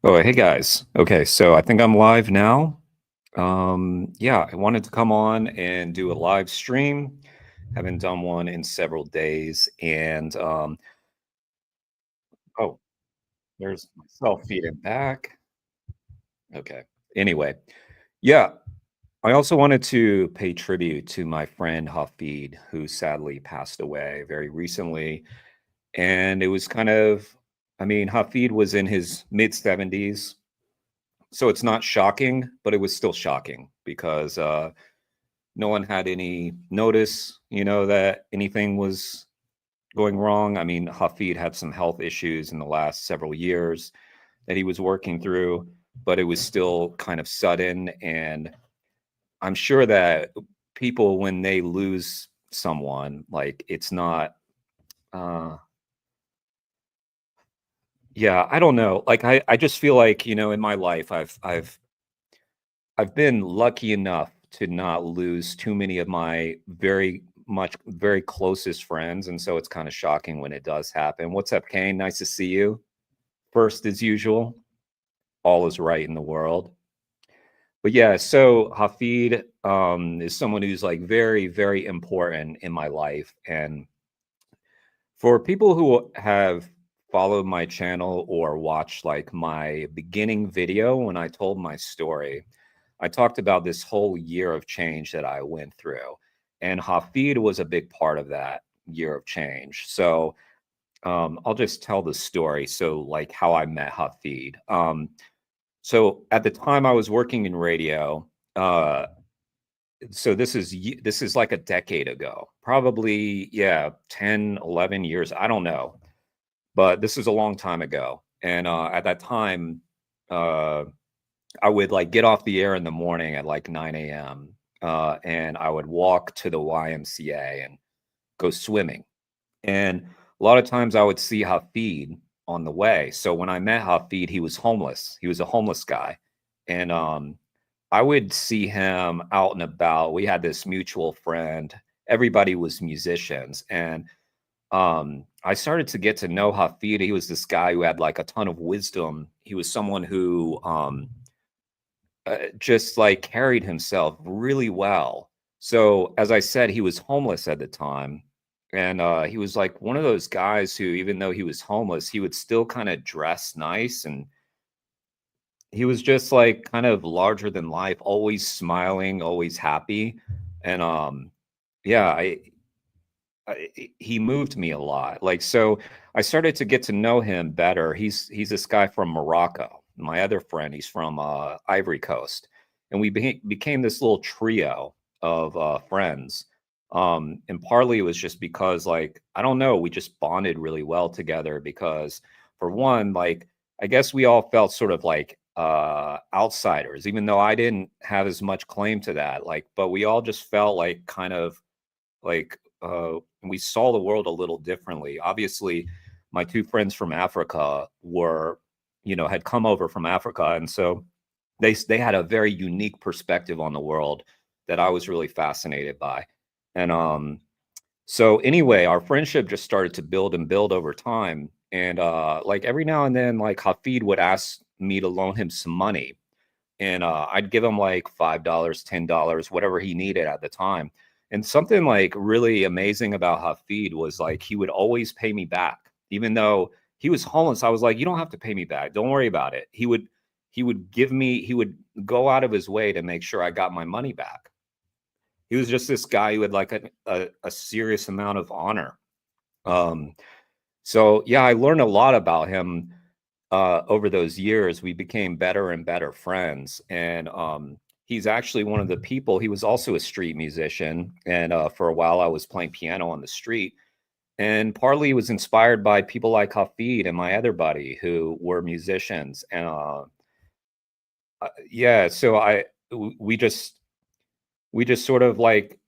Oh, hey guys. Okay, so I think I'm live now. Yeah, I wanted to come on and do a live stream. Haven't done one in several days. And oh, there's myself feeding back. Okay. Anyway, yeah, I also wanted to pay tribute to my friend Hafid, who sadly passed away very recently. And it was Hafid was in his mid 70s. So it's not shocking, but it was still shocking because no one had any notice, that anything was going wrong. I mean, Hafid had some health issues in the last several years that he was working through, but it was still kind of sudden. And I'm sure that people, when they lose someone, like it's not, uh, yeah, I don't know. Like I just feel like, in my life, I've been lucky enough to not lose too many of my very closest friends, and so it's kinda shocking when it does happen. What's up, Kane? Nice to see you. First, as usual, all is right in the world. But yeah, so Hafid, is someone who's, like, very, very important in my life, and for people who have followed my channel or watched, like, my beginning video when I told my story, I talked about this whole year of change that I went through, and Hafid was a big part of that year of change. So, I'll just tell the story. So, like, how I met Hafid. So at the time I was working in radio, uh, so this is like a decade ago, probably, yeah, 10, 11 years. I don't know, but this is a long time ago. And at that time, uh, I would like get off the air in the morning at like 9 a.m. And I would walk to the YMCA and go swimming. And a lot of times I would see Hafid on the way. So when I met Hafid, he was homeless. He was a homeless guy. And I would see him out and about. We had this mutual friend. Everybody was musicians. And I started to get to know Hafid. He was this guy who had like a ton of wisdom. He was someone who just like carried himself really well. So, as I said, he was homeless at the time. And he was like one of those guys who, even though he was homeless, he would still kind of dress nice. And he was just like kind of larger than life, always smiling, always happy. And yeah, he moved me a lot. Like, so I started to get to know him better. He's this guy from Morocco. My other friend, he's from Ivory Coast, and we became this little trio of friends. And partly it was just because, like, I don't know, we just bonded really well together because, for one, like, I guess we all felt sort of like outsiders, even though I didn't have as much claim to that. Like, but we all just felt like kind of like we saw the world a little differently. Obviously, my two friends from Africa had come over from Africa, and so they had a very unique perspective on the world that I was really fascinated by. And so anyway, our friendship just started to build and build over time. And like every now and then, like Hafid would ask me to loan him some money, and I'd give him like $5, $10, whatever he needed at the time. And something like really amazing about Hafid was like he would always pay me back, even though he was homeless. I was like, you don't have to pay me back. Don't worry about it. He would go out of his way to make sure I got my money back. He was just this guy who had like a serious amount of honor. Um, so yeah, I learned a lot about him over those years. We became better and better friends. And he's actually one of the people, he was also a street musician. And for a while, I was playing piano on the street. And partly he was inspired by people like Hafid and my other buddy who were musicians. And yeah, so we just sort of like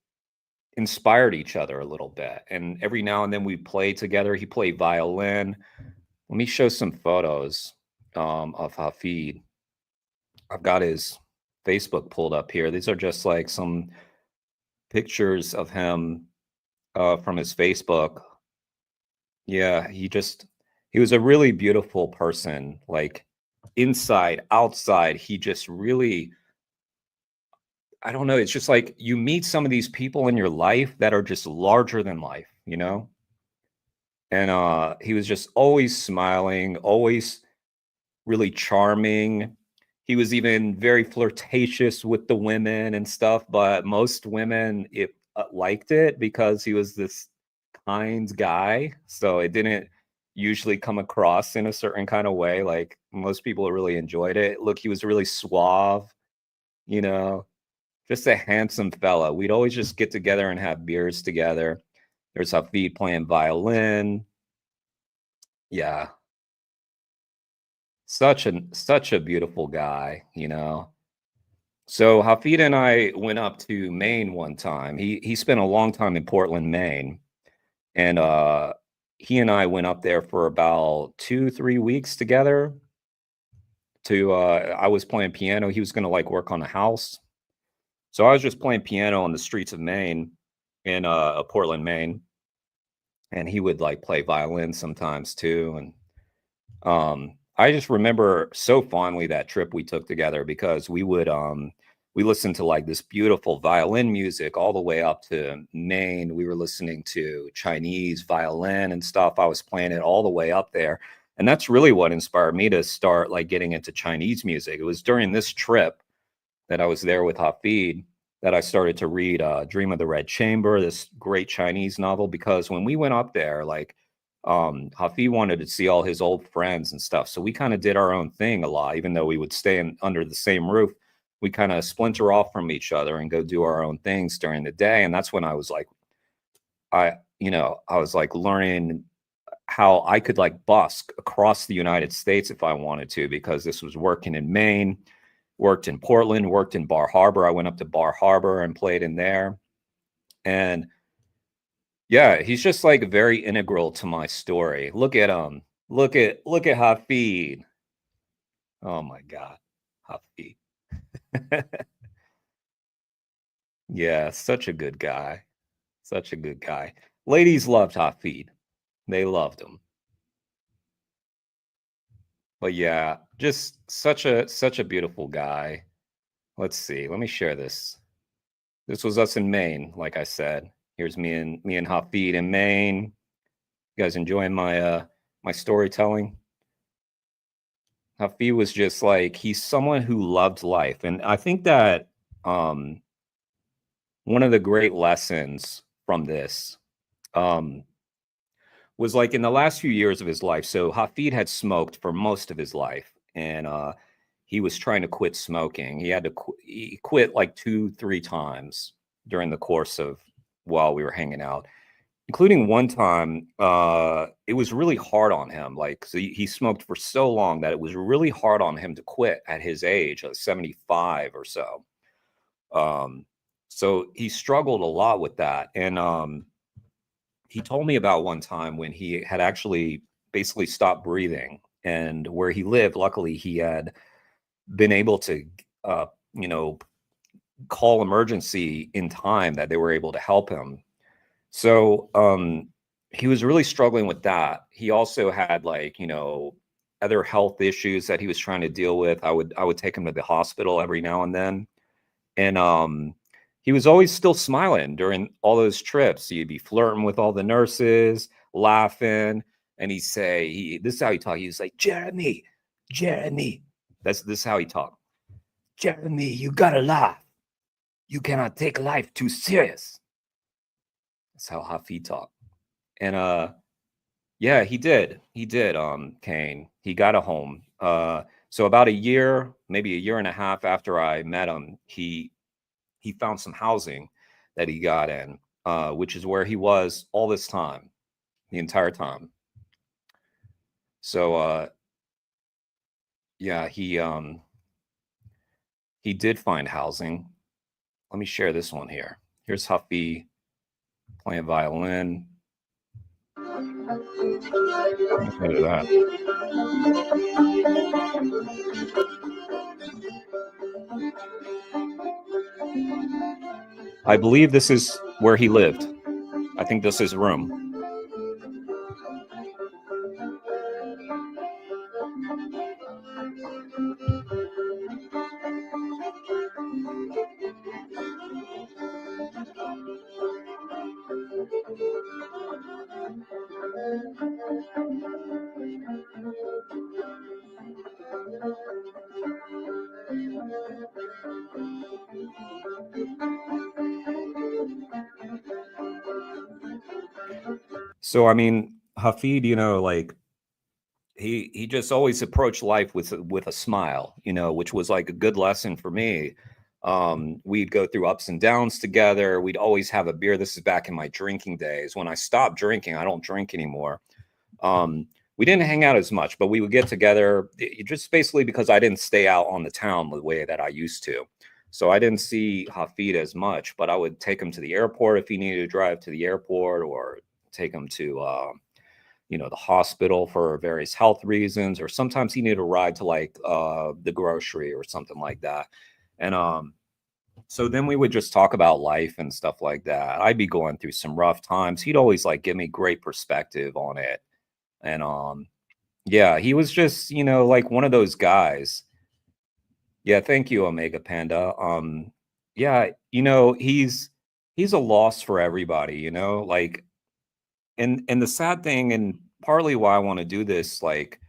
inspired each other a little bit. And every now and then we played together. He played violin. Let me show some photos of Hafid. I've got his Facebook pulled up here. These are just like some pictures of him from his Facebook. Yeah, he was a really beautiful person. Like, inside, outside, he just really, I don't know, it's just like you meet some of these people in your life that are just larger than life, you know? And he was just always smiling, always really charming. He was even very flirtatious with the women and stuff, but most women liked it because he was this kind guy. So it didn't usually come across in a certain kind of way. Like most people really enjoyed it. Look, he was really suave, you know, just a handsome fella. We'd always just get together and have beers together. There's Hafid playing violin. Yeah, such a beautiful guy, you know. So Hafid and I went up to Maine one time. He spent a long time in Portland, Maine, and he and I went up there for about 2, 3 weeks together. To I was playing piano. He was going to like work on the house, so I was just playing piano on the streets of Maine, in Portland, Maine, and he would like play violin sometimes too. And I just remember so fondly that trip we took together because we listened to like this beautiful violin music all the way up to Maine. We were listening to Chinese violin and stuff. I was playing it all the way up there. And that's really what inspired me to start like getting into Chinese music. It was during this trip that I was there with Hafid that I started to read Dream of the Red Chamber, this great Chinese novel, because when we went up there, like Hafid wanted to see all his old friends and stuff. So we kind of did our own thing a lot, even though we would stay under the same roof. We kind of splinter off from each other and go do our own things during the day. And that's when I was like, I was like learning how I could like busk across the United States if I wanted to, because this was working in Maine, worked in Portland, worked in Bar Harbor. I went up to Bar Harbor and played in there. And yeah, he's just like very integral to my story. Look at him. Look at Hafid. Oh my God. Hafid. Yeah, such a good guy. Such a good guy. Ladies loved Hafid. They loved him. But yeah, just such a beautiful guy. Let's see. Let me share this. This was us in Maine, like I said. Here's me and Hafid in Maine. You guys enjoying my storytelling? Hafid was just like he's someone who loved life. And I think that um one of the great lessons from this um was like in the last few years of his life. So Hafid had smoked for most of his life, and he was trying to quit smoking. He had to he quit like 2, 3 times during the course of while we were hanging out, including one time. It was really hard on him. Like, so he smoked for so long that it was really hard on him to quit at his age, 75 or so. Um, so he struggled a lot with that, and he told me about one time when he had actually basically stopped breathing, and where he lived, luckily he had been able to uh, you know call emergency in time, that they were able to help him. So he was really struggling with that. He also had like other health issues that he was trying to deal with. I would take him to the hospital every now and then, and he was always still smiling during all those trips. He'd be flirting with all the nurses, laughing, and he'd say, "This is how he talked." He was like, "Jeremy, Jeremy." This is how he talked. "Jeremy, you gotta laugh. You cannot take life too serious." That's how Hafid talked. And yeah, he did. He did. Kane. He got a home. So about a year, maybe a year and a half after I met him, he found some housing that he got in, which is where he was all this time, the entire time. So yeah, he did find housing. Let me share this one here. Here's Huffy playing violin. Look at that. I believe this is where he lived. I think this is room. So I mean, Hafid, like he just always approached life with a smile, which was like a good lesson for me. We'd go through ups and downs together. We'd always have a beer. This is back in my drinking days. When I stopped drinking, I don't drink anymore. We didn't hang out as much, but we would get together just basically because I didn't stay out on the town the way that I used to. So I didn't see Hafid as much, but I would take him to the airport if he needed to drive to the airport, or take him to the hospital for various health reasons, or sometimes he needed a ride to like the grocery or something like that. And so then we would just talk about life and stuff like that. I'd be going through some rough times. He'd always like give me great perspective on it. And yeah, he was just, like one of those guys. Yeah, thank you, Omega Panda. Yeah, he's a loss for everybody, like, and the sad thing, and partly why I want to do this like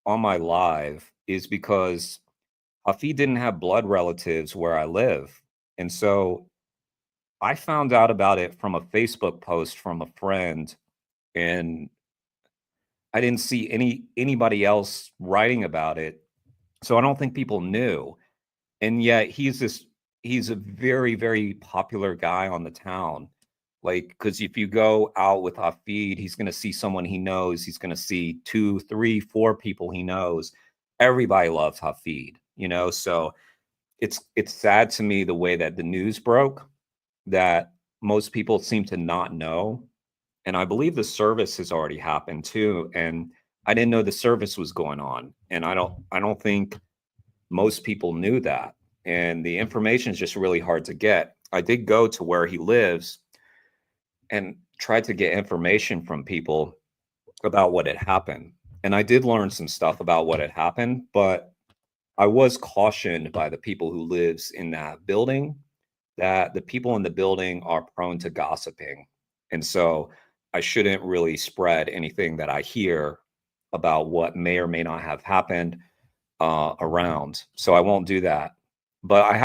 on my live, is because Hafi didn't have blood relatives where I live. And so I found out about it from a Facebook post from a friend, and I didn't see anybody else writing about it. So I don't think people knew. And yet he's a very, very popular guy on the town. Like, because if you go out with Hafid, he's going to see someone he knows. He's going to see two, three, four people he knows. Everybody loves Hafid, So it's sad to me the way that the news broke, that most people seem to not know. And I believe the service has already happened too. And I didn't know the service was going on. And I don't think most people knew that. And the information is just really hard to get. I did go to where he lives and tried to get information from people about what had happened. And I did learn some stuff about what had happened, but I was cautioned by the people who lives in that building that the people in the building are prone to gossiping. And so I shouldn't really spread anything that I hear about what may or may not have happened around. So I won't do that. But I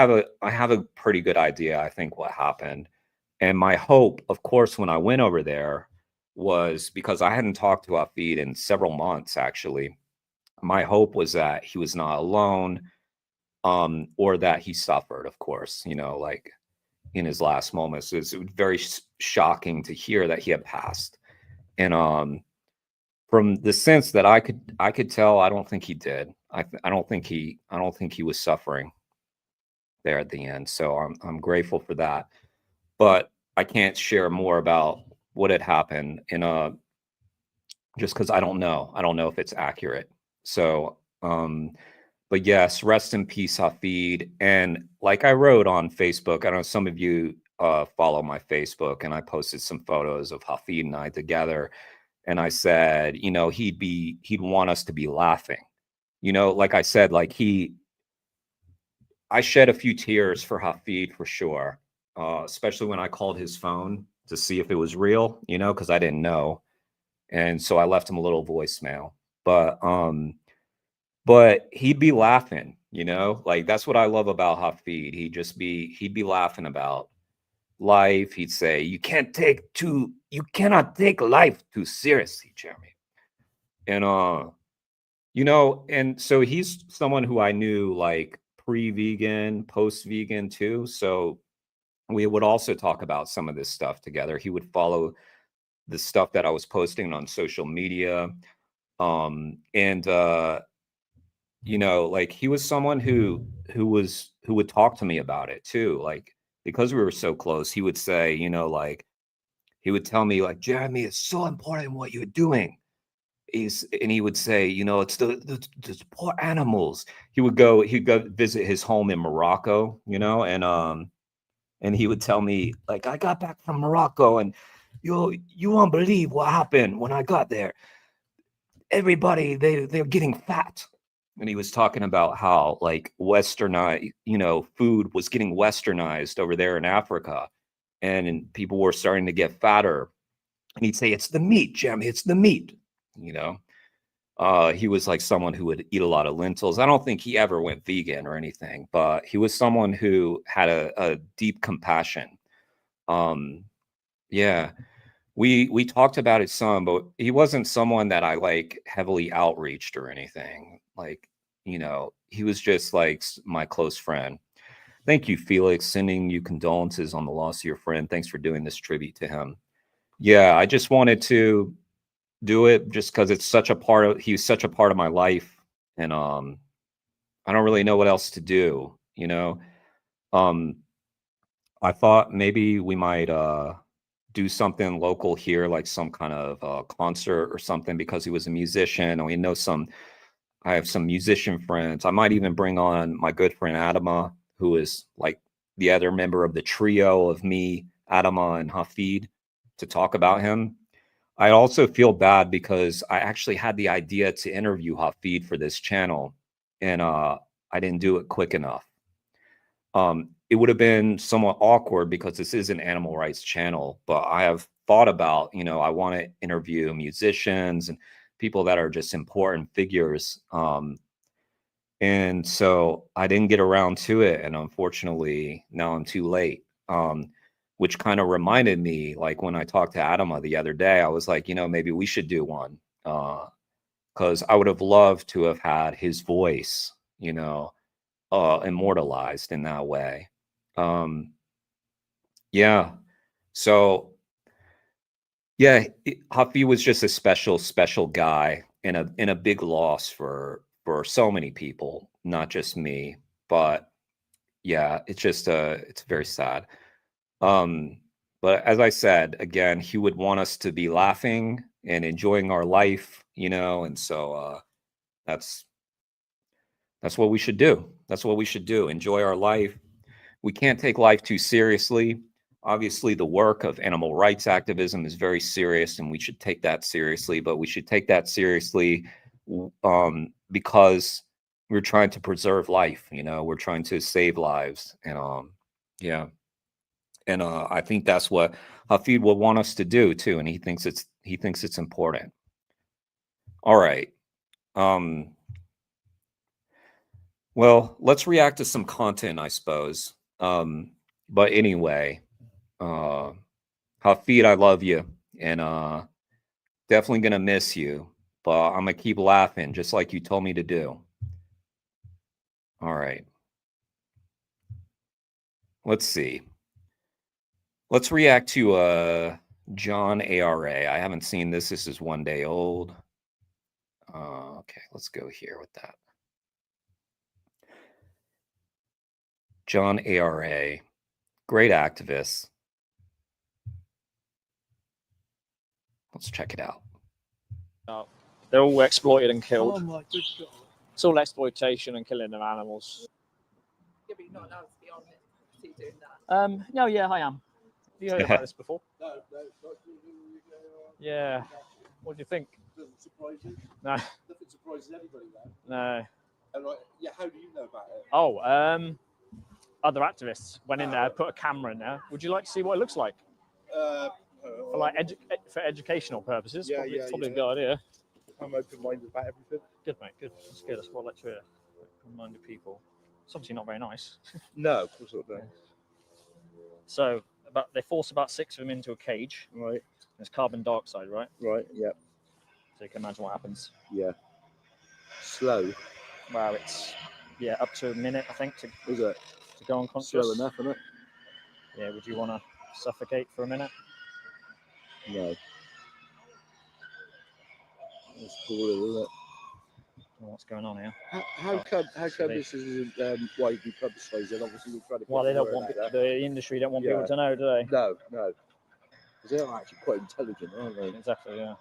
have a pretty good idea, I think, what happened. And my hope, of course, when I went over there, was because I hadn't talked to Hafid in several months, actually. My hope was that he was not alone, or that he suffered, of course, like in his last moments. It's very shocking to hear that he had passed. And from the sense that I could tell, I don't think he did. I don't think he was suffering there at the end. So I'm grateful for that. But I can't share more about what had happened just because I don't know. I don't know if it's accurate. So but yes, rest in peace, Hafid. And like I wrote on Facebook, I know some of you follow my Facebook, and I posted some photos of Hafid and I together. And I said, he'd want us to be laughing. Like I said, like I shed a few tears for Hafid for sure, especially when I called his phone to see if it was real, because I didn't know. And so I left him a little voicemail. But he'd be laughing, like that's what I love about Hafid. He'd be laughing about life. He'd say, you cannot take life too seriously, Jeremy. And and so he's someone who I knew like pre-vegan, post-vegan too. So we would also talk about some of this stuff together. He would follow the stuff that I was posting on social media. And like he was someone who would talk to me about it too. Like, because we were so close, he would say, like he would tell me like, Jeremy, it's so important what you're doing. And he would say, it's the poor animals. He'd go visit his home in Morocco, and he would tell me like, I got back from Morocco, and you won't believe what happened when I got there. Everybody, they're getting fat. And he was talking about how like westernized, food was getting westernized over there in Africa. and people were starting to get fatter. And he'd say, "It's the meat, Jim. It's the meat." You know, he was like someone who would eat a lot of lentils. I don't think he ever went vegan or anything, but he was someone who had a deep compassion. Um, yeah, we talked about it some, but he wasn't someone that I like heavily outreached or anything. Like, you know, he was just like my close friend. Thank you, Felix. Sending you condolences on the loss of your friend. Thanks for doing this tribute to him. Yeah, I just wanted to do it just because it's such a part of he's such a part of my life, and I don't really know what else to do. You know, um, I thought maybe we might do something local here, like some kind of concert or something, because he was a musician, and we know some. I have some musician friends. I might even bring on my good friend Adama, who is like the other member of the trio of me, Adama, and Hafid, to talk about him. I also feel bad because I actually had the idea to interview Hafid for this channel, and I didn't do it quick enough. It would have been somewhat awkward because this is an animal rights channel, but I have thought about, you know, I want to interview musicians and people that are just important figures. And so I didn't get around to it. And unfortunately, now I'm too late. Which kind of reminded me, like when I talked to Adama the other day, I was like, you know, maybe we should do one. Because I would have loved to have had his voice, you know, immortalized in that way. Um, yeah. So yeah, Hafi was just a special, special guy and a big loss for so many people, not just me. But yeah, it's just it's very sad. Um, but as I said, again, he would want us to be laughing and enjoying our life, you know, and so that's that's what we should do. That's what we should do. Enjoy our life. We can't take life too seriously. Obviously, the work of animal rights activism is very serious, and we should take that seriously. But we should take that seriously because we're trying to preserve life. You know, we're trying to save lives, and yeah, and I think that's what Hafid will want us to do too, and he thinks it's important. All right. Um, well, let's react to some content, I suppose. But anyway, uh, Hafid, I love you, and definitely gonna miss you. But I'm gonna keep laughing, just like you told me to do. All right. Let's see. Let's react to John ARA. I haven't seen this. This is 1 day old. Okay, let's go here with that. John ARA, great activist. Let's check it out. They're all exploited and killed. Oh my good God. It's all exploitation and killing of animals. Yeah, but you're not allowed to be on it. So you're doing that. No, yeah, I am. Have you heard about this before? No. Yeah. What do you think? Doesn't surprise you. No. Nothing surprises anybody now. No. And like, yeah, how do you know about it? Oh, other activists went in there, put a camera in there. Would you like to see what it looks like? For like for educational purposes. Yeah, probably a good idea. I'm open-minded about everything. Good, mate. Good. That's good. That's what I like to hear. Open-minded people. It's obviously not very nice. No, of course not. So, they force about 6 of them into a cage. Right. There's carbon dioxide, right? Right. Yeah. So you can imagine what happens. Yeah. Slow. Wow, it's up to a minute, I think, to go unconscious. Slow enough, isn't it? Yeah. Would you want to suffocate for a minute? No. It's cool, isn't it? What's going on here? How come this isn't widely publicised? And obviously we're trying to. Well, they don't want the industry don't want people to know, do they? No. Because they are actually quite intelligent, aren't they? Exactly. Yeah.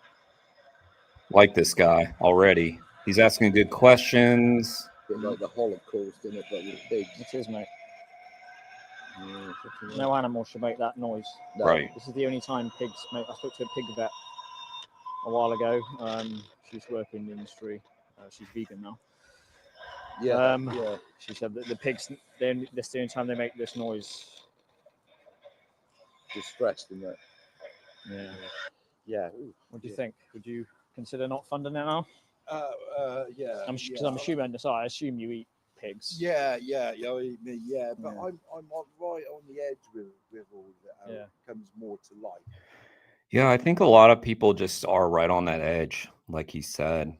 Like this guy already. He's asking good questions. A bit like the Holocaust, isn't it? But with pigs. It is, mate. Yeah, no animal should make that noise. No. Right. This is the only time pigs make. I spoke to a pig vet a while ago. She's working in the industry. She's vegan now. Yeah. She said that the pigs, that's the only time they make this noise. distressed in that. Yeah. Yeah. What do you think? Would you consider not funding it now? Yeah. Because I'm assuming. So I assume you eat pigs. Yeah. But Yeah. I'm right on the edge with all of it. How Yeah. it comes more to life. Yeah, I think a lot of people just are right on that edge, like he said.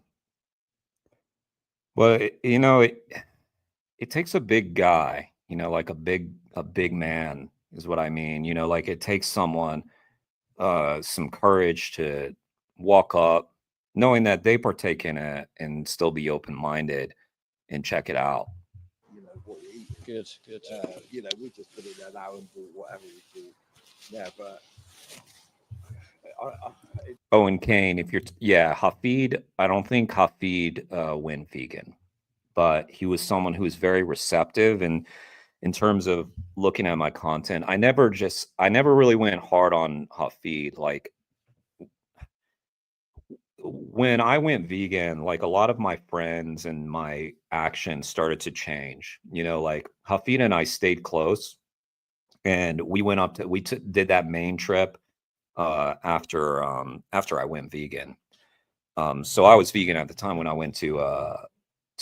Well, it takes a big guy, like a big man is what I mean. Like it takes someone some courage to walk up, knowing that they partake in it and still be open-minded and check it out. What you eat. Good. We just put it there now and do whatever we do. Yeah, but Oh, and Kane, Hafid, I don't think Hafid went vegan, but he was someone who was very receptive. And in terms of looking at my content, I never really went hard on Hafid. Like when I went vegan, like a lot of my friends and my actions started to change. Like Hafid and I stayed close, and we went up to did that Maine trip after I went vegan. So I was vegan at the time when I went to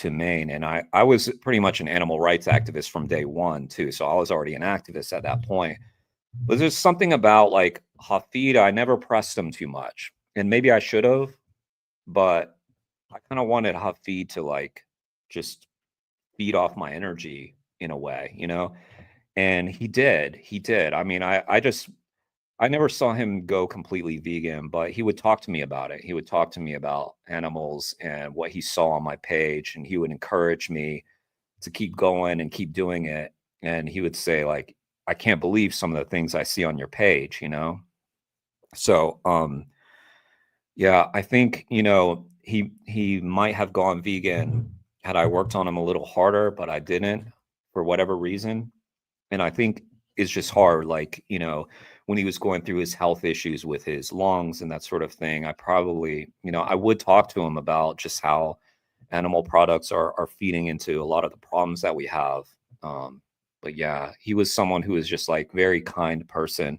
Maine, and I was pretty much an animal rights activist from day one too. So I was already an activist at that point. But there's something about like Hafid, I never pressed him too much, and maybe I should have, but I kind of wanted Hafid to like just feed off my energy in a way, and he did. I mean, I never saw him go completely vegan, but he would talk to me about it. He would talk to me about animals and what he saw on my page, and he would encourage me to keep going and keep doing it. And he would say, like, I can't believe some of the things I see on your page, So, yeah, I think, he might have gone vegan had I worked on him a little harder, but I didn't for whatever reason. And I think it's just hard, like, when he was going through his health issues with his lungs and that sort of thing, I probably, I would talk to him about just how animal products are feeding into a lot of the problems that we have. But yeah, he was someone who was just like very kind person.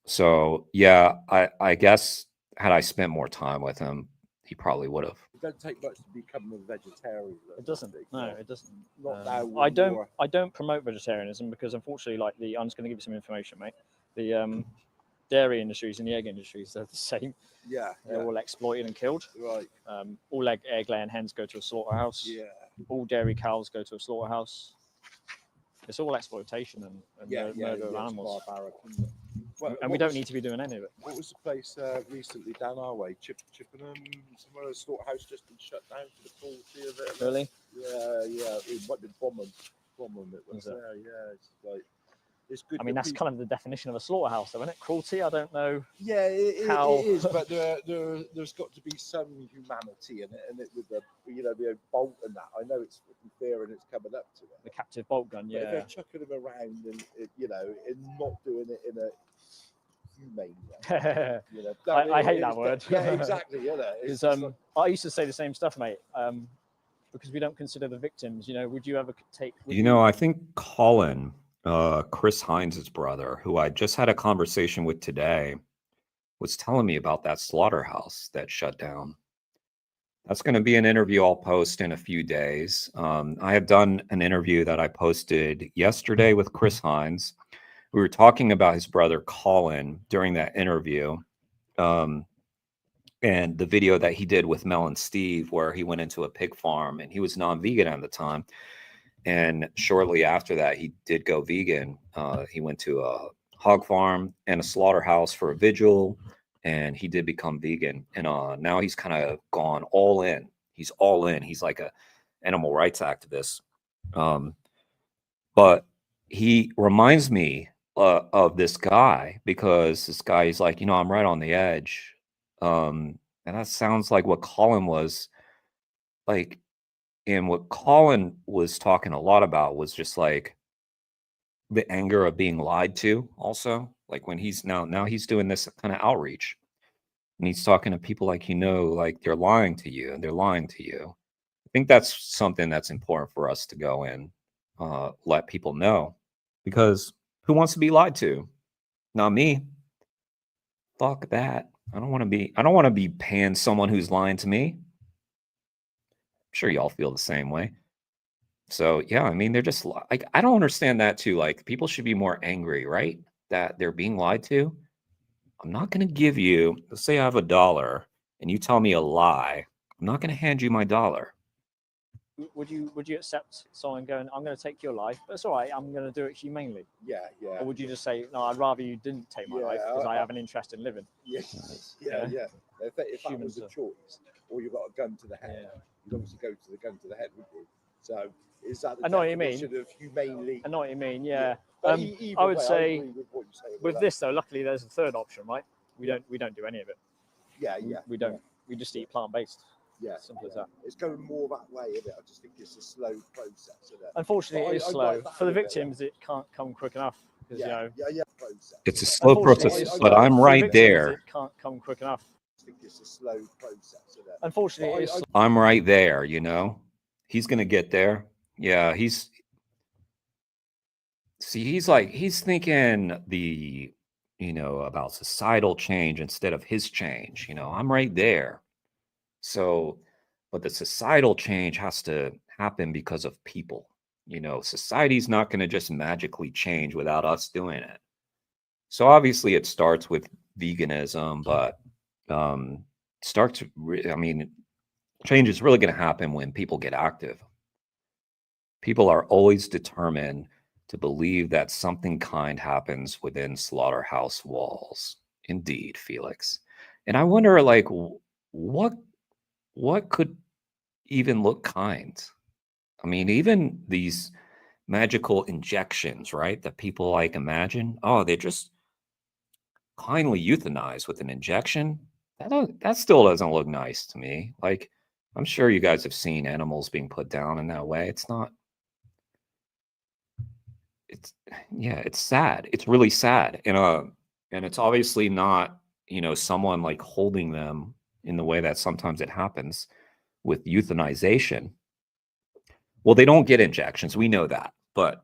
So yeah, I guess had I spent more time with him, he probably would have. it doesn't take much to become a vegetarian. It doesn't. No, it doesn't. Not now. I don't promote vegetarianism because unfortunately, I'm just going to give you some information, mate. The dairy industries and the egg industries, they're the same. Yeah. They're all exploited and killed. Right. All egg-laying hens go to a slaughterhouse. Yeah. All dairy cows go to a slaughterhouse. It's all exploitation and murder of animals. Barbaric, and we don't need to be doing any of it. What was the place recently down our way? Chippenham, somewhere, a slaughterhouse just been shut down for the cruelty of it. Really? Yeah. It might be Bombham. It was there. Yeah, it's like it's good. I mean, that's kind of the definition of a slaughterhouse, though, isn't it? Cruelty. I don't know. Yeah, it is, but there's got to be some humanity in it, and it with the the bolt and that. I know it's fair and it's coming up to it. The captive bolt gun, yeah. But if they're chucking them around and and not doing it in a humane way. I hate that word. Yeah, exactly. It's I used to say the same stuff, mate. Because we don't consider the victims. Would you ever take? I think Colin, Chris Hines' brother, who I just had a conversation with today, was telling me about that slaughterhouse that shut down. That's going to be an interview I'll post in a few days. I have done an interview that I posted yesterday with Chris Hines. We were talking about his brother Colin during that interview, and the video that he did with Mel and Steve, where he went into a pig farm and he was non-vegan at the time. And shortly after that, he did go vegan. He went to a hog farm and a slaughterhouse for a vigil, and he did become vegan. And now he's kind of gone all in. He's all in. He's like a animal rights activist. But he reminds me of this guy, because this guy is like, I'm right on the edge. And that sounds like what Colin was like. And what Colin was talking a lot about was just like the anger of being lied to also. Like when he's now he's doing this kind of outreach, and he's talking to people like, like they're lying to you and they're lying to you. I think that's something that's important for us to go and let people know, because Who wants to be lied to? Not me. Fuck that. I don't want to be paying someone who's lying to me. I'm sure y'all feel the same way. So yeah, I mean, they're just like, I don't understand that too. Like, people should be more angry, right? That they're being lied to. I'm not going to give you, let's say I have $1 and you tell me a lie. I'm not going to hand you my dollar. Would you accept someone going, I'm going to take your life, but it's all right, I'm going to do it humanely? Yeah, yeah. Or would you just say, no, I'd rather you didn't take my life because I have an interest in living? Yes, yeah. If that was a choice, or you got a gun to the head, you'd obviously go to the gun to the head, wouldn't you? So is that the I know what you mean. definition of humanely? I know what you mean, yeah. But I would say, agree with what you say with that. this though, luckily there's a third option, right? We don't do any of it. Yeah. We don't. We just eat plant-based. Yeah, simple as that. It's going more that way, isn't it? I just think it's a slow process, isn't it? Unfortunately, it is slow. For the victims, it can't come quick enough. Yeah, you know, process. It's a slow process, but I'm right there. It can't come quick enough. I think it's a slow process, isn't it? Unfortunately, I'm right there, you know? He's going to get there. Yeah, he's thinking about societal change instead of his change. I'm right there. So, but the societal change has to happen because of people. Society's not going to just magically change without us doing it. So obviously it starts with veganism, but change is really going to happen when people get active. People are always determined to believe that something kind happens within slaughterhouse walls. Indeed, Felix. And I wonder, like, what could even look kind? I mean, even these magical injections, right? That people like imagine. Oh, they just kindly euthanize with an injection. That still doesn't look nice to me. Like, I'm sure you guys have seen animals being put down in that way. It's sad. It's really sad. And it's obviously not, someone like holding them in the way that sometimes it happens with euthanization. Well, they don't get injections. We know that. But,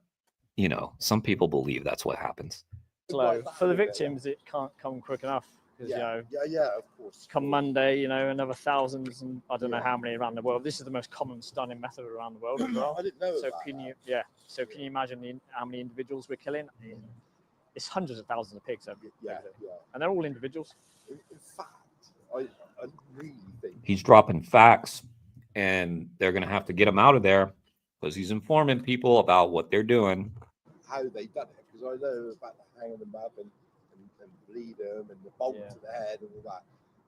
some people believe that's what happens. Slow. For the victims, it can't come quick enough. Because, of course. Come Monday, another thousands and I don't know how many around the world. This is the most common stunning method around the world as well. I didn't know so that. So can you imagine how many individuals we're killing? It's hundreds of thousands of pigs. And they're all individuals. In fact, I really think he's dropping facts, and they're going to have to get him out of there because he's informing people about what they're doing. How they done it, because I know about the hanging them up and bleed them and the bolt to the head and all that.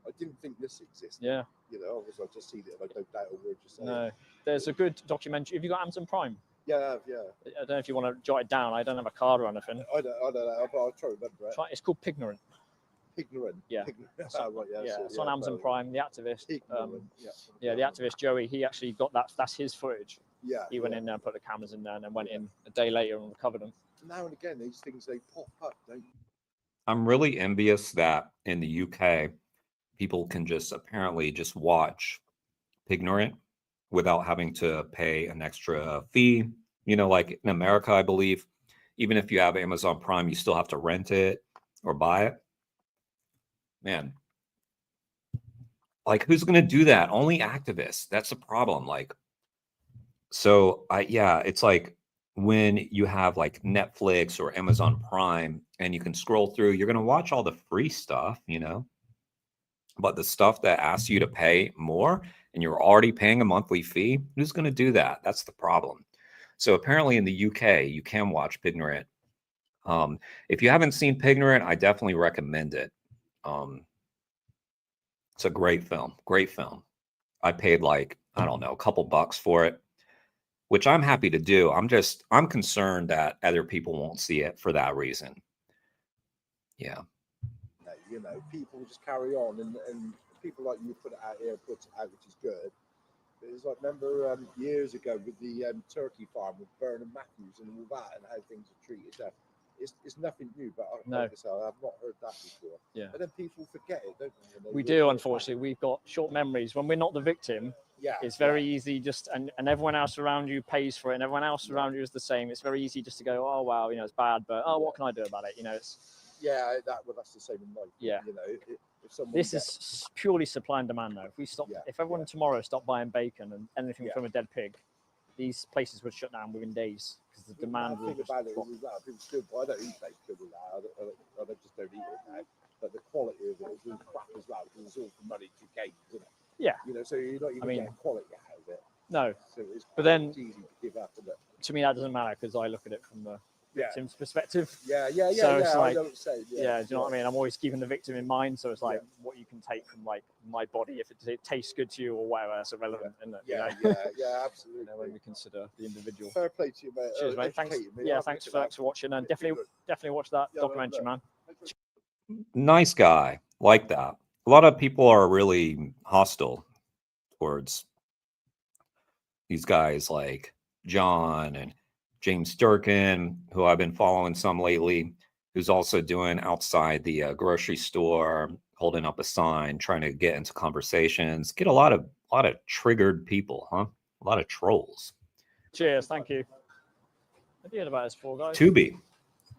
I didn't think this existed. Yeah. Obviously I just seen it and I don't doubt a word you're saying. No. There's a good documentary. Have you got Amazon Prime? Yeah. I don't know if you want to jot it down. I don't have a card or anything. I don't know, but I'll try to remember it. It's called Pignorant. Pignorant. Yeah. It's on Amazon Prime. The activist. The activist Joey. He actually got that. That's his footage. Yeah. He went in there, put the cameras in there, and then went in a day later and recovered them. Now and again, these things they pop up, don't you? I'm really envious that in the UK, people can apparently just watch Pignorant without having to pay an extra fee. Like in America, I believe, even if you have Amazon Prime, you still have to rent it or buy it. Man, like, who's going to do that? Only activists. That's the problem. It's like when you have like Netflix or Amazon Prime and you can scroll through, you're going to watch all the free stuff, but the stuff that asks you to pay more and you're already paying a monthly fee, who's going to do that? That's the problem. So apparently in the UK, you can watch Pignorant. If you haven't seen Pignorant, I definitely recommend it. It's a great film. I paid a couple bucks for it, which I'm happy to do. I'm concerned that other people won't see it for that reason. Yeah. People just carry on and people like you put it out here, which is good. But it's like, remember years ago with the turkey farm with Bernard Matthews and all that and how things are treated there. It's nothing new, but like I say, I've not heard that before. Yeah. And then people forget it, don't they? We do, unfortunately. We've got short memories. When we're not the victim, Yeah. It's very easy just, and everyone else around you pays for it, and everyone else around you is the same. It's very easy just to go, oh, wow, you know, it's bad, but oh, what can I do about it? You know, it's. Yeah, that's the same in life. Yeah. You know, if someone This is purely supply and demand, though. If we stop, if everyone tomorrow stopped buying bacon and anything from a dead pig, these places would shut down within days because the demand will just about it drop. is that people still, I don't eat bacon with that. I just don't eat it now. But the quality of it is all crap as well because it's all for money to gain, isn't it? Yeah. You know, so you're not even getting quality out of it. No. So it's easy to give up, isn't it? To me, that doesn't matter because I look at it from the victim's perspective. Yeah. So it's like, I know what you're saying. do you know what I mean? I'm always keeping the victim in mind. So it's like what you can take from like my body, if it tastes good to you or whatever, that's irrelevant, isn't it? Yeah, absolutely. You know, when we consider the individual. Fair play to you, mate. Cheers, mate. Thanks. Yeah, thanks for watching, and definitely watch that documentary, man. Nice guy, like that. A lot of people are really hostile towards these guys like John and James Durkin, who I've been following some lately, who's also doing outside the grocery store, holding up a sign, trying to get into conversations. Get a lot of triggered people, huh? A lot of trolls. Cheers, thank you. Have you heard about this before, guys? Tubi.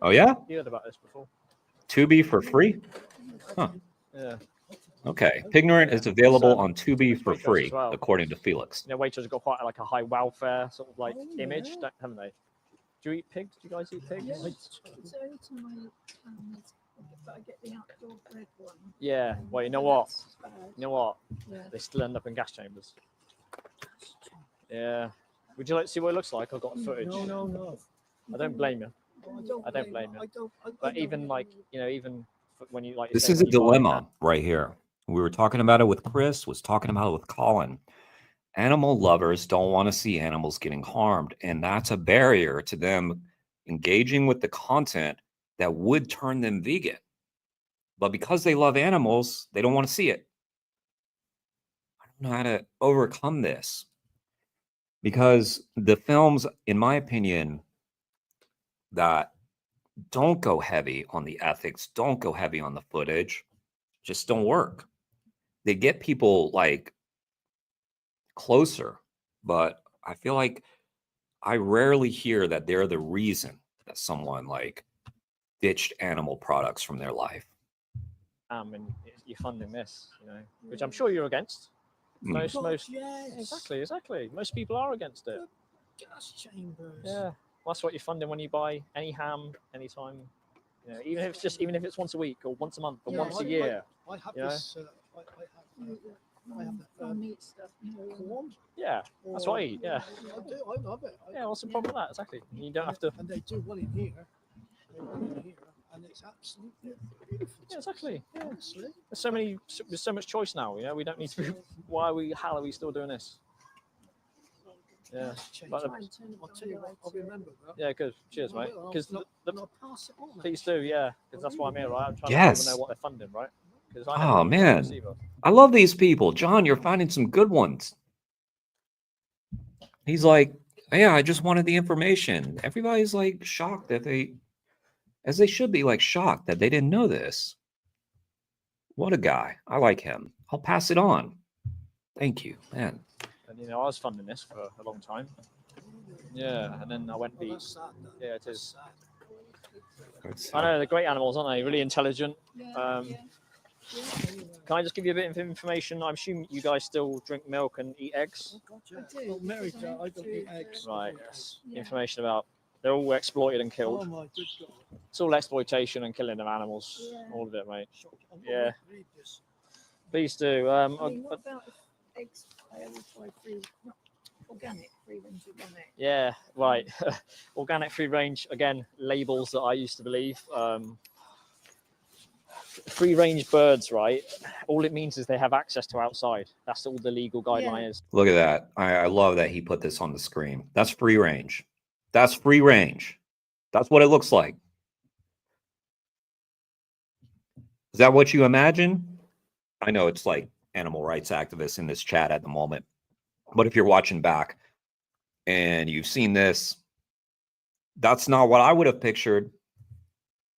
Oh yeah? You heard about this before? Tubi for free? Huh. Yeah. Okay. Pignorant is available on Tubi for free, well, according to Felix. You know, Waitrose have got quite like a high welfare sort of like image, haven't they? Do you eat pigs? Do you guys eat pigs? Yeah, so every time I get the outdoor bread one. Yeah. Well, you know what? Bad. You know what? Yeah. They still end up in gas chambers. Yeah. Would you like to see what it looks like? I've got footage. No. I don't blame you. I don't blame you. But even like, you know, even when you like. This is a dilemma right here. We were talking about it with Chris, was talking about it with Colin. Animal lovers don't want to see animals getting harmed, and that's a barrier to them engaging with the content that would turn them vegan. But because they love animals, they don't want to see it. I don't know how to overcome this, because the films, in my opinion, that don't go heavy on the ethics, don't go heavy on the footage, just don't work. They get people like closer, but I feel like I rarely hear that they're the reason that someone like ditched animal products from their life. And you're funding this, you know, which I'm sure you're against. Most, exactly. Most people are against it. Gas chambers. Yeah, well, that's what you're funding when you buy any ham, anytime. You know, even if it's once a week or once a month or once a year. I have you know? this. I have that meat stuff. corn. Yeah, that's what I eat. Yeah. I do. I love it. Yeah, what's the problem with that? Exactly. You don't have to. And they do one in here. And it's absolutely beautiful. Yeah, exactly. Yeah. Honestly. There's so much choice now. You know, we don't need to be. How are we still doing this? Yeah. But I'll tell you what. I'll remember that. yeah, good. Cheers, mate. Because I'll pass it on. please do. Yeah, because that's why I'm here, right? I'm trying to let people know what they're funding, right? Oh man, I love these people. John, you're finding some good ones. He's like, yeah, I just wanted the information. Everybody's like shocked that as they should be, like shocked that they didn't know this. What a guy. I like him. I'll pass it on. Thank you, man. And you know, I was funding this for a long time. Yeah, and then I went vegan. Yeah, it is. I know they're great animals, aren't they? Really intelligent. Can I just give you a bit of information? I'm assuming you guys still drink milk and eat eggs. America, I don't eat eggs. Right. Information about they're all exploited and killed. Oh my good God. It's all exploitation and killing of animals. All of it, mate. Yeah. Please do. What about eggs? I always buy free range organic. Yeah, right. Organic free range, again, labels that I used to believe. Free range birds, right? All it means is they have access to outside. That's all the legal guideline is. Look at that. I love that he put this on the screen. That's free range. That's free range. That's what it looks like. Is that what you imagine? I know it's like animal rights activists in this chat at the moment. But if you're watching back and you've seen this, that's not what I would have pictured.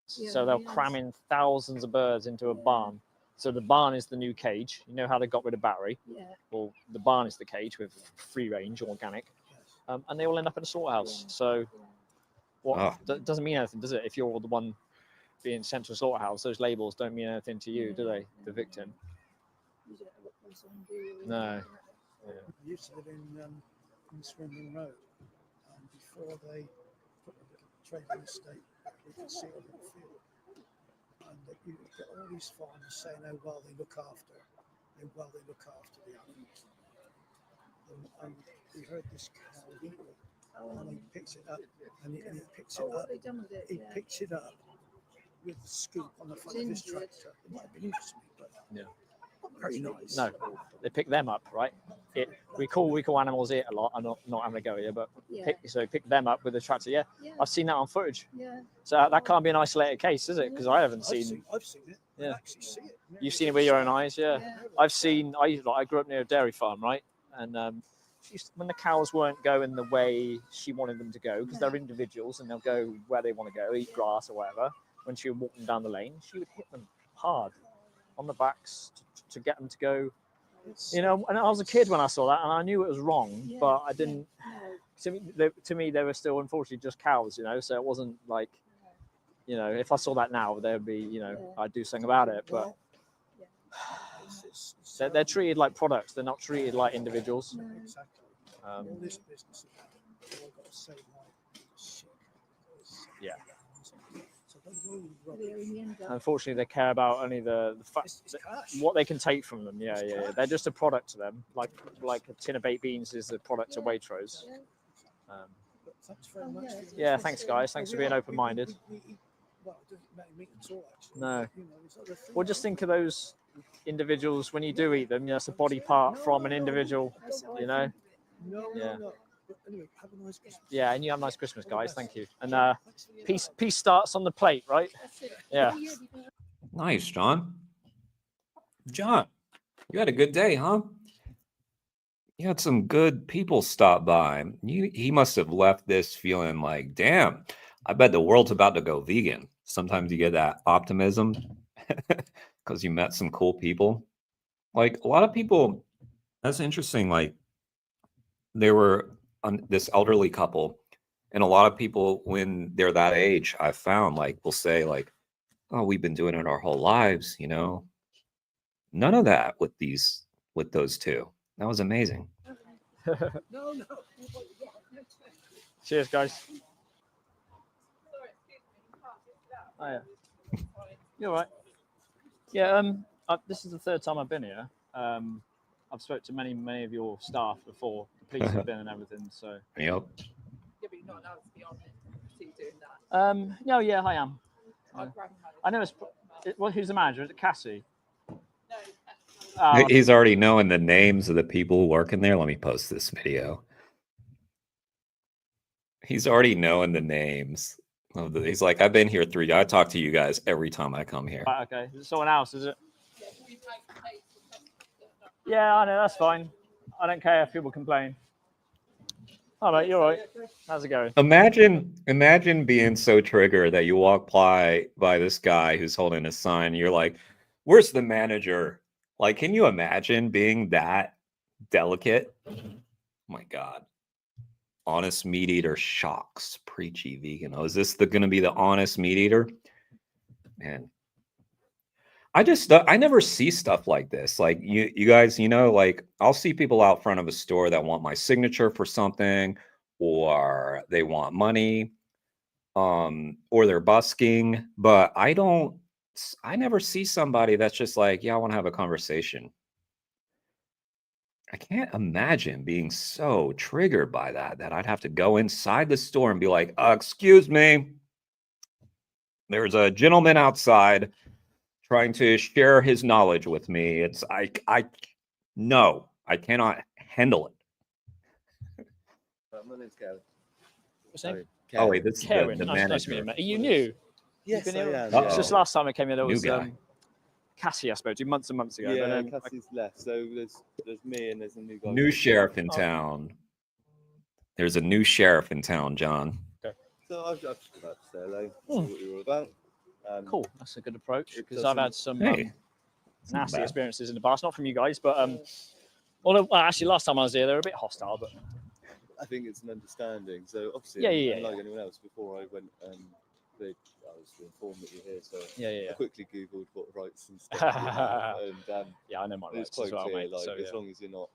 So they'll cram in thousands of birds into a barn. So the barn is the new cage. You know how they got rid of battery? Yeah. Well, the barn is the cage with free range organic, and they all end up in a slaughterhouse. So what doesn't mean anything, does it? If you're the one being sent to a slaughterhouse, those labels don't mean anything to you, do they? The victim. No. I used to live in Swindon Road, and before they put a little trading estate, you could see a little field. And you get all these farmers saying how well they look after the animals. And we heard this cow eating, and he picks it up, and he picks it up. He picks it up with the scoop on the front of his tractor. It might have been interesting, but not very nice. No, they pick them up, right? We call animals it a lot. I'm not having a go here, but pick them up with the tractor. Yeah, I've seen that on footage. Yeah. So that can't be an isolated case, is it? Because I haven't seen. I've seen it. Yeah. I actually see it. You've seen it with your own eyes, yeah. I've seen. I grew up near a dairy farm, right? And when the cows weren't going the way she wanted them to go, because they're individuals and they'll go where they want to go, eat grass or whatever. When she was walking down the lane, she would hit them hard on the backs to get them to go. You know, and I was a kid when I saw that, and I knew it was wrong, but I didn't. To me, they were still unfortunately just cows, you know. So it wasn't like, you know, if I saw that now, there'd be, you know, I'd do something about it. But they're treated like products; they're not treated like individuals. Exactly. All this business, all got to say like sick. Yeah. So really unfortunately, they care about only the fact what they can take from them. Yeah. They're just a product to them, like a tin of baked beans is the product to Waitrose. Thanks very much. Yeah, thanks guys. Thanks for being open-minded. No. Well, just think of those individuals when you do eat them. It's a body part from an individual. You know. No. But anyway, have a nice Christmas. Yeah, and you have a nice Christmas, guys. Thank you. And peace starts on the plate, right? Yeah. Nice, John. John, you had a good day, huh? You had some good people stop by. He must have left this feeling like, damn, I bet the world's about to go vegan. Sometimes you get that optimism because you met some cool people. Like a lot of people, that's interesting. Like there were this elderly couple, and a lot of people when they're that age, I've found like will say like, oh, we've been doing it our whole lives, you know. None of that with those two. That was amazing. No. Cheers, guys. Oh, yeah. You're right. Yeah. This is the third time I've been here. I've spoke to many of your staff before. The police have been and everything. So. Yep. Yeah, but you're not allowed to be on it. So you're doing that. No, yeah, I am. I know who's the manager? Is it Cassie? No. He's already knowing the names of the people working there. Let me post this video. He's already knowing the names. He's like, I've been here I talk to you guys every time I come here. Right, okay. Is it someone else, is it? Yeah, I know, that's fine. I don't care if people complain. All right, you're right. How's it going? Imagine being so triggered that you walk by this guy who's holding a sign. And you're like, where's the manager? Like, can you imagine being that delicate? Oh my God. Honest meat eater shocks. Preachy vegan. Oh, is this going to be the honest meat eater? Man. I never see stuff like this. Like you guys, you know, like I'll see people out front of a store that want my signature for something, or they want money, or they're busking, but I never see somebody that's just like, yeah, I want to have a conversation. I can't imagine being so triggered by that I'd have to go inside the store and be like, excuse me, there's a gentleman outside trying to share his knowledge with me. No, I cannot handle it. My name's Kevin. What's your name? Oh wait, this is Karen. the Nice to meet manager. you, mate. Are you new? Yes, You've been I here? am. It's just last time I came here, there New was guy. Cassie I spoke to months and months ago. Yeah, but, Cassie's left. So there's me and there's a new guy. New sheriff in town. There's a new sheriff in town, John. So I've just about to say hello. See what you're all about. cool. That's a good approach because does I've some- had some. Hey. not nasty bad. experiences in the past, not from you guys, but although well, actually last time I was there, they were a bit hostile, but I think it's an understanding. So obviously, Yeah. unlike anyone else, before I went, I was informed that you're here, so Yeah. I quickly googled what rights and stuff you have, and Yeah, I know my it's rights quite as well, clear. mate. Like So, as long as you're not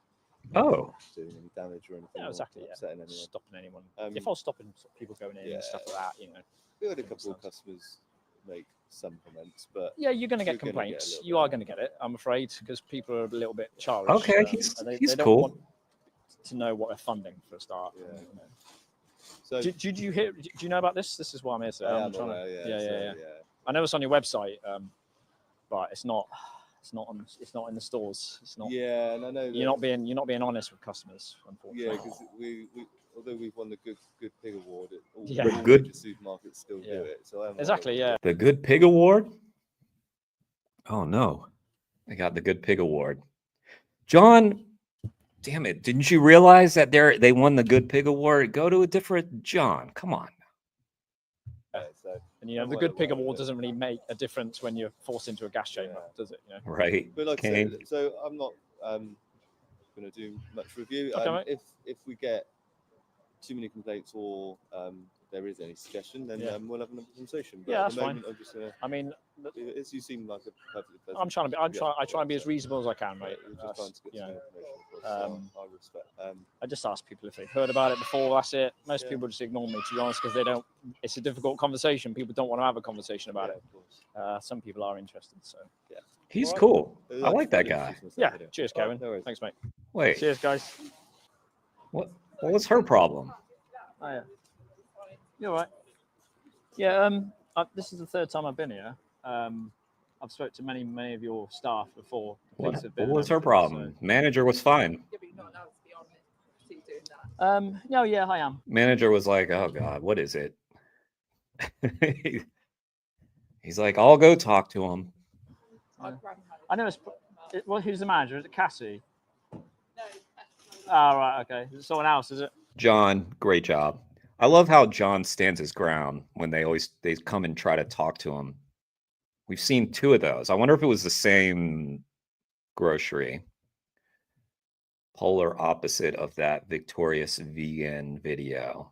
Oh, doing any damage or anything, yeah, or exactly. Yeah. upsetting anyone. Stopping anyone. Um, If I was stopping people going in yeah. and stuff like that, you know. We had a I couple of understand. customers make some comments, but Yeah, you're going to You're get gonna get a complaints. little You bit. are going to get it, I'm afraid, because people are a little bit childish. okay. and they He's don't cool. want to know what they're funding for a start. Yeah. You know. so Do you hear? Do you know about this? This is why I'm here today. I I'm am trying aware, to. yeah, Yeah. so, I know it's on your website, but it's not. It's not in the stores. It's not. Yeah, and I know that, You're not being honest with customers, unfortunately. yeah, because we although we've won the good pig award, all Yeah. The all good- major supermarkets still Yeah. do it. So I am aware Exactly. of Yeah. The Good Pig Award. Oh no, I got the Good Pig Award. John, damn it! Didn't you realize that they won the Good Pig Award? Go to a different John. Come on. So And you know, I'm the well Good Pig aware of Award it. doesn't really make a difference when you're forced into a gas chamber, Yeah. does it? You know. Right. But like I Kane. said, so I'm not going to do much review. Okay, mate. If we get too many complaints or there is any suggestion, then Yeah. we'll have another conversation. But Yeah, at that's the fine. moment, I'm just going I mean, to. As you seem like a perfectly pleasant. I'm trying to be. I try and be as reasonable as I can, mate. We're just That's, trying to get you some know, information across. So I respect. I just ask people if they've heard about it before. That's it. Most Yeah. people just ignore me, to be honest, because they don't. It's a difficult conversation. People don't want to have a conversation about yeah, it. of course. Some people are interested. So He's Alright. cool. I'd I like that to guy. introduce myself yeah. anyway. Cheers, Alright, Kevin. no worries. Thanks, mate. Wait, Cheers, guys. what was her problem? Oh yeah. You're right. Yeah. This is the third time I've been here. I've spoke to many of your staff before. The pigs have What been was her everything, problem? Manager was fine. Yeah, but you're not allowed to be on it. So you're doing that. No, yeah, I am. Manager was like, "Oh God, what is it?" He's like, "I'll go talk to him." I'd rather have I know well, who's the manager? Is it Cassie? No, Oh, right. Okay. Is it someone else? Is it? John, great job. I love how John stands his ground when they come and try to talk to him. We've seen two of those. I wonder if it was the same grocery. Polar opposite of that victorious vegan video.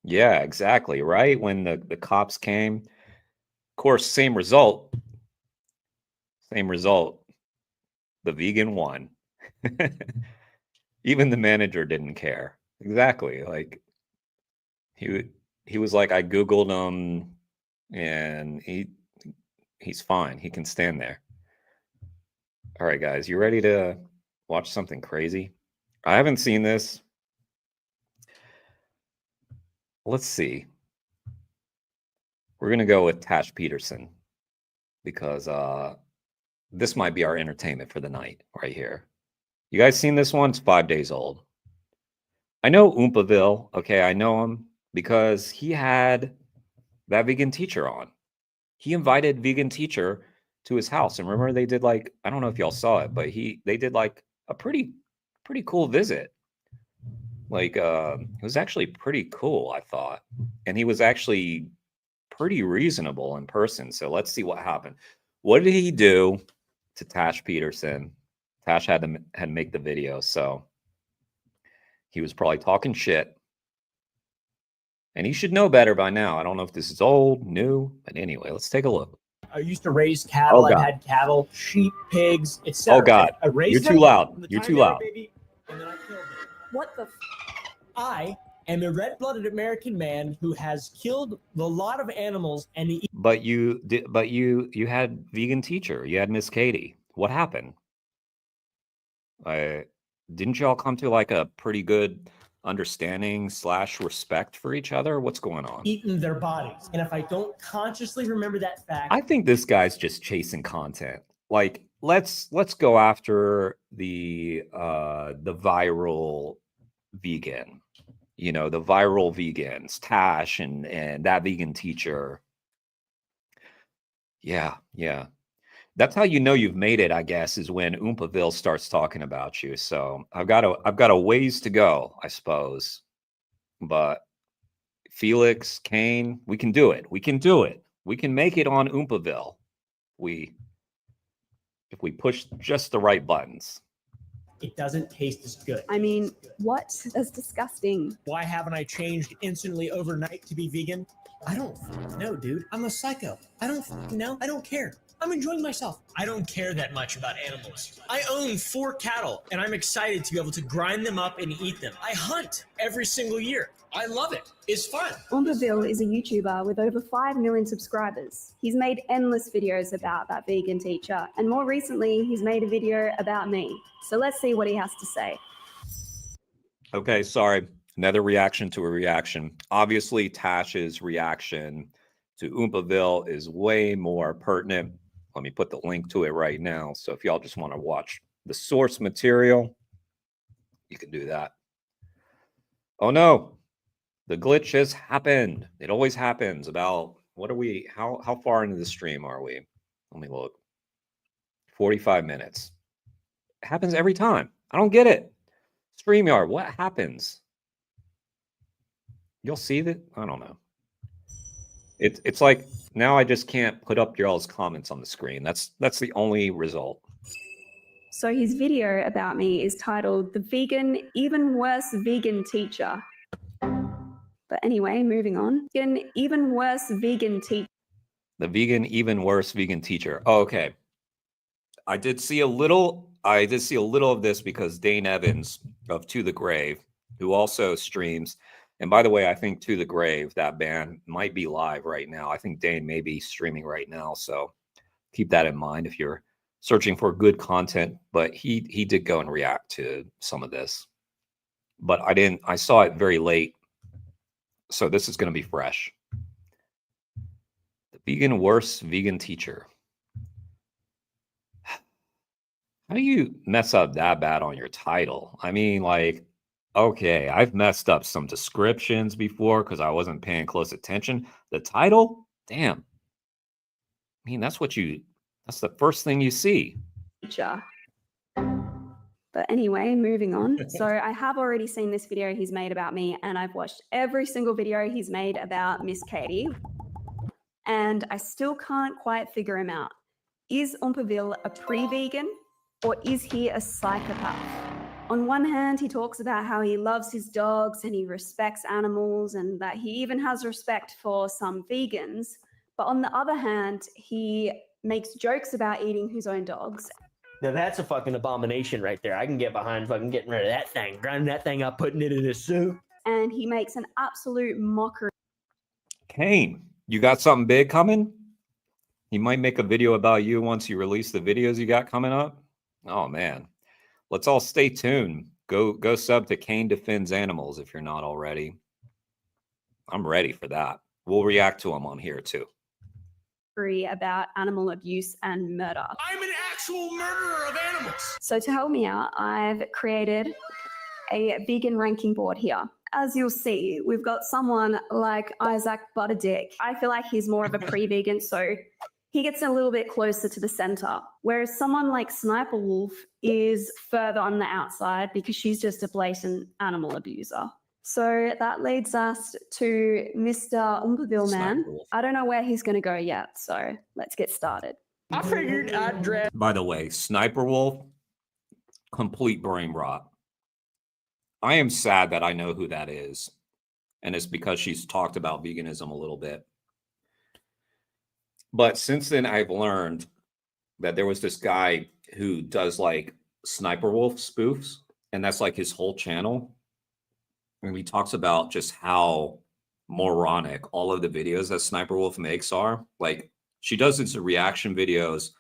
Yeah, exactly. Right. When the cops came, of course, same result. Same result. The vegan won. Even the manager didn't care. Exactly. Like he was like, I Googled him and he's fine. He can stand there. All right, guys, you ready to watch something crazy? I haven't seen this. Let's see. We're gonna go with Tash Peterson because this might be our entertainment for the night right here. You guys seen this one? It's 5 days old. I know Oompaville. Okay, I know him because he had that vegan teacher on. He invited vegan teacher to his house, and remember they did like, I don't know if y'all saw it, but they did like a pretty cool visit. Like it was actually pretty cool, I thought, and he was actually pretty reasonable in person. So let's see what happened. What did he do to Tash Peterson? Tash had to make the video, so he was probably talking shit. And he should know better by now. I don't know if this is old, new, but anyway, let's take a look. I used to raise cattle. Oh, I've God. had cattle, sheep, pigs, etc. Oh, God. I raised You're them too loud. from the You're time too they were loud. baby, and then I killed them. What the? I am a red-blooded American man who has killed a lot of animals and eaten But you had vegan teacher. You had Miss Katie. What happened? Didn't y'all come to like a pretty good understanding / respect for each other? What's going on? their bodies. And if I don't consciously remember that fact, I think this guy's just chasing content. Like, let's go after the viral vegan, the viral vegans, Tash and that vegan teacher. Yeah. That's how you know you've made it, I guess, is when Oompaville starts talking about you. So I've got a ways to go, I suppose. But Felix, Kane, we can do it. We can do it. We can make it on Oompaville. if we push just the right buttons. It doesn't taste as good. I mean, what? That's disgusting. Why haven't I changed instantly overnight to be vegan? I don't know, dude. I'm a psycho. I don't know. I don't care. I'm enjoying myself. I don't care that much about animals. I own 4 cattle, and I'm excited to be able to grind them up and eat them. I hunt every single year. I love it. It's fun. Omperville is a YouTuber with over 5 million subscribers. He's made endless videos about that vegan teacher, and more recently, he's made a video about me. So let's see what he has to say. Okay, sorry. Another reaction to a reaction. Obviously, Tash's reaction to Oompaville is way more pertinent. Let me put the link to it right now. So if y'all just want to watch the source material, you can do that. Oh no, the glitch has happened. It always happens. About, what are we, how far into the stream are we? Let me look. 45 minutes. It happens every time. I don't get it. StreamYard, what happens? You'll see that? I don't know. It's like, now I just can't put up y'all's comments on the screen. That's the only result. So his video about me is titled "The Vegan, Even Worse Vegan Teacher." But anyway, moving on. An even worse vegan teacher. The vegan, even worse vegan teacher. Oh, okay. I did see a little of this because Dane Evans of To The Grave, who also streams, and by the way, I think To The Grave, that band, might be live right now. I think Dane may be streaming right now, so keep that in mind if you're searching for good content. But he did go and react to some of this, but I saw it very late, so this is going to be fresh. The vegan worse vegan teacher. How do you mess up that bad on your title? I mean, like, okay, I've messed up some descriptions before because I wasn't paying close attention. The title, damn. I mean, that's the first thing you see. Teacher. But anyway, moving on. So I have already seen this video he's made about me, and I've watched every single video he's made about Miss Katie. And I still can't quite figure him out. Is Omperville a pre-vegan, or is he a psychopath? On one hand, he talks about how he loves his dogs and he respects animals and that he even has respect for some vegans. But on the other hand, he makes jokes about eating his own dogs. Now that's a fucking abomination right there. I can get behind fucking getting rid of that thing, grinding that thing up, putting it in a soup. And he makes an absolute mockery. Kane, you got something big coming? He might make a video about you once you release the videos you got coming up. Oh man. Let's all stay tuned. Go sub to Kane Defends Animals if you're not already. I'm ready for that. We'll react to him on here too. About animal abuse and murder. I'm an actual murderer of animals. So to help me out, I've created a vegan ranking board here. As you'll see, we've got someone like Isaac Butterdick. I feel like he's more of a pre-vegan, so he gets a little bit closer to the center, whereas someone like Sniper Wolf is further on the outside because she's just a blatant animal abuser. So that leads us to Mr. Omperville Man. I don't know where he's going to go yet, so let's get started. I figured I'd dress. By the way, Sniper Wolf, complete brain rot. I am sad that I know who that is, and it's because she's talked about veganism a little bit. But since then, I've learned that there was this guy who does like Sniper Wolf spoofs, and that's like his whole channel. And he talks about just how moronic all of the videos that Sniper Wolf makes are. Like, she does these reaction videos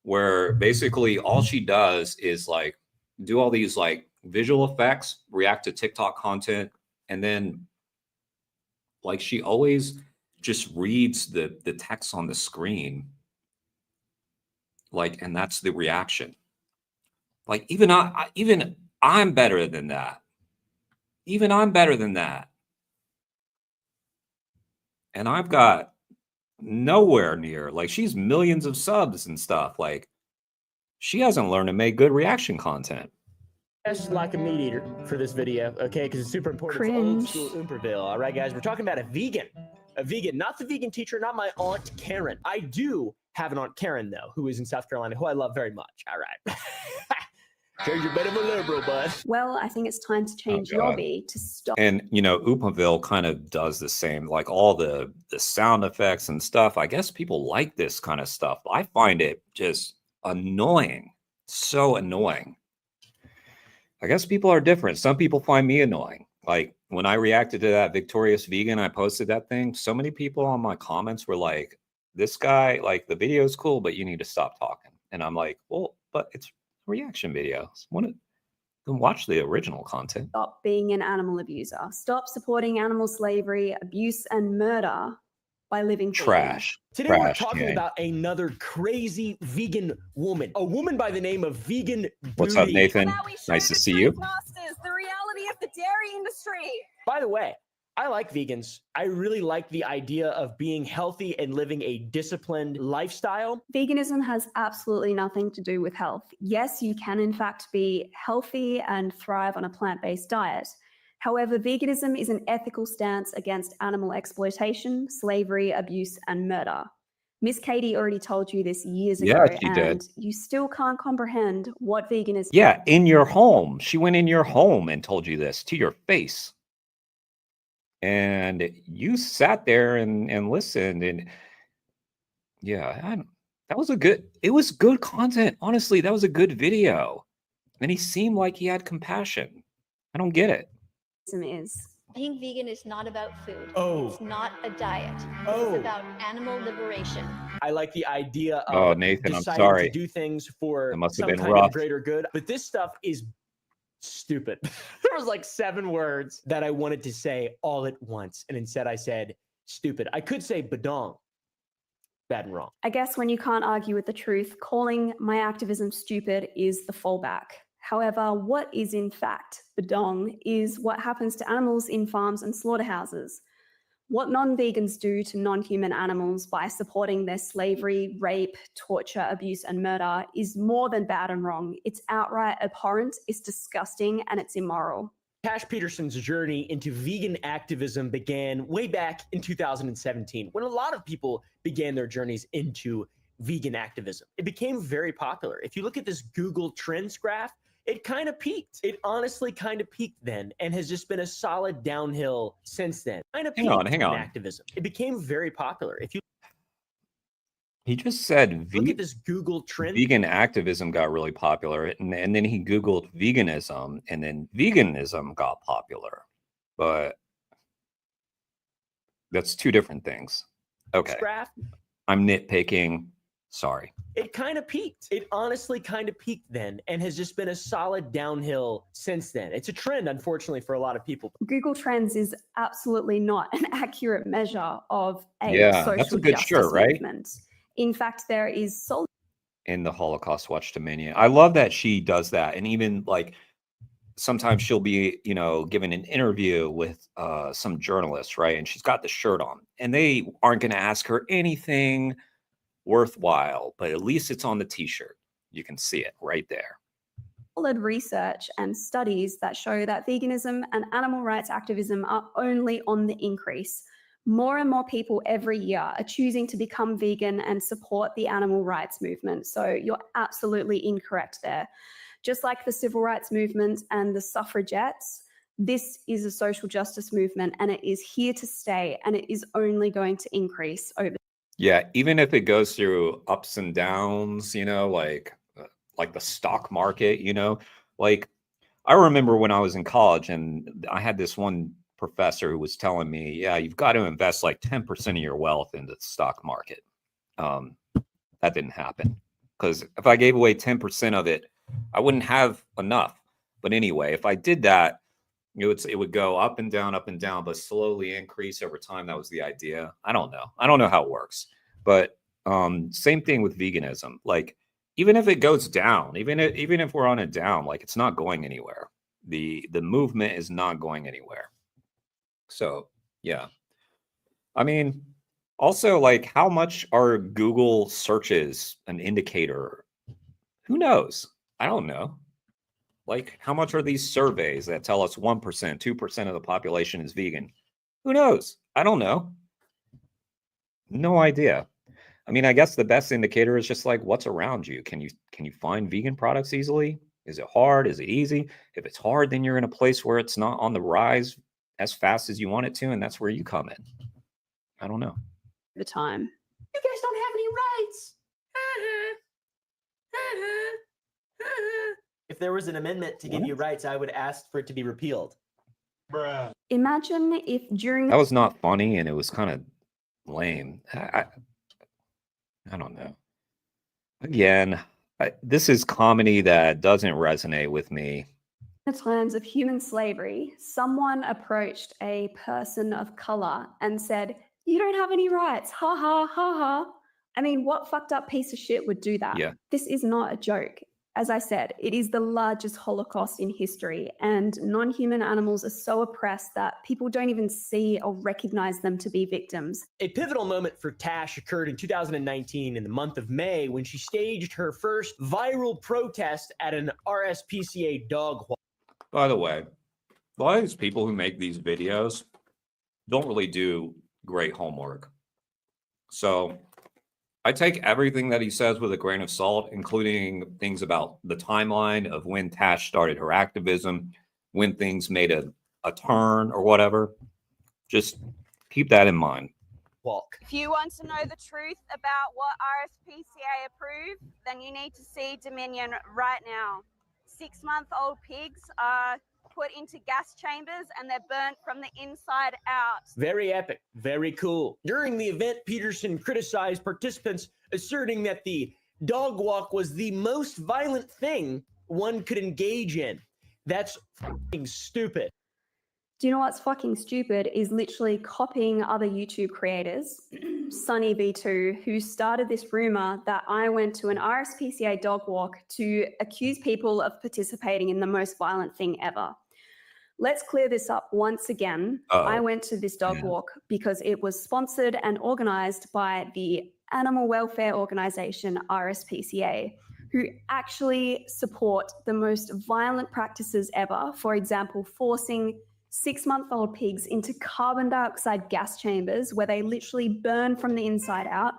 where basically all she does is like do all these like visual effects, react to TikTok content, and then like she always just reads the text on the screen, like, and that's the reaction. Like even I'm better than that. Even I'm better than that. And I've got nowhere near, like, she's millions of subs and stuff. Like, she hasn't learned to make good reaction content. Dressed like a meat eater for this video, okay? Because it's super important. Cringe. It's old school Oompaville. All right, guys, we're talking about a vegan, not the vegan teacher, not my aunt Karen. I do have an Aunt Karen, though, who is in South Carolina, who I love very much. All right. Change your bed of a liberal, bud. Well, I think it's time to change your God. hobby to stop. And you know, Oopaville kind of does the same, like all the sound effects and stuff. I guess people like this kind of stuff. I find it just annoying, so annoying. I guess people are different. Some people find me annoying. Like when I reacted to that Victorious Vegan, I posted that thing. So many people on my comments were like, "This guy, like the video is cool, but you need to stop talking." And I'm like, "Well, but it's a reaction video. Then watch the original content." Stop being an animal abuser. Stop supporting animal slavery, abuse, and murder by living vegan. Trash. Today we're Trash, talking gang. about another crazy vegan woman. A woman by the name of Vegan What's up, Booty. Nathan? Nice to see you. Masters, the reality of the dairy industry. By the way, I like vegans. I really like the idea of being healthy and living a disciplined lifestyle. Veganism has absolutely nothing to do with health. Yes, you can in fact be healthy and thrive on a plant-based diet. However, veganism is an ethical stance against animal exploitation, slavery, abuse, and murder. Miss Katie already told you this years Yeah, ago, she and did. you still can't comprehend what veganism Yeah, in your home. She went in your home and told you this to your face. And you sat there and listened. And yeah, that was it was good content. Honestly, that was a good video. And he seemed like he had compassion. I don't get it. is. Being vegan is not about food. Oh. It's not a diet. Oh. It's about animal liberation. I like the idea of Oh, Nathan, I'm deciding sorry. to do things for It must have some been kind rough. of greater good. But this stuff is stupid. There was like 7 words that I wanted to say all at once. And instead I said stupid. I could say badong. Bad and wrong. I guess when you can't argue with the truth, calling my activism stupid is the fallback. However, what is in fact badong is what happens to animals in farms and slaughterhouses. What non-vegans do to non-human animals by supporting their slavery, rape, torture, abuse, and murder is more than bad and wrong. It's outright abhorrent, it's disgusting, and it's immoral. Cash Peterson's journey into vegan activism began way back in 2017, when a lot of people began their journeys into vegan activism. It became very popular. If you look at this Google Trends graph, it kind of peaked. It honestly kind of peaked then and has just been a solid downhill since then. Kind of Hang on. in activism. It became very popular. If you He just said look at this Google Trends vegan activism got really popular, and then he Googled veganism, and then veganism got popular. But that's 2 different things. Okay. graph, I'm nitpicking. Sorry. it kind of peaked. It honestly kind of peaked then and has just been a solid downhill since then. It's a trend, unfortunately, for a lot of people. Google Trends is absolutely not an accurate measure of a Yeah, social that's a good justice shirt, right? movement. In fact, there is solid In the Holocaust Watch Dominion. I love that she does that. And even like sometimes she'll be, you know, giving an interview with some journalists, right? And she's got the shirt on, and they aren't going to ask her anything worthwhile, but at least it's on the t-shirt. You can see it right there. research and studies that show that veganism and animal rights activism are only on the increase. More and more people every year are choosing to become vegan and support the animal rights movement. So you're absolutely incorrect there. Just like the civil rights movement and the suffragettes, this is a social justice movement, and it is here to stay, and it is only going to increase over. Yeah, even if it goes through ups and downs, you know, like the stock market, you know, like I remember when I was in college and I had this one professor who was telling me, yeah, you've got to invest like 10% of your wealth into the stock market. That didn't happen, because if I gave away 10% of it, I wouldn't have enough. But anyway, if I did that, it would go up and down, but slowly increase over time. That was the idea. I don't know how it works, but same thing with veganism. Like, even if it goes down, even if we're on a down, like it's not going anywhere. The movement is not going anywhere. So yeah, I mean, also, like, how much are Google searches an indicator? Who knows? I don't know. Like, how much are these surveys that tell us 1%, 2% of the population is vegan? Who knows? I don't know. No idea. I mean, I guess the best indicator is just like what's around you. Can you find vegan products easily? Is it hard? Is it easy? If it's hard, then you're in a place where it's not on the rise as fast as you want it to, and that's where you come in. I don't know. The time. You guys don't have any rights. If there was an amendment to give you rights, I would ask for it to be repealed. Bruh. Imagine if during That was not funny, and it was kind of lame. I don't know. Again, this is comedy that doesn't resonate with me. the times of human slavery, someone approached a person of color and said, "You don't have any rights. Ha ha ha ha." I mean, what fucked up piece of shit would do that? Yeah. This is not a joke. As I said, it is the largest Holocaust in history, and non-human animals are so oppressed that people don't even see or recognize them to be victims. A pivotal moment for Tash occurred in 2019 in the month of May when she staged her first viral protest at an RSPCA dog walk. By the way, a lot of these people who make these videos don't really do great homework. So I take everything that he says with a grain of salt, including things about the timeline of when Tash started her activism, when things made a turn or whatever. Just keep that in mind. Walk. If you want to know the truth about what RSPCA approved, then you need to see Dominion right now. 6-month-old pigs are put into gas chambers and they're burnt from the inside out. Very epic, very cool. During the event, Peterson criticized participants, asserting that the dog walk was the most violent thing one could engage in. That's fucking stupid. Do you know what's fucking stupid is literally copying other YouTube creators, Sunny V2, who started this rumor that I went to an RSPCA dog walk to accuse people of participating in the most violent thing ever. Let's clear this up once again. I went to this dog walk because it was sponsored and organized by the animal welfare organization RSPCA, who actually support the most violent practices ever. For example, forcing 6-month-old pigs into carbon dioxide gas chambers where they literally burn from the inside out.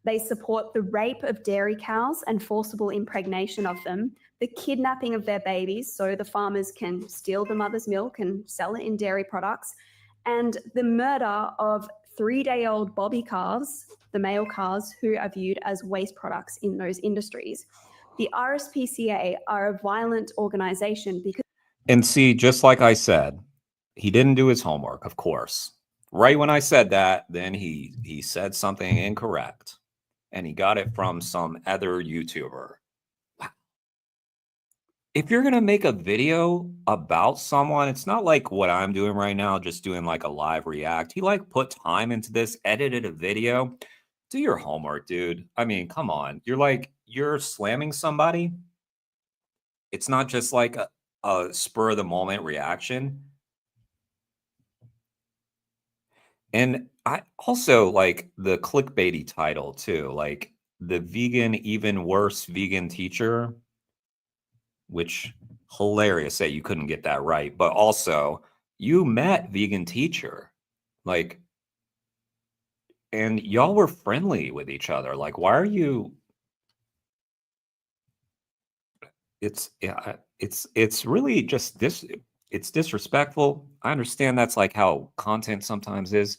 They support the rape of dairy cows and forcible impregnation of them, the kidnapping of their babies so the farmers can steal the mother's milk and sell it in dairy products, and the murder of 3-day-old bobby calves, the male calves, who are viewed as waste products in those industries. The RSPCA are a violent organization because... And see, just like I said, he didn't do his homework, of course. Right when I said that, then he said something incorrect. And he got it from some other YouTuber. Wow. If you're going to make a video about someone, it's not like what I'm doing right now, just doing like a live react. He like put time into this, edited a video. Do your homework, dude. I mean, come on. You're slamming somebody. It's not just like a spur of the moment reaction. And I also like the clickbaity title too, like the vegan, even worse vegan teacher, which hilarious that you couldn't get that right. But also you met vegan teacher, like, and y'all were friendly with each other. Like, why are you? It's really just this. It's disrespectful. I understand that's like how content sometimes is.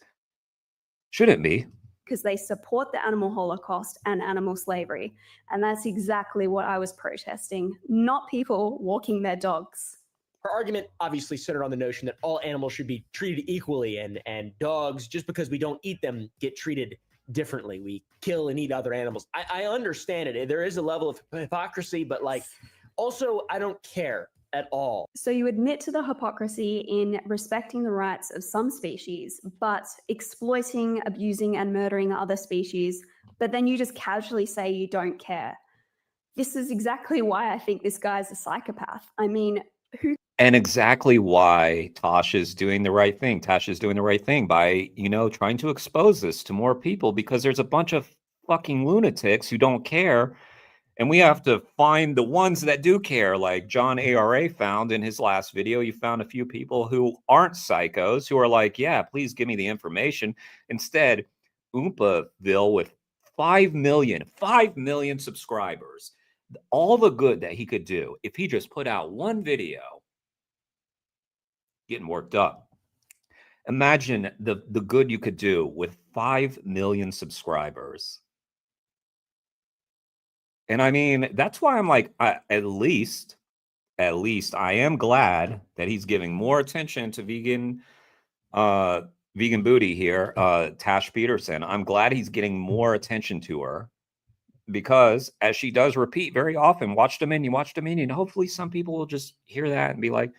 Shouldn't be. Because they support the animal holocaust and animal slavery. And that's exactly what I was protesting, not people walking their dogs. Her argument obviously centered on the notion that all animals should be treated equally, and dogs, just because we don't eat them, get treated differently. We kill and eat other animals. I understand it. There is a level of hypocrisy, but like, also, I don't care at all. So you admit to the hypocrisy in respecting the rights of some species, but exploiting, abusing, and murdering other species, but then you just casually say you don't care. This is exactly why I think this guy's a psychopath. I mean, who... And exactly why Tash is doing the right thing. Tash is doing the right thing by, trying to expose this to more people, because there's a bunch of fucking lunatics who don't care. And we have to find the ones that do care, like John ARA found in his last video. You found a few people who aren't psychos, who are like, yeah, please give me the information. Instead, Oompaville with 5 million subscribers. All the good that he could do if he just put out one video. Getting worked up. Imagine the good you could do with 5 million subscribers. And I mean, that's why I'm like, at least I am glad that he's giving more attention to vegan booty here, Tash Peterson. I'm glad he's getting more attention to her because, as she does repeat very often, watch Dominion. Hopefully some people will just hear that and be like,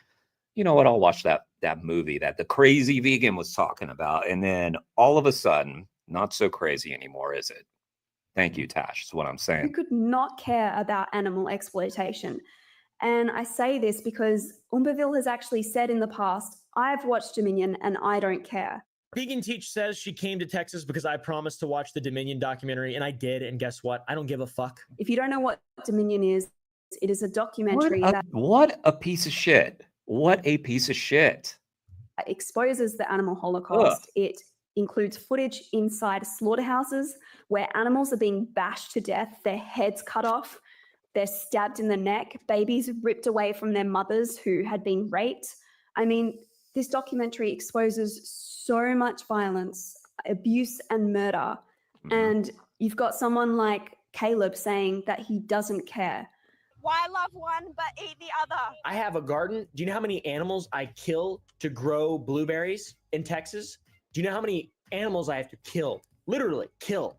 you know what, I'll watch that movie that the crazy vegan was talking about. And then all of a sudden, not so crazy anymore, is it? Thank you, Tash, is what I'm Who saying. could not care about animal exploitation? And I say this because Umberville has actually said in the past, I've watched Dominion and I don't care. Vegan Teach says she came to Texas because I promised to watch the Dominion documentary, and I did. And guess what? I don't give a fuck. If you don't know what Dominion is, it is a documentary that What a piece of shit. What a piece of shit. exposes the animal holocaust. It includes footage inside slaughterhouses where animals are being bashed to death, their heads cut off, they're stabbed in the neck, babies ripped away from their mothers who had been raped. I mean, this documentary exposes so much violence, abuse, and murder. And you've got someone like Caleb saying that he doesn't care. Why love one but eat the other? I have a garden. Do you know how many animals I kill to grow blueberries in Texas? Do you know how many animals I have to kill? Literally kill.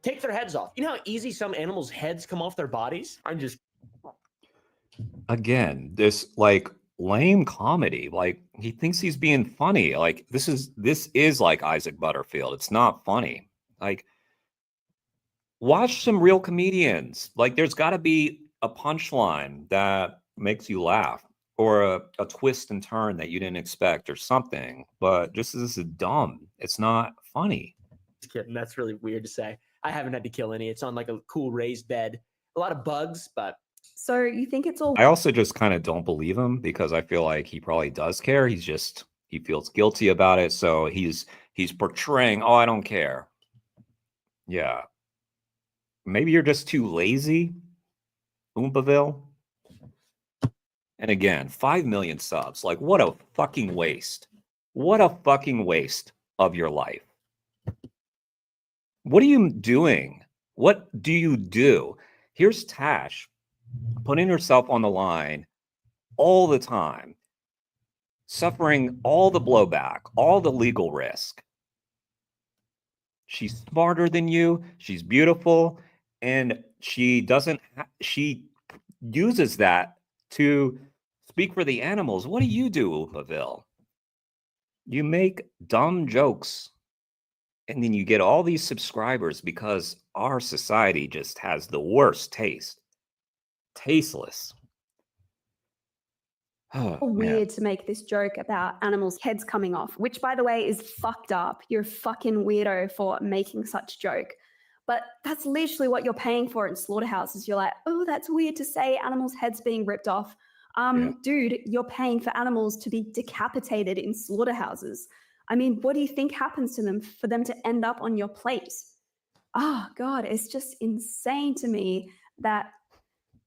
Take their heads off. You know how easy some animals' heads come off their bodies? I'm just... Again, this like lame comedy. Like he thinks he's being funny. Like this is like Isaac Butterfield. It's not funny. Like watch some real comedians. Like there's got to be a punchline that makes you laugh or a twist and turn that you didn't expect or something. But just this is dumb. It's not funny. Just kidding. That's really weird to say. I haven't had to kill any. It's on like a cool raised bed. A lot of bugs, but... So you think it's all... I also just kind of don't believe him because I feel like he probably does care. He feels guilty about it. So he's portraying, oh, I don't care. Yeah. Maybe you're just too lazy, Oompaville. And again, 5 million subs. Like, what a fucking waste. What a fucking waste of your life. What are you doing? What do you do? Here's Tash putting herself on the line all the time, suffering all the blowback, all the legal risk. She's smarter than you. She's beautiful. And she uses that to speak for the animals. What do you do, Oopaville? You make dumb jokes. And then you get all these subscribers because our society just has the worst taste. Tasteless. Oh, weird to make this joke about animals' heads coming off, which, by the way, is fucked up. You're a fucking weirdo for making such joke. But that's literally what you're paying for in slaughterhouses. You're like, oh, that's weird to say, animals' heads being ripped off. Dude, you're paying for animals to be decapitated in slaughterhouses. I mean, what do you think happens to them for them to end up on your plate? Oh, God, it's just insane to me that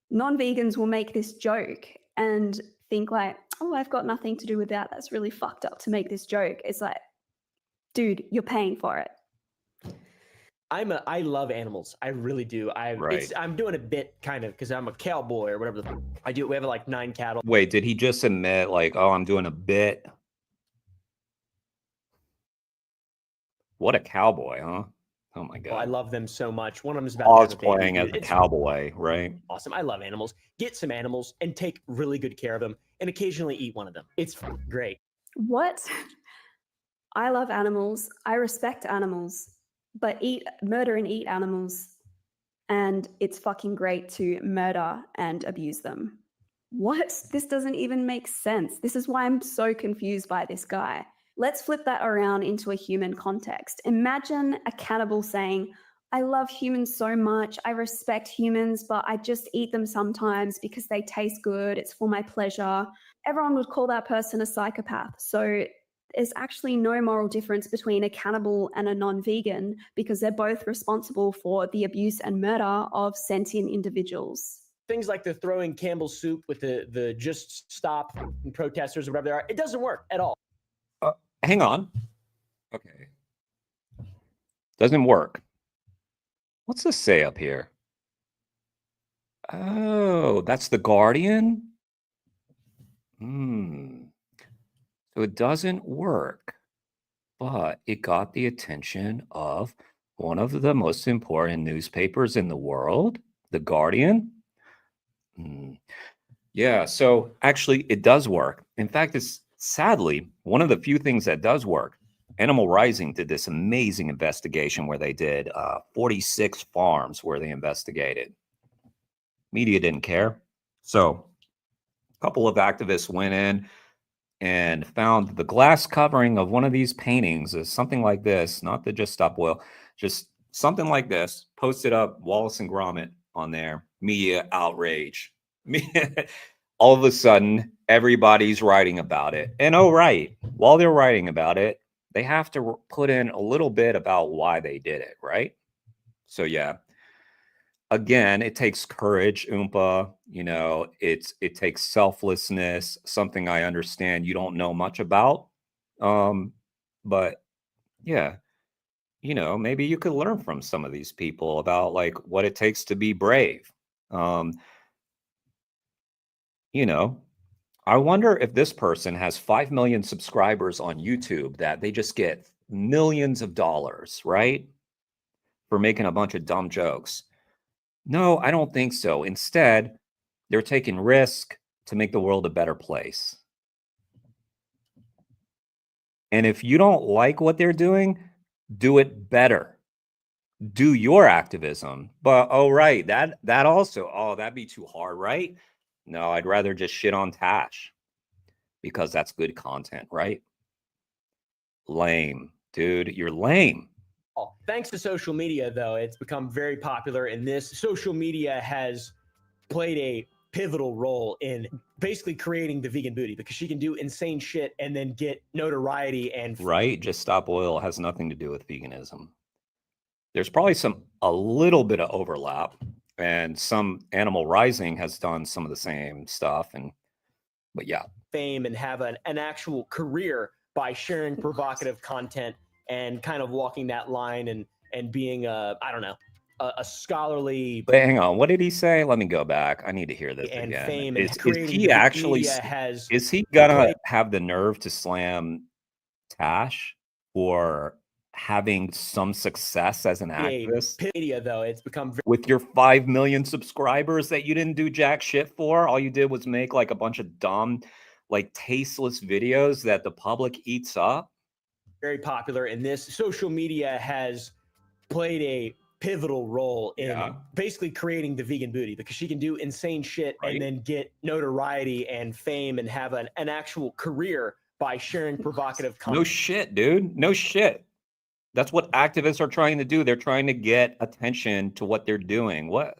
non-vegans will make this joke and think like, oh, I've got nothing to do with that. That's really fucked up to make this joke. It's like, dude, you're paying for it. I love animals. I really do. I'm doing a bit kind of because I'm a cowboy or whatever I do. We have like 9 cattle. Wait, did he just admit like, oh, I'm doing a bit? What a cowboy, huh? Oh my God. I love them so much. One of them is about Oz playing as a cowboy, right? Awesome. I love animals. Get some animals and take really good care of them and occasionally eat one of them. It's great. What? I love animals. I respect animals, but murder and eat animals. And it's fucking great to murder and abuse them. What? This doesn't even make sense. This is why I'm so confused by this guy. Let's flip that around into a human context. Imagine a cannibal saying, I love humans so much. I respect humans, but I just eat them sometimes because they taste good. It's for my pleasure. Everyone would call that person a psychopath. So There's actually no moral difference between a cannibal and a non-vegan because they're both responsible for the abuse and murder of sentient individuals. Things like the throwing Campbell's soup with the just stop protesters or whatever they are, it doesn't work at all. Hang on. Okay. Doesn't work. What's this say up here? Oh, that's the Guardian? So it doesn't work, but it got the attention of one of the most important newspapers in the world, the Guardian. Yeah, so actually it does work. In fact, it's sadly one of the few things that does work. Animal Rising did this amazing investigation where they did 46 farms where they investigated. Media didn't care. So a couple of activists went in and found the glass covering of one of these paintings is something like this, not the Just Stop Oil, just something like this, posted up Wallace and Gromit on there, media outrage. All of a sudden, everybody's writing about it. And oh, right, while they're writing about it, they have to put in a little bit about why they did it, right? So yeah, again, it takes courage, Oompa. You know, it takes selflessness, something I understand you don't know much about. But yeah, you know, maybe you could learn from some of these people about like what it takes to be brave. You know, I wonder if this person has 5 million subscribers on YouTube that they just get millions of dollars, right? For making a bunch of dumb jokes. No, I don't think so. Instead, they're taking risk to make the world a better place. And if you don't like what they're doing, do it better. Do your activism. But oh, right, that also, oh, that'd be too hard, right? No, I'd rather just shit on Tash because that's good content, right? Lame, dude. You're lame. Thanks to social media, though, it's become very popular. And this social media has played a pivotal role in basically creating the vegan booty because she can do insane shit and then get notoriety and right. Just Stop Oil has nothing to do with veganism. There's probably a little bit of overlap, and some Animal Rising has done some of the same stuff. But yeah, fame and have an actual career by sharing provocative content and kind of walking that line and being a scholarly. Wait, hang on. What did he say? Let me go back. I need to hear this and again. Fame is and he actually? Is he gonna have the nerve to slam Tash for having some success as an activist? Media, though, it's become with your 5 million subscribers that you didn't do jack shit for. All you did was make like a bunch of dumb, like tasteless videos that the public eats up. Very popular, and this social media has played a pivotal role in basically creating the vegan booty because she can do insane shit and then get notoriety and fame and have an actual career by sharing provocative content. No shit, dude. No shit. That's what activists are trying to do. They're trying to get attention to what they're doing. What?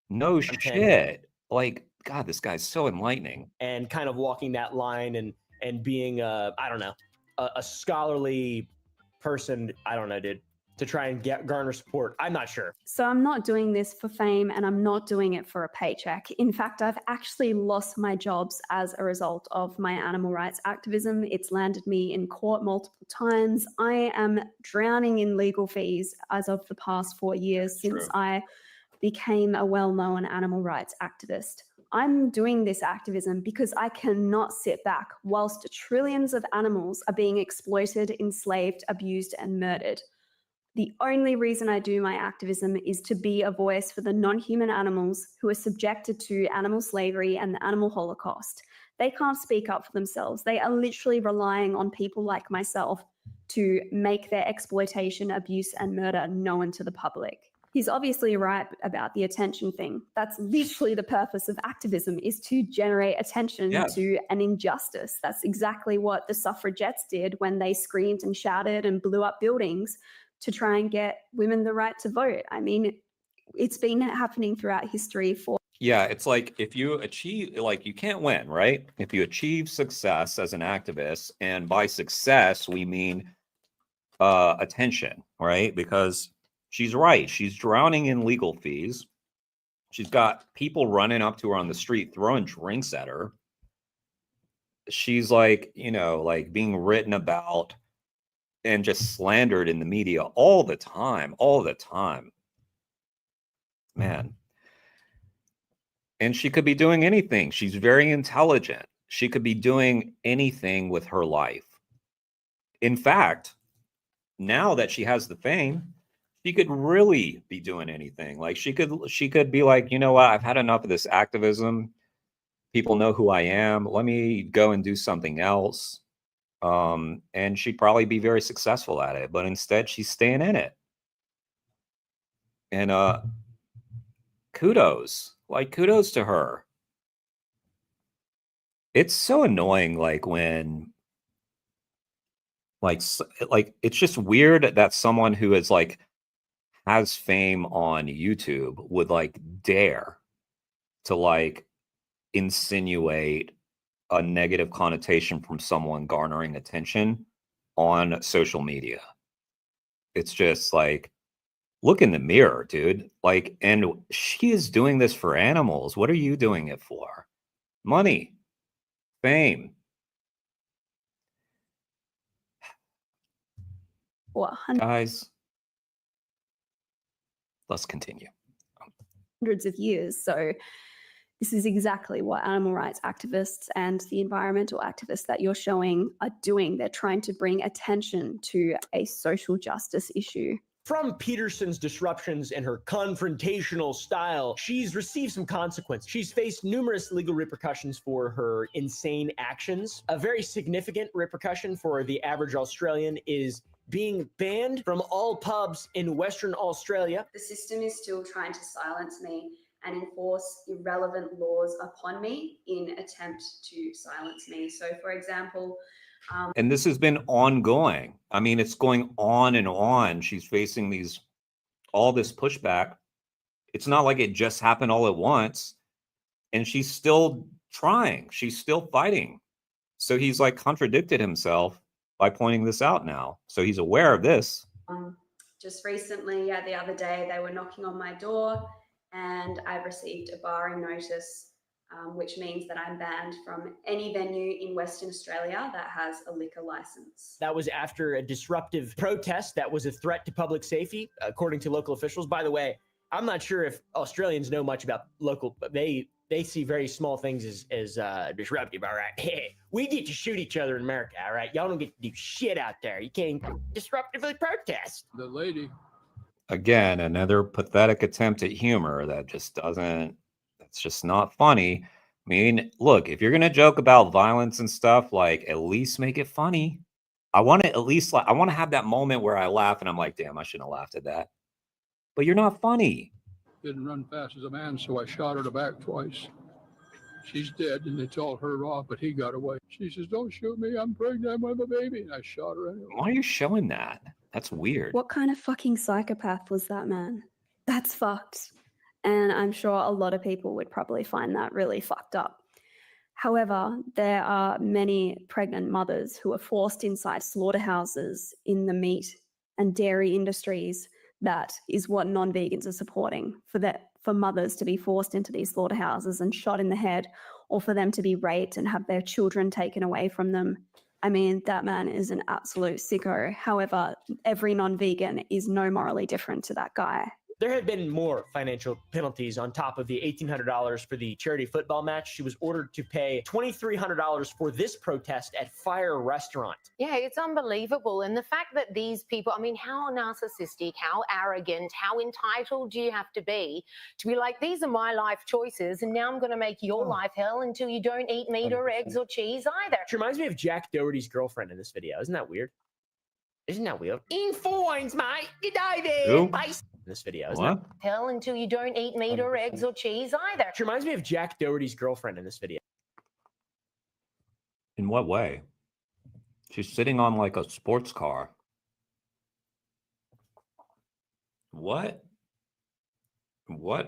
No shit. Like, God, this guy's so enlightening. And kind of walking that line and being a scholarly person. I don't know, dude, to try and garner support. I'm not sure. So I'm not doing this for fame and I'm not doing it for a paycheck. In fact, I've actually lost my jobs as a result of my animal rights activism. It's landed me in court multiple times. I am drowning in legal fees as of the past 4 years since I became a well-known animal rights activist. I'm doing this activism because I cannot sit back whilst trillions of animals are being exploited, enslaved, abused, and murdered. The only reason I do my activism is to be a voice for the non-human animals who are subjected to animal slavery and the animal holocaust. They can't speak up for themselves. They are literally relying on people like myself to make their exploitation, abuse, and murder known to the public. He's obviously right about the attention thing. That's literally the purpose of activism, is to generate attention to an injustice. That's exactly what the suffragettes did when they screamed and shouted and blew up buildings to try and get women the right to vote. I mean, it's been happening throughout history for... Yeah, it's like if you achieve, like you can't win, right? If you achieve success as an activist, and by success we mean attention, right? Because she's right. She's drowning in legal fees. She's got people running up to her on the street, throwing drinks at her. She's like, you know, like being written about and just slandered in the media all the time, all the time. Man. And she could be doing anything. She's very intelligent. She could be doing anything with her life. In fact, now that she has the fame, she could really be doing anything. Like she could be like, you know what, I've had enough of this activism. People know who I am. Let me go and do something else. And she'd probably be very successful at it. But instead, she's staying in it. And kudos. Like kudos to her. It's so annoying, like when like it's just weird that someone who is like has fame on YouTube would like dare to like insinuate a negative connotation from someone garnering attention on social media. It's just like, look in the mirror, dude. Like, and she is doing this for animals. What are you doing it for? Money, fame. What, Guys, let's continue. hundreds of years. So this is exactly what animal rights activists and the environmental activists that you're showing are doing. They're trying to bring attention to a social justice issue. From Peterson's disruptions and her confrontational style, she's received some consequences. She's faced numerous legal repercussions for her insane actions. A very significant repercussion for the average Australian is being banned from all pubs in Western Australia. The system is still trying to silence me and enforce irrelevant laws upon me in attempt to silence me. So, for example, and this has been ongoing. I mean, it's going on and on. She's facing all this pushback. It's not like it just happened all at once. And she's still trying. She's still fighting. So he's like contradicted himself by pointing this out now. So he's aware of this. Just recently, the other day, they were knocking on my door and I received a barring notice, which means that I'm banned from any venue in Western Australia that has a liquor license. That was after a disruptive protest that was a threat to public safety, according to local officials. By the way, I'm not sure if Australians know much about local, but they see very small things as disruptive, all right? We get to shoot each other in America, all right? Y'all don't get to do shit out there. You can't disruptively protest. The lady. Again, another pathetic attempt at humor that just doesn't, it's just not funny. I mean, look, if you're going to joke about violence and stuff, like at least make it funny. I want to at least, I want to have that moment where I laugh and I'm like, damn, I shouldn't have laughed at that. But you're not funny. Didn't run fast as a man, so I shot her in the back twice. She's dead, and they told her off, but he got away. She says, don't shoot me, I'm pregnant with a baby. And I shot her anyway. Why are you showing that? That's weird. What kind of fucking psychopath was that, man? That's fucked. And I'm sure a lot of people would probably find that really fucked up. However, there are many pregnant mothers who are forced inside slaughterhouses in the meat and dairy industries. That is what non-vegans are supporting, for mothers to be forced into these slaughterhouses and shot in the head, or for them to be raped and have their children taken away from them. I mean, that man is an absolute sicko. However, every non-vegan is no morally different to that guy. There have been more financial penalties on top of the $1,800 for the charity football match. She was ordered to pay $2,300 for this protest at Fire Restaurant. Yeah, it's unbelievable. And the fact that these people, I mean, how narcissistic, how arrogant, how entitled do you have to be like, these are my life choices, and now I'm going to make your life hell until you don't eat meat or eggs or cheese either. She reminds me of Jack Doherty's girlfriend in this video. Isn't that weird? Isn't that weird? In foins, mate. Good day there. This video, isn't it? Hell until you don't eat meat or eggs or cheese either. She reminds me of Jack Doherty's girlfriend in this video. In what way? She's sitting on like a sports car. What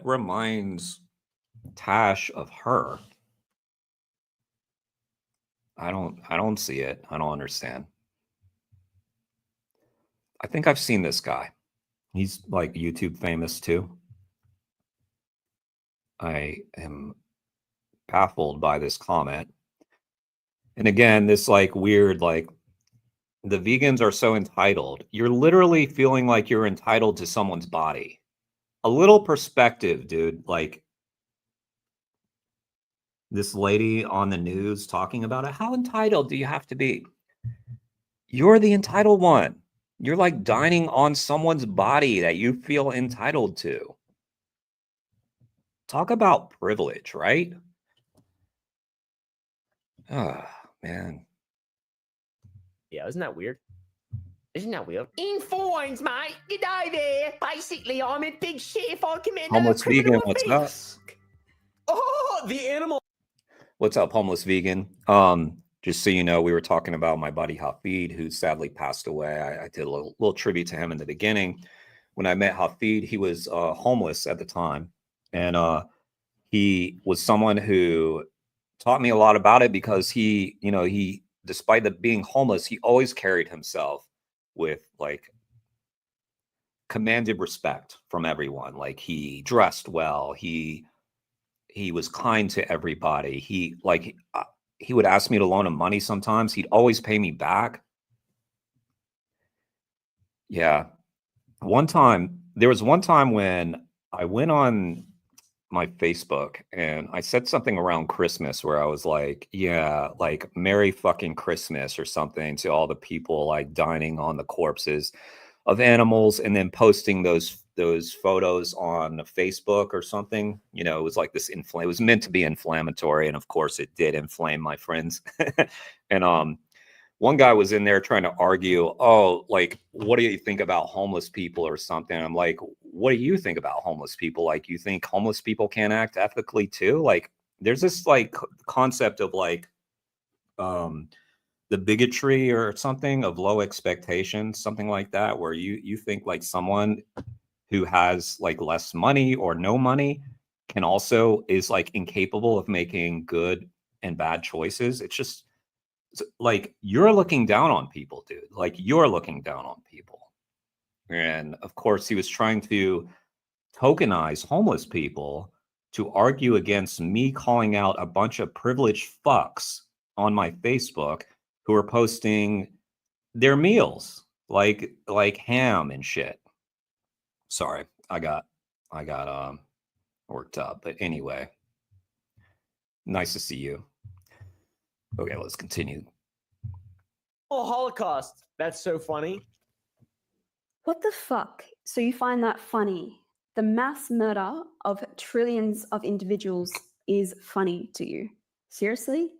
reminds Tash of her. I don't see it. I don't understand. I think I've seen this guy. He's like YouTube famous too. I am baffled by this comment. And again, this like weird, like the vegans are so entitled. You're literally feeling like you're entitled to someone's body. A little perspective, dude. Like this lady on the news talking about it. How entitled do you have to be? You're the entitled one. You're like dining on someone's body that you feel entitled to. Talk about privilege, right? Oh, man. Yeah, isn't that weird? Isn't that weird? In fines, mate. Good day there. Basically, I'm in big shit if I commit a Homeless criminal vegan, what's up? offense. Oh, the animal. What's up, homeless vegan? Just so you know, we were talking about my buddy Hafid, who sadly passed away. I did a little tribute to him in the beginning. When I met Hafid, he was homeless at the time. And he was someone who taught me a lot about it because he, despite being homeless, he always carried himself with like commanded respect from everyone. Like he dressed well. He was kind to everybody. He would ask me to loan him money sometimes. He'd always pay me back. Yeah. There was one time when I went on my Facebook and I said something around Christmas where I was like, yeah, like Merry fucking Christmas or something to all the people like dining on the corpses of animals and then posting those photos on Facebook or something. It was like this it was meant to be inflammatory, and of course it did inflame my friends. And one guy was in there trying to argue, oh, like, what do you think about homeless people or something? I'm like, what do you think about homeless people? Like, you think homeless people can't act ethically too? Like, there's this like concept of like the bigotry or something of low expectations, something like that, where you think like someone who has like less money or no money is like incapable of making good and bad choices. It's just like you're looking down on people, dude. Like you're looking down on people. And of course, he was trying to tokenize homeless people to argue against me calling out a bunch of privileged fucks on my Facebook who are posting their meals like ham and shit. Sorry, I got worked up. But anyway, nice to see you. Okay, let's continue. Oh, Holocaust. That's so funny. What the fuck? So you find that funny? The mass murder of trillions of individuals is funny to you? Seriously?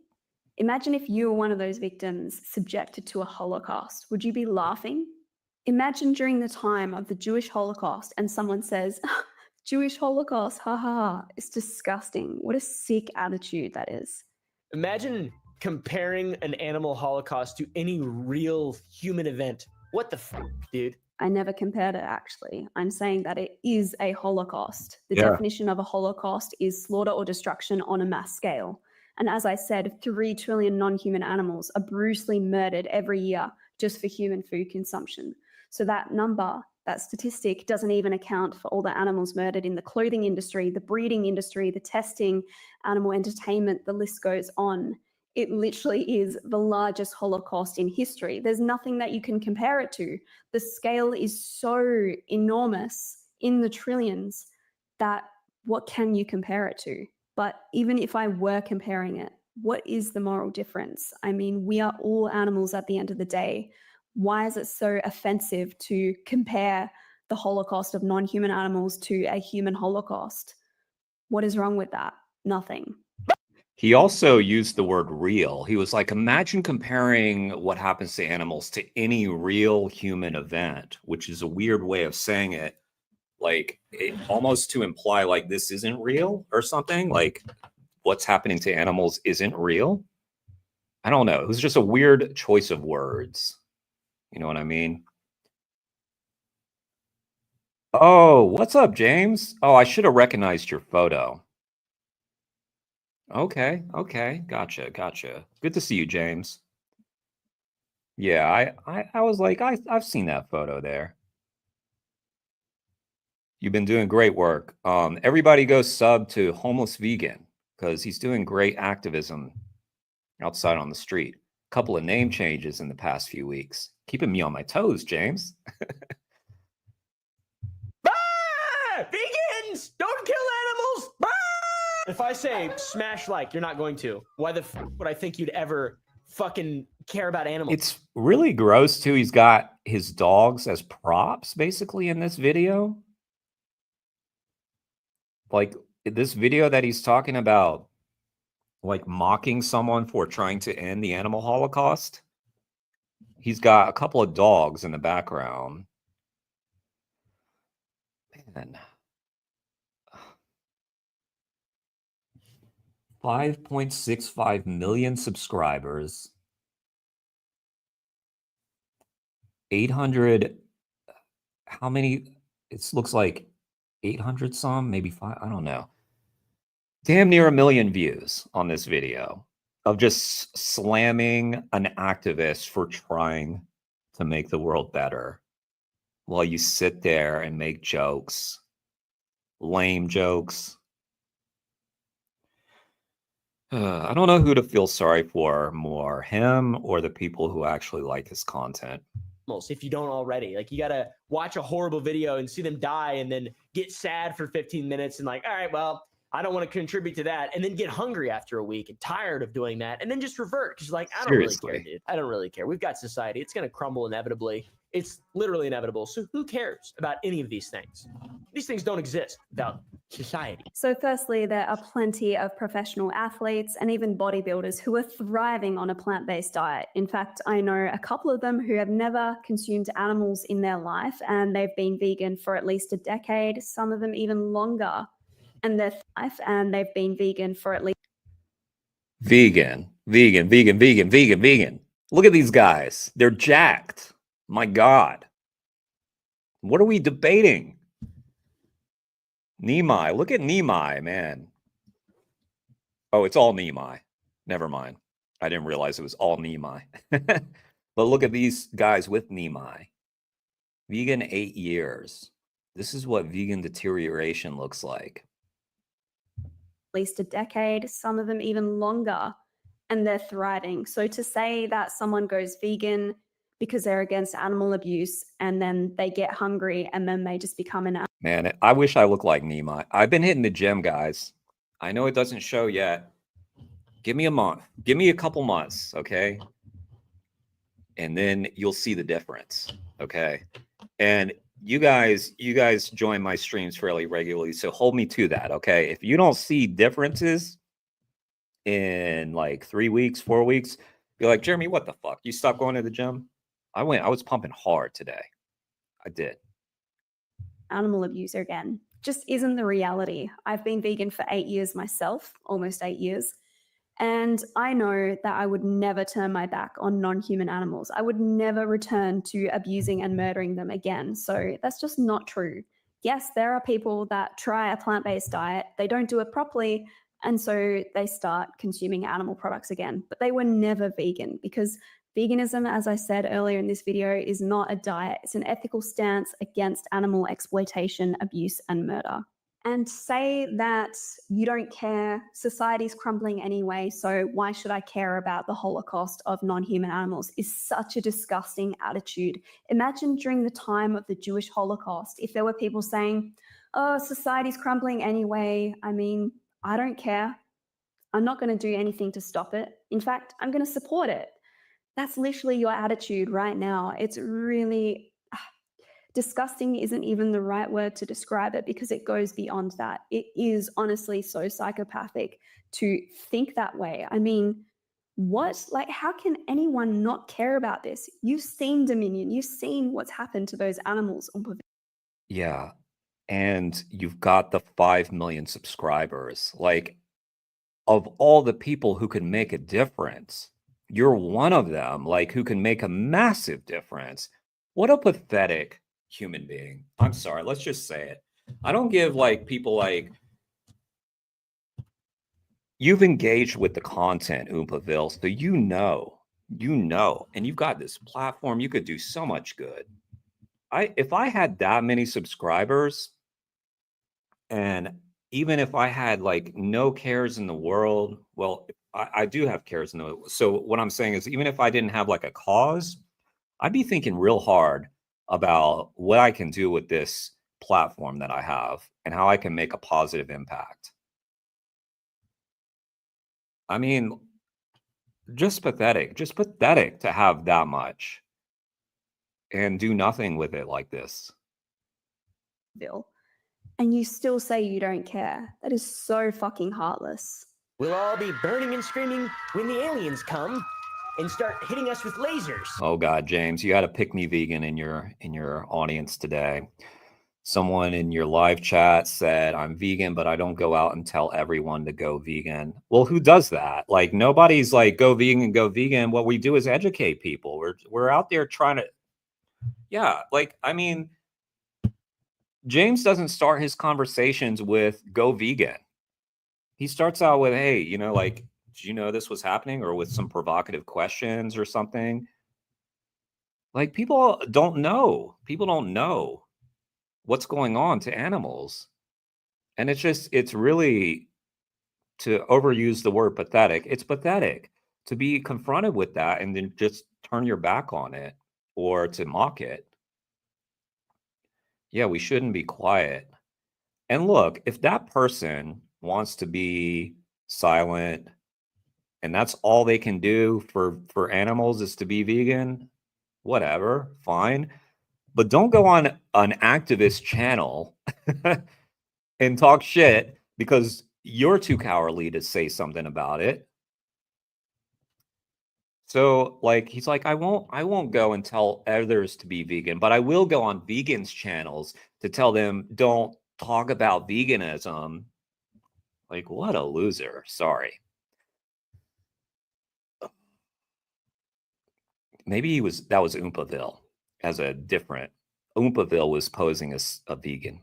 Imagine if you were one of those victims subjected to a Holocaust. Would you be laughing? Imagine during the time of the Jewish Holocaust and someone says, Jewish Holocaust, ha ha ha. It's disgusting. What a sick attitude that is. Imagine comparing an animal holocaust to any real human event. What the fuck, dude? I never compared it, actually. I'm saying that it is a Holocaust. The Yeah. definition of a Holocaust is slaughter or destruction on a mass scale. And as I said, 3 trillion non-human animals are brutally murdered every year just for human food consumption. So that number, that statistic, doesn't even account for all the animals murdered in the clothing industry, the breeding industry, the testing, animal entertainment, the list goes on. It literally is the largest Holocaust in history. There's nothing that you can compare it to. The scale is so enormous in the trillions that what can you compare it to? But even if I were comparing it, what is the moral difference? I mean, we are all animals at the end of the day. Why is it so offensive to compare the Holocaust of non-human animals to a human Holocaust? What is wrong with that? Nothing. He also used the word real. He was like, imagine comparing what happens to animals to any real human event, which is a weird way of saying it. Like almost to imply like this isn't real or something, like what's happening to animals isn't real. I don't know. It was just a weird choice of words. You know what I mean? Oh, what's up, James? Oh, I should have recognized your photo. Okay, gotcha. Good to see you, James. Yeah, I was like, I've seen that photo there. You've been doing great work. Everybody go sub to Homeless Vegan because he's doing great activism outside on the street. Couple of name changes in the past few weeks. Keeping me on my toes, James. Vegans! Don't kill animals! If I say smash like, you're not going to. Why the f would I think you'd ever fucking care about animals? It's really gross too. He's got his dogs as props basically in this video. Like this video that he's talking about, like mocking someone for trying to end the animal holocaust. He's got a couple of dogs in the background. Man. 5.65 million subscribers. 800, how many? It looks like 800 some, maybe 5, I don't know. Damn near 1 million views on this video of just slamming an activist for trying to make the world better while you sit there and make jokes, lame jokes. I don't know who to feel sorry for more, him or the people who actually like his content. If you don't already. Like, you gotta watch a horrible video and see them die and then get sad for 15 minutes and like, all right, well, I don't want to contribute to that, and then get hungry after a week and tired of doing that, and then just revert because like, I don't really care, dude. I don't really care. We've got society. It's gonna crumble inevitably. It's literally inevitable. So who cares about any of these things? These things don't exist without society. So firstly, there are plenty of professional athletes and even bodybuilders who are thriving on a plant-based diet. In fact, I know a couple of them who have never consumed animals in their life, and they've been vegan for at least a decade, some of them even longer. And they've been vegan for at least Vegan. Look at these guys. They're jacked. My God. What are we debating? Nimai. Look at Nimai, man. Oh, it's all Nimai. Never mind. I didn't realize it was all Nimai. But look at these guys with Nimai. Vegan 8 years. This is what vegan deterioration looks like. least a decade, some of them even longer, and they're thriving. So to say that someone goes vegan because they're against animal abuse and then they get hungry and then they just become an Man, I wish I looked like Nimai. I've been hitting the gym, guys. I know it doesn't show yet. Give me a month. Give me a couple months, okay? And then you'll see the difference, okay? And you guys join my streams fairly regularly, so hold me to that, okay? If you don't see differences in like 3 weeks, 4 weeks, be like, Jeremy, what the fuck? You stopped going to the gym? I was pumping hard today. I did. animal abuser again. Just isn't the reality. I've been vegan for 8 years myself, almost 8 years. And I know that I would never turn my back on non-human animals. I would never return to abusing and murdering them again. So that's just not true. Yes, there are people that try a plant-based diet, they don't do it properly, and so they start consuming animal products again. But they were never vegan because veganism, as I said earlier in this video, is not a diet. It's an ethical stance against animal exploitation, abuse, and murder. And say that you don't care, society's crumbling anyway, so why should I care about the Holocaust of non-human animals is such a disgusting attitude. Imagine during the time of the Jewish Holocaust, if there were people saying, oh, society's crumbling anyway, I mean, I don't care. I'm not going to do anything to stop it. In fact, I'm going to support it. That's literally your attitude right now. It's really... disgusting isn't even the right word to describe it because it goes beyond that. It is honestly so psychopathic to think that way. I mean, what? Like, how can anyone not care about this? You've seen Dominion. You've seen what's happened to those animals. Yeah. And you've got the 5 million subscribers. Like, of all the people who can make a difference, you're one of them, like, who can make a massive difference. What a pathetic human being. I'm sorry, let's just say it. I don't give like people like you've engaged with the content, Oompaville, so you know, and you've got this platform. You could do so much good. If I had that many subscribers, and even if I had like no cares in the world, well, I do have cares in the. So what I'm saying is, even if I didn't have like a cause, I'd be thinking real hard about what I can do with this platform that I have and how I can make a positive impact. I mean, just pathetic to have that much and do nothing with it like this. Bill, and you still say you don't care. That is so fucking heartless. We'll all be burning and screaming when the aliens come and start hitting us with lasers. Oh God, James, you had a pick me vegan in your audience today. Someone in your live chat said, I'm vegan, but I don't go out and tell everyone to go vegan. Well, who does that? Like, nobody's like, go vegan, go vegan. What we do is educate people. We're out there trying to, yeah, like, I mean, James doesn't start his conversations with go vegan. He starts out with, hey, you know, like, did you know this was happening? Or with some provocative questions or something. Like, people don't know. People don't know what's going on to animals. And it's really, to overuse the word pathetic, it's pathetic to be confronted with that and then just turn your back on it or to mock it. Yeah, we shouldn't be quiet. And look, if that person wants to be silent and that's all they can do for animals is to be vegan, whatever, fine. But don't go on an activist channel and talk shit because you're too cowardly to say something about it. So like he's like, I won't go and tell others to be vegan, but I will go on vegans channels to tell them don't talk about veganism. Like, what a loser. Sorry. Maybe that was Oompaville as a different. Oompaville was posing as a vegan.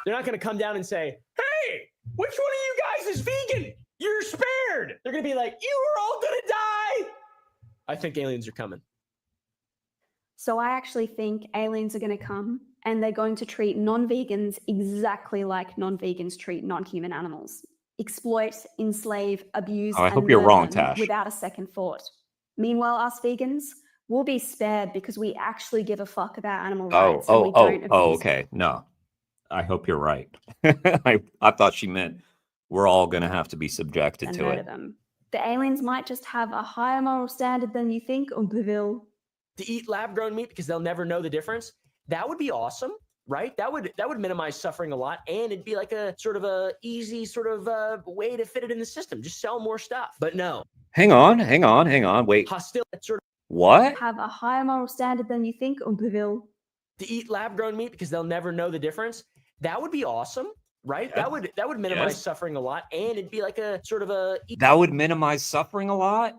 They're not going to come down and say, hey, which one of you guys is vegan? You're spared. They're going to be like, you are all going to die. I think aliens are coming. So I actually think aliens are going to come and they're going to treat non-vegans exactly like non-vegans treat non-human animals. Exploit, enslave, abuse, I and hope you're murder wrong, them Tash. without a second thought. Meanwhile, us vegans will be spared because we actually give a fuck about animal rights and we don't abuse. Okay. No, I hope you're right. I thought she meant we're all going to have to be subjected and to murder it. them. The aliens might just have a higher moral standard than you think, Oompaville. To eat lab-grown meat because they'll never know the difference. That would be awesome, right? That would minimize suffering a lot, and it'd be like a sort of a easy sort of way to fit it in the system. Just sell more stuff. But no. Hang on. Wait. Hostility sort of What? Have a higher moral standard than you think, Oompaville. to eat lab-grown meat because they'll never know the difference. That would be awesome, right? Yes. That would minimize Yes. suffering a lot, and it'd be like a sort of a That would minimize suffering a lot.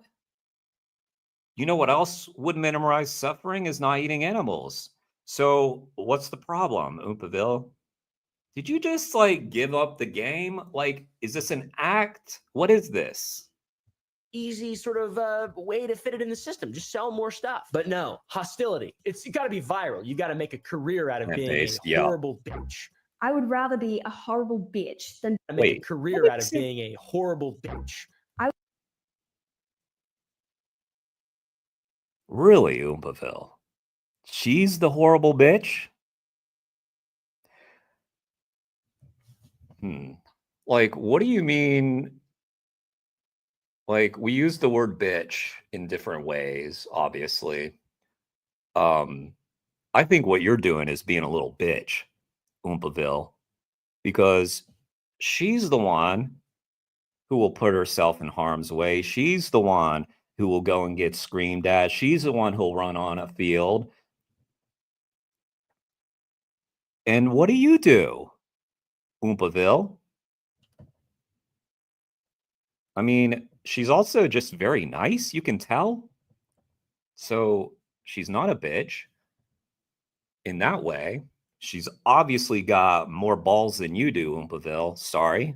You know what else would minimize suffering is not eating animals. So what's the problem, Oompaville? Did you just like give up the game? Like, is this an act? What is this? easy sort of way to fit it in the system. Just sell more stuff. But no, hostility. You got to be viral. You got to make a career out of being a horrible bitch. I would rather be a horrible bitch than Make a career out of being a horrible bitch. Really, Oompaville? She's the horrible bitch? Like, what do you mean? Like, we use the word bitch in different ways, obviously. I think what you're doing is being a little bitch, Oompaville, because she's the one who will put herself in harm's way. She's the one who will go and get screamed at. She's the one who'll run on a field. And what do? Oompaville? I mean, she's also just very nice, you can tell. So she's not a bitch in that way. She's obviously got more balls than you do, Oompaville. Sorry,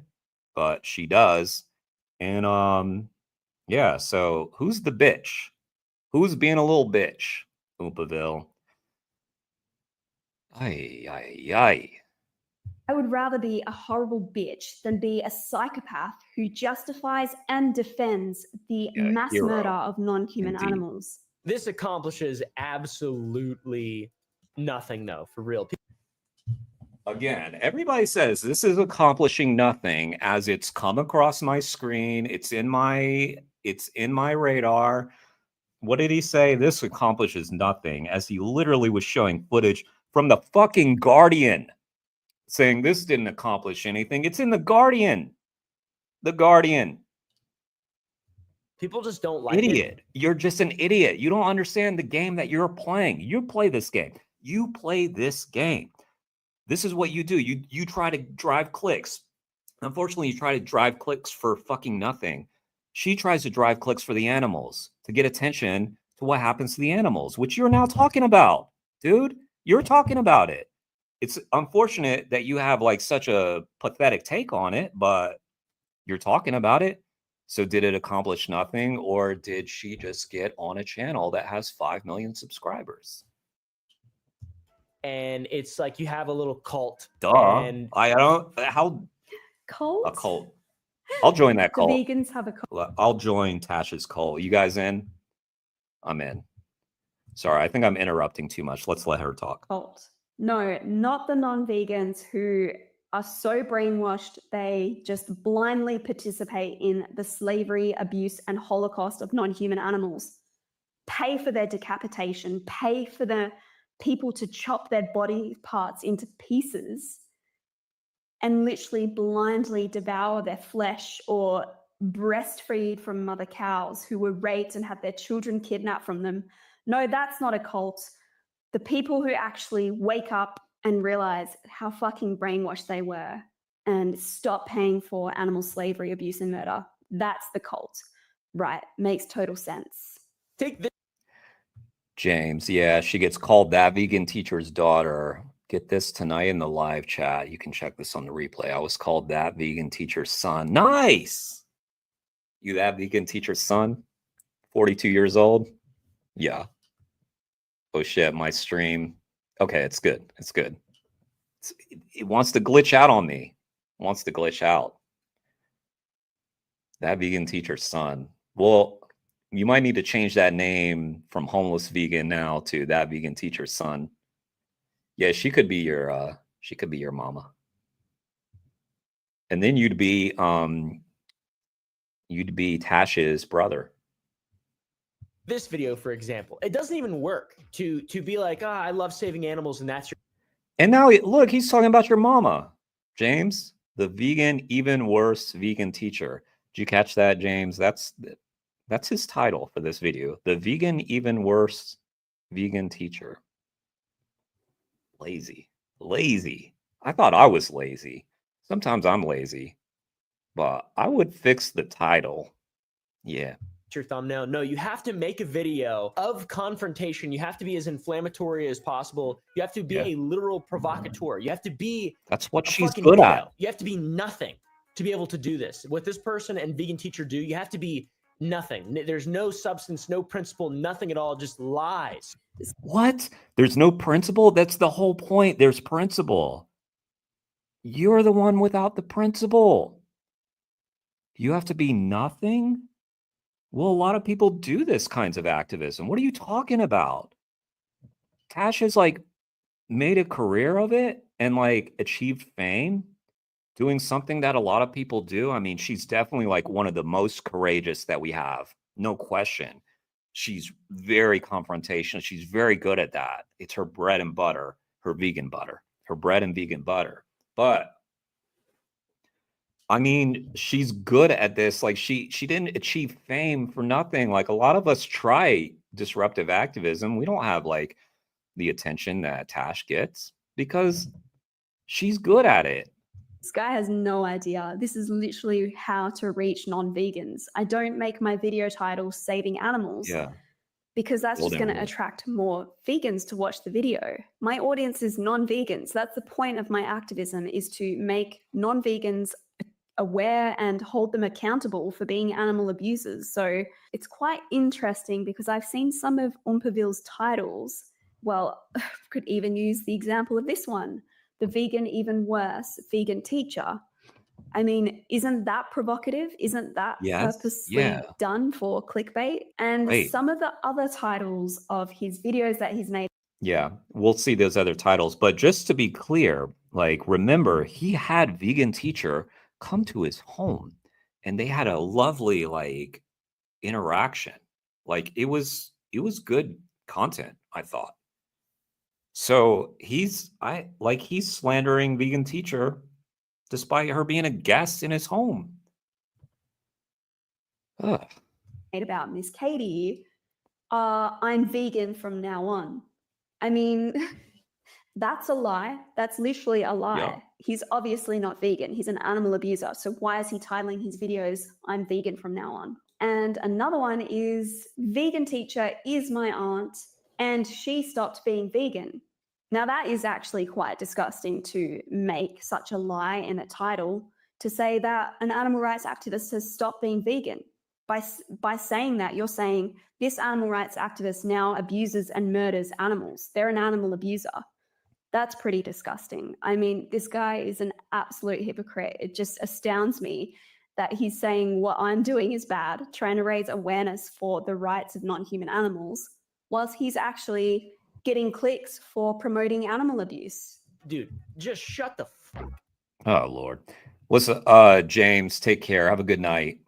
but she does. And yeah, so who's the bitch? Who's being a little bitch? Oopaville. Ay, ay, ay. I would rather be a horrible bitch than be a psychopath who justifies and defends the mass hero. murder of non-human Indeed. animals. This accomplishes absolutely nothing, though, for real. Again, everybody says this is accomplishing nothing as it's come across my screen. It's in my radar. What did he say? This accomplishes nothing, as he literally was showing footage from the fucking Guardian saying this didn't accomplish anything. It's in the Guardian. The Guardian. People just don't like Idiot. it. You're just an idiot. You don't understand the game that you're playing. You play this game. You play this game. This is what you do. You try to drive clicks. Unfortunately, you try to drive clicks for fucking nothing. She tries to drive clicks for the animals to get attention to what happens to the animals, which you're now talking about, dude. You're talking about it. It's unfortunate that you have like such a pathetic take on it, but you're talking about it. So did it accomplish nothing, or did she just get on a channel that has 5 million subscribers? And it's like you have a little cult. Duh. And I don't. How? Cult? A cult. I'll join that The cult. vegans have a cult. I'll join Tash's cult. You guys in? I'm in. Sorry, I think I'm interrupting too much. Let's let her talk. No, not the non-vegans who are so brainwashed they just blindly participate in the slavery, abuse, and Holocaust of non-human animals. Pay for their decapitation, pay for the people to chop their body parts into pieces and literally blindly devour their flesh, or breastfeed from mother cows who were raped and had their children kidnapped from them. No, that's not a cult. The people who actually wake up and realize how fucking brainwashed they were and stop paying for animal slavery, abuse, and murder, that's the cult. Right. Makes total sense. Take this. James, yeah, she gets called that vegan teacher's daughter. Get this tonight in the live chat. You can check this on the replay. I was called that vegan teacher's son. Nice. You that vegan teacher's son? 42 years old? Yeah. Oh shit, my stream. Okay, it's good. It's good. It wants to glitch out on me. It wants to glitch out. That vegan teacher's son. Well, you might need to change that name from homeless vegan now to that vegan teacher's son. Yeah, she could be your mama. And then you'd be Tash's brother. This video, for example, it doesn't even work to be like, I love saving animals, and that's your. And now look, he's talking about your mama, James, the vegan, even worse vegan teacher. Did you catch that, James? That's his title for this video. The vegan, even worse vegan teacher. Lazy. I thought I was lazy. Sometimes I'm lazy, but I would fix the title. Yeah. Your thumbnail. No, you have to make a video of confrontation. You have to be as inflammatory as possible. You have to be a literal provocateur. You have to be. That's what she's fucking good pedo. at. You have to be nothing to be able to do this. What this person and vegan teacher do, you have to be nothing. There's no substance, no principle, nothing at all, just lies. What? There's no principle? That's the whole point. There's principle. You're the one without the principle. You have to be nothing? Well, a lot of people do this kinds of activism. What are you talking about? Tash has like made a career of it and like achieved fame doing something that a lot of people do. I mean, she's definitely like one of the most courageous that we have. No question. She's very confrontational. She's very good at that. It's her bread and butter, her vegan butter, her bread and vegan butter. But I mean, she's good at this. Like she didn't achieve fame for nothing. Like a lot of us try disruptive activism. We don't have like the attention that Tash gets because she's good at it. This guy has no idea. This is literally how to reach non-vegans. I don't make my video title saving animals. Yeah. Because that's just Golden going to rule. attract more vegans to watch the video. My audience is non-vegans. That's the point of my activism, is to make non-vegans aware and hold them accountable for being animal abusers. So it's quite interesting because I've seen some of Oompaville's titles. Well, could even use the example of this one, The Vegan Even Worse, Vegan Teacher. I mean, isn't that provocative? Isn't that Yes. purposely Yeah. done for clickbait? And Wait. some of the other titles of his videos that he's made. Yeah, we'll see those other titles. But just to be clear, like, remember, he had Vegan Teacher come to his home and they had a lovely, like, interaction. Like, it was good content, I thought. So he's slandering Vegan Teacher despite her being a guest in his home. Ugh. Made about Miss Katie, I'm vegan from now on. I mean, that's a lie. That's literally a lie. Yeah. He's obviously not vegan. He's an animal abuser. So why is he titling his videos, I'm vegan from now on? And another one is, Vegan Teacher is my aunt and she stopped being vegan. Now that is actually quite disgusting to make such a lie in a title, to say that an animal rights activist has stopped being vegan. By saying that, you're saying this animal rights activist now abuses and murders animals. They're an animal abuser. That's pretty disgusting. I mean, this guy is an absolute hypocrite. It just astounds me that he's saying what I'm doing is bad, trying to raise awareness for the rights of non-human animals, whilst he's actually getting clicks for promoting animal abuse. Dude, just shut the Oh, Lord. Listen, James, take care. Have a good night.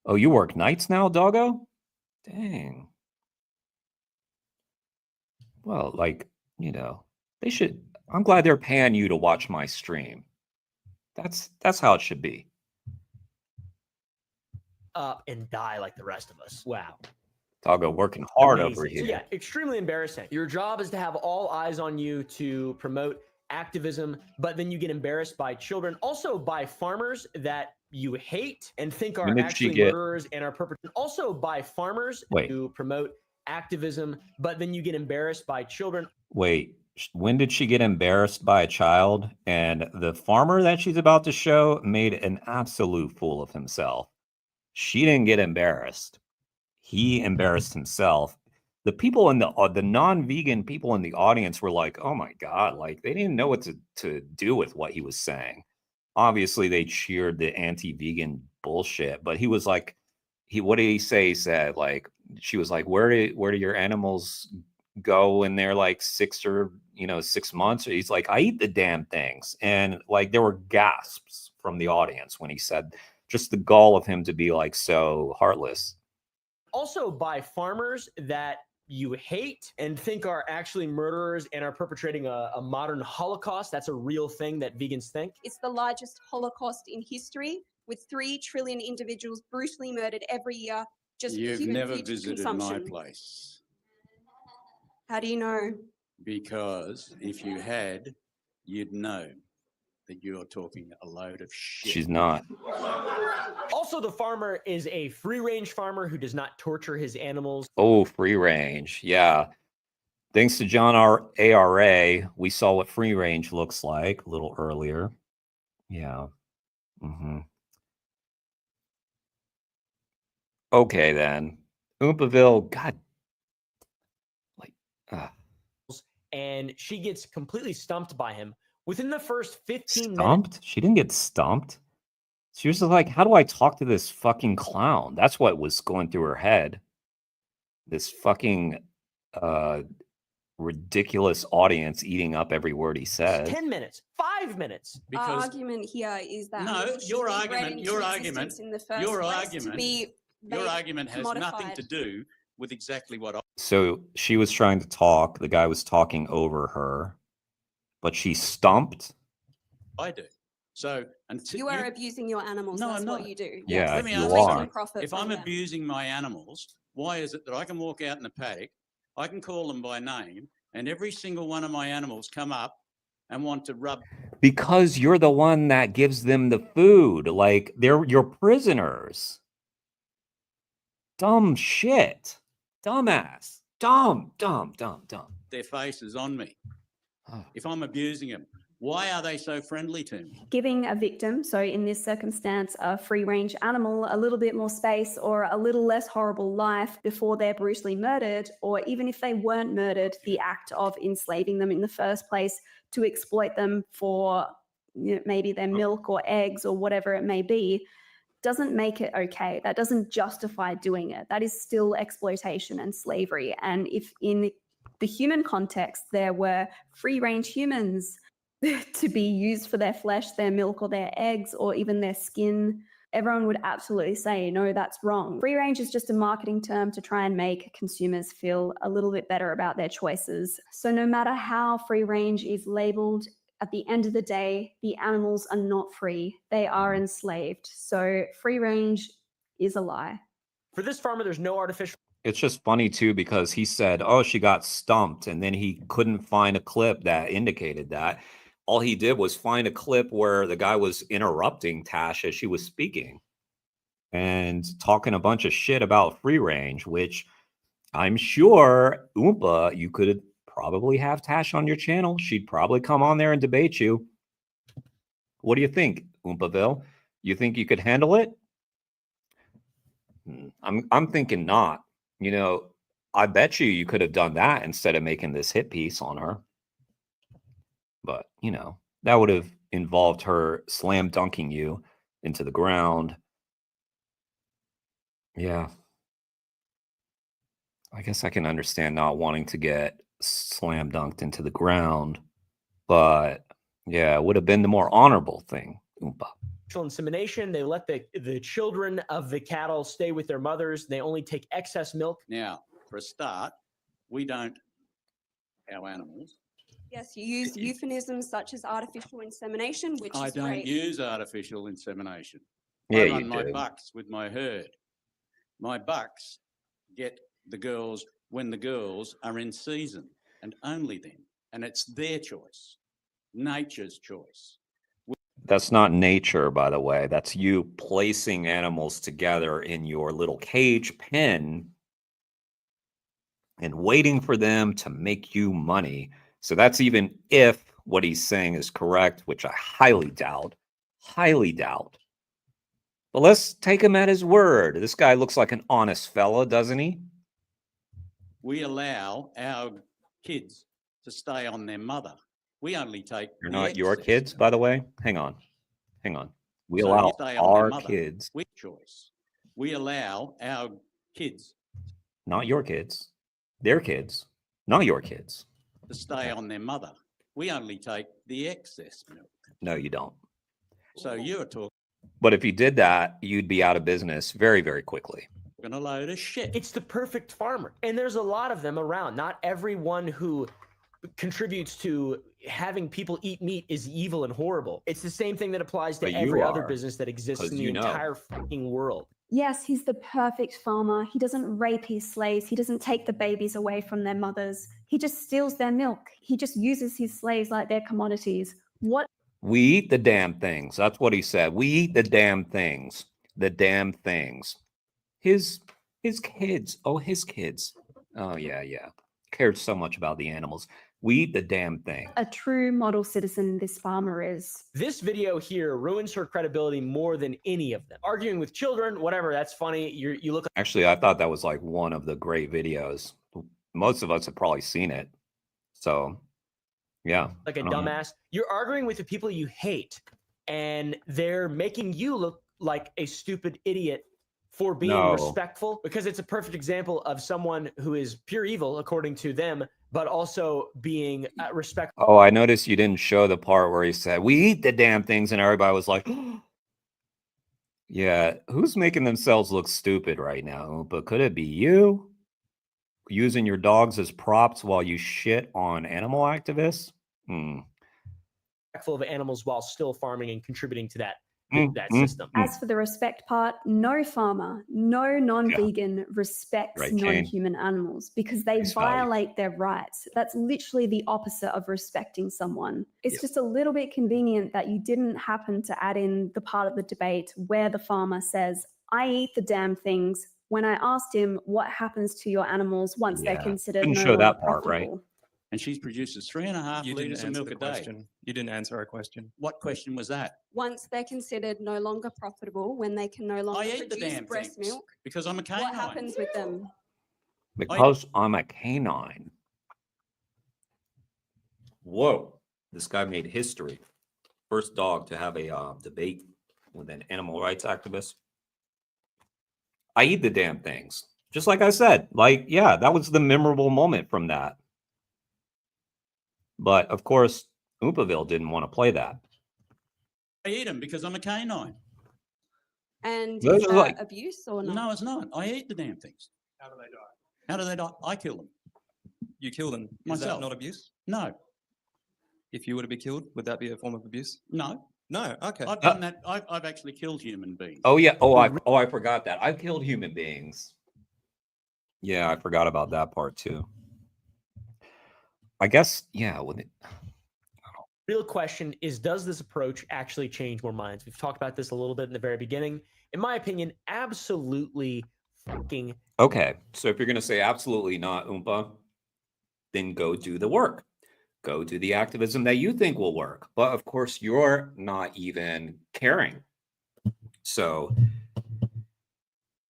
Oh, you work nights now, doggo? Dang. Well, like, you know, they should. I'm glad they're paying you to watch my stream. That's how it should be. up and die like the rest of us. Wow. Doggo working hard Amazing. over here. So yeah, extremely embarrassing. Your job is to have all eyes on you to promote activism, but then you get embarrassed by children, also by farmers that you hate and think are When did she actually get- murderers and are perpetrators. Also by farmers Wait. to promote activism, but then you get embarrassed by children. Wait, when did she get embarrassed by a child? And the farmer that she's about to show made an absolute fool of himself. She didn't get embarrassed. He embarrassed himself. The people in the non-vegan people in the audience were like, "Oh my God," like they didn't know what to do with what he was saying. Obviously, they cheered the anti-vegan bullshit, but he was like, what did he say? He said, like, she was like, where do your animals go when they're like 6 months? He's like, I eat the damn things. And like there were gasps from the audience when he said, just the gall of him to be like so heartless. Also by farmers that you hate and think are actually murderers and are perpetrating a modern Holocaust. That's a real thing that vegans think. It's the largest Holocaust in history, with 3 trillion individuals brutally murdered every year. Just You've human never food visited consumption. my place, How do you know? because if you had, you'd know that you're talking a load of shit. She's not. Also, the farmer is a free-range farmer who does not torture his animals. Oh, free range. Yeah. Thanks to John ARA, we saw what free range looks like a little earlier. Yeah. Okay, then. Oompaville, God. And she gets completely stumped by him within the first 15 minutes. Stumped? She didn't get stumped. She was just like, how do I talk to this fucking clown? That's what was going through her head. This fucking ridiculous audience eating up every word he said. 10 minutes, 5 minutes. Our argument here is that No, it should your be argument- bred into your existence argument- in the first your place argument- to be Your made argument has nothing commodified. to do with exactly what I. So she was trying to talk. The guy was talking over her, but she stumped. I do. So until You are abusing your animals. No, That's I'm what not. you do. Yeah, Let me you ask are. you Profit if from I'm them. abusing my animals, why is it that I can walk out in the paddock, I can call them by name, and every single one of my animals come up and want to rub? Because you're the one that gives them the food. Like, they're your prisoners. Dumb shit. Dumbass. Dumb. Their faces on me. If I'm abusing them, Why are they so friendly to me? Giving a victim, so in this circumstance, a free range animal, a little bit more space or a little less horrible life before they're brutally murdered, or even if they weren't murdered, the act of enslaving them in the first place to exploit them for maybe their milk or eggs or whatever it may be, doesn't make it okay. That doesn't justify doing it. That is still exploitation and slavery. And if in the human context there were free range humans to be used for their flesh, their milk, or their eggs, or even their skin, everyone would absolutely say, no, that's wrong. Free range is just a marketing term to try and make consumers feel a little bit better about their choices. So no matter how free range is labeled, at the end of the day, the animals are not free. They are enslaved. So free range is a lie. For this farmer, there's no artificial. It's just funny too, because he said, oh, she got stumped, and then he couldn't find a clip that indicated that. All he did was find a clip where the guy was interrupting Tash as she was speaking and talking a bunch of shit about free range, which I'm sure, Oompa, you could probably have Tash on your channel. She'd probably come on there and debate you. What do you think, Oompaville? You think you could handle it? I'm thinking not. You know, I bet you could have done that instead of making this hit piece on her. But, you know, that would have involved her slam dunking you into the ground. Yeah. I guess I can understand not wanting to get slam dunked into the ground. But, yeah, it would have been the more honorable thing, Oompa. Insemination. They let the children of the cattle stay with their mothers. They only take excess milk. Now, for a start, we don't, our animals. Yes, you use euphemisms such as artificial insemination, which I is don't great. use artificial insemination. Yeah, I you run my do. bucks with my herd. My bucks get the girls when the girls are in season, and only then. And it's their choice, nature's choice. That's not nature, by the way. That's you placing animals together in your little cage pen and waiting for them to make you money. So that's even if what he's saying is correct, which I highly doubt. Highly doubt. But let's take him at his word. This guy looks like an honest fella, doesn't he? We allow our kids to stay on their mother. We only take They're the not your excess. kids, by the way. Hang on. Hang on. We So allow you stay on their our mother. kids, We choice. We allow our kids not your kids, their kids, not your kids. to stay on their mother. We only take the excess milk. No, you don't. So you're talking But if you did that, you'd be out of business very, very quickly. a load of shit. It's the perfect farmer. And there's a lot of them around. Not everyone who contributes to having people eat meat is evil and horrible. It's the same thing that applies to But you every other are, business that exists 'cause in the you know. entire fucking world. Yes, he's the perfect farmer. He doesn't rape his slaves. He doesn't take the babies away from their mothers. He just steals their milk. He just uses his slaves like they're commodities. What? We eat the damn things. That's what he said. We eat the damn things. The damn things. His kids. Oh, his kids. Oh, yeah. Cared so much about the animals. We eat the damn thing. A true model citizen this farmer is. This video here ruins her credibility more than any of them. Arguing with children, whatever, that's funny. You look. Actually, I thought that was like one of the great videos. Most of us have probably seen it. So, yeah. Like a I don't know. dumbass. You're arguing with the people you hate, and they're making you look like a stupid idiot for being No. respectful, because it's a perfect example of someone who is pure evil according to them, but also being respectful. Oh, I noticed you didn't show the part where he said, we eat the damn things, and everybody was like, yeah, who's making themselves look stupid right now? But could it be you? Using your dogs as props while you shit on animal activists? Respectful of animals while still farming and contributing to that system. As for the respect part, no farmer, no non-vegan respects Right, Jane. non-human animals because they Face value. violate their rights. That's literally the opposite of respecting someone. It's just a little bit convenient that you didn't happen to add in the part of the debate where the farmer says, I eat the damn things, when I asked him what happens to your animals once they're considered Couldn't no show longer that part, right? profitable. and she produces 3.5 You didn't litres of answer milk the a day. question. You didn't answer our question. What question was that? Once they're considered no longer profitable, when they can no longer I eat the produce damn breast things milk, because I'm a what canine. happens with them? Because I'm a canine. Whoa, this guy made history. First dog to have a debate with an animal rights activist. I eat the damn things. Just like I said, like, yeah, that was the memorable moment from that. But of course, Oompoville didn't want to play that. I eat them because I'm a canine. And Those is are that like- abuse or not? No, it's not. I eat the damn things. How do they die? How do they die? I kill them. You kill them. Is Myself. that not abuse? No. If you were to be killed, would that be a form of abuse? No. No. Okay. I've done that. I've actually killed human beings. Oh yeah. I forgot that. I've killed human beings. Yeah, I forgot about that part too. I guess, yeah. Real question is, does this approach actually change more minds? We've talked about this a little bit in the very beginning. In my opinion, absolutely fucking. Okay, so if you're going to say absolutely not, Oompa, then go do the work. Go do the activism that you think will work. But of course, you're not even caring. So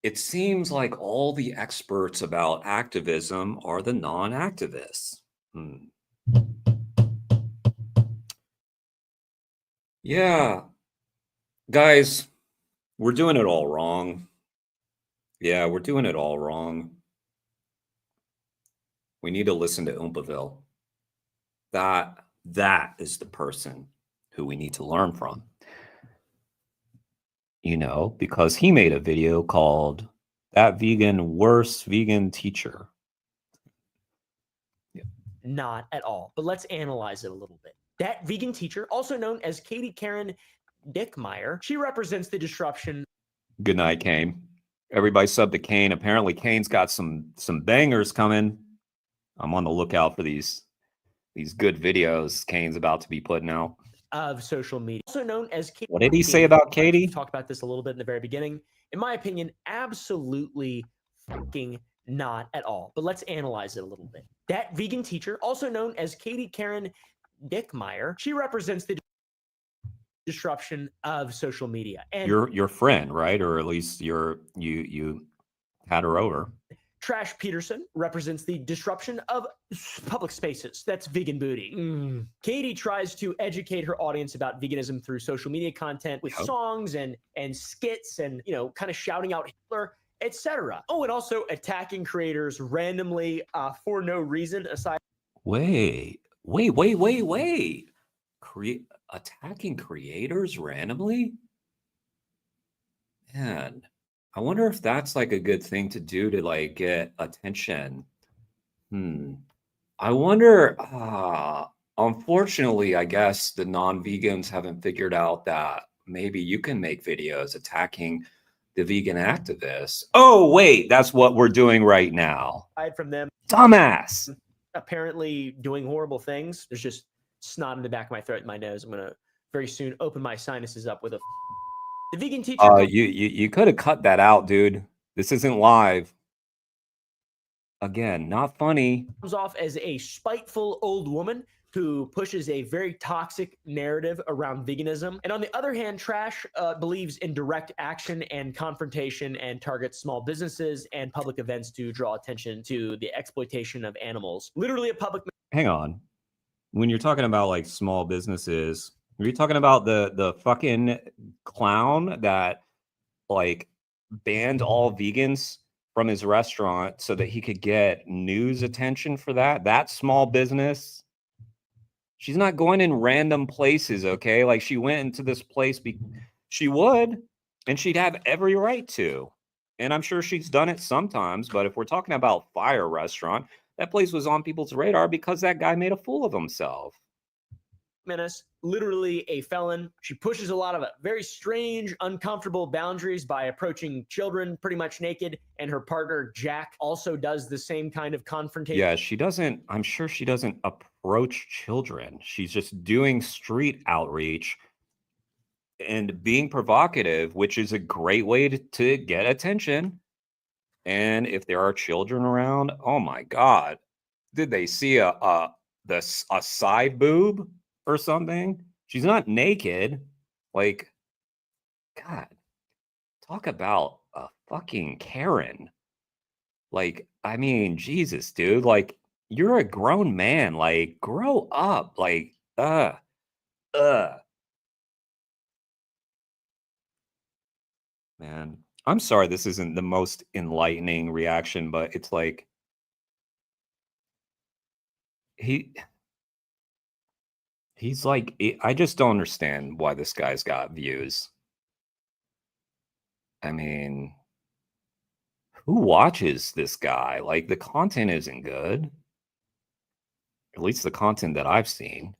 it seems like all the experts about activism are the non-activists. Yeah. Guys, we're doing it all wrong. Yeah, we're doing it all wrong. We need to listen to Oompoville. That is the person who we need to learn from. You know, because he made a video called That Vegan Worst Vegan Teacher. Not at all. But let's analyze it a little bit. That vegan teacher, also known as Katie Karen Dickmeyer, she represents the disruption. Good night, Kane. Everybody sub to Kane. Apparently, Kane's got some bangers coming. I'm on the lookout for these good videos Kane's about to be putting out. Of social media, also known as Katie. What did he say about Katie? We've talked about this a little bit in the very beginning. In my opinion, absolutely fucking not at all. But let's analyze it a little bit. That vegan teacher, also known as Katie Karen Dickmeyer, she represents the disruption of social media. And Your friend, right? Or at least you had her over. Trash Peterson represents the disruption of public spaces. That's vegan booty. Katie tries to educate her audience about veganism through social media content with songs and skits and, you know, kind of shouting out Hitler, etc. Oh, and also attacking creators randomly for no reason aside. Wait. Attacking creators randomly? Man, I wonder if that's like a good thing to do to like get attention. I wonder, unfortunately, I guess the non-vegans haven't figured out that maybe you can make videos attacking the vegan activists. Oh, wait, that's what we're doing right now. Aside from them, Dumbass. Apparently doing horrible things. There's just snot in the back of my throat and my nose. I'm going to very soon open my sinuses up with a... The vegan teacher... You could have cut that out, dude. This isn't live. Again, not funny. Comes off as a spiteful old woman who pushes a very toxic narrative around veganism. And on the other hand, Trash believes in direct action and confrontation and targets small businesses and public events to draw attention to the exploitation of animals. Literally a public... Hang on. When you're talking about like small businesses, are you talking about the fucking clown that like banned all vegans from his restaurant so that he could get news attention for that? That small business? She's not going in random places, okay? Like she went into this place, she would, and she'd have every right to. And I'm sure she's done it sometimes, but if we're talking about Fire Restaurant, that place was on people's radar because that guy made a fool of himself. Menace, literally a felon. She pushes a lot of very strange, uncomfortable boundaries by approaching children pretty much naked. And her partner, Jack, also does the same kind of confrontation. Yeah, she doesn't, I'm sure she doesn't approach children. She's just doing street outreach and being provocative, which is a great way to get attention. And if there are children around, oh my God, did they see a a side boob or something. She's not naked. Like, God, talk about a fucking Karen. Like, I mean, Jesus, dude. Like, you're a grown man. Like, grow up. Like, uh. Man, I'm sorry this isn't the most enlightening reaction, but it's like he's like I just don't understand why this guy's got views. I mean, who watches this guy? Like the content isn't good. At least the content that I've seen.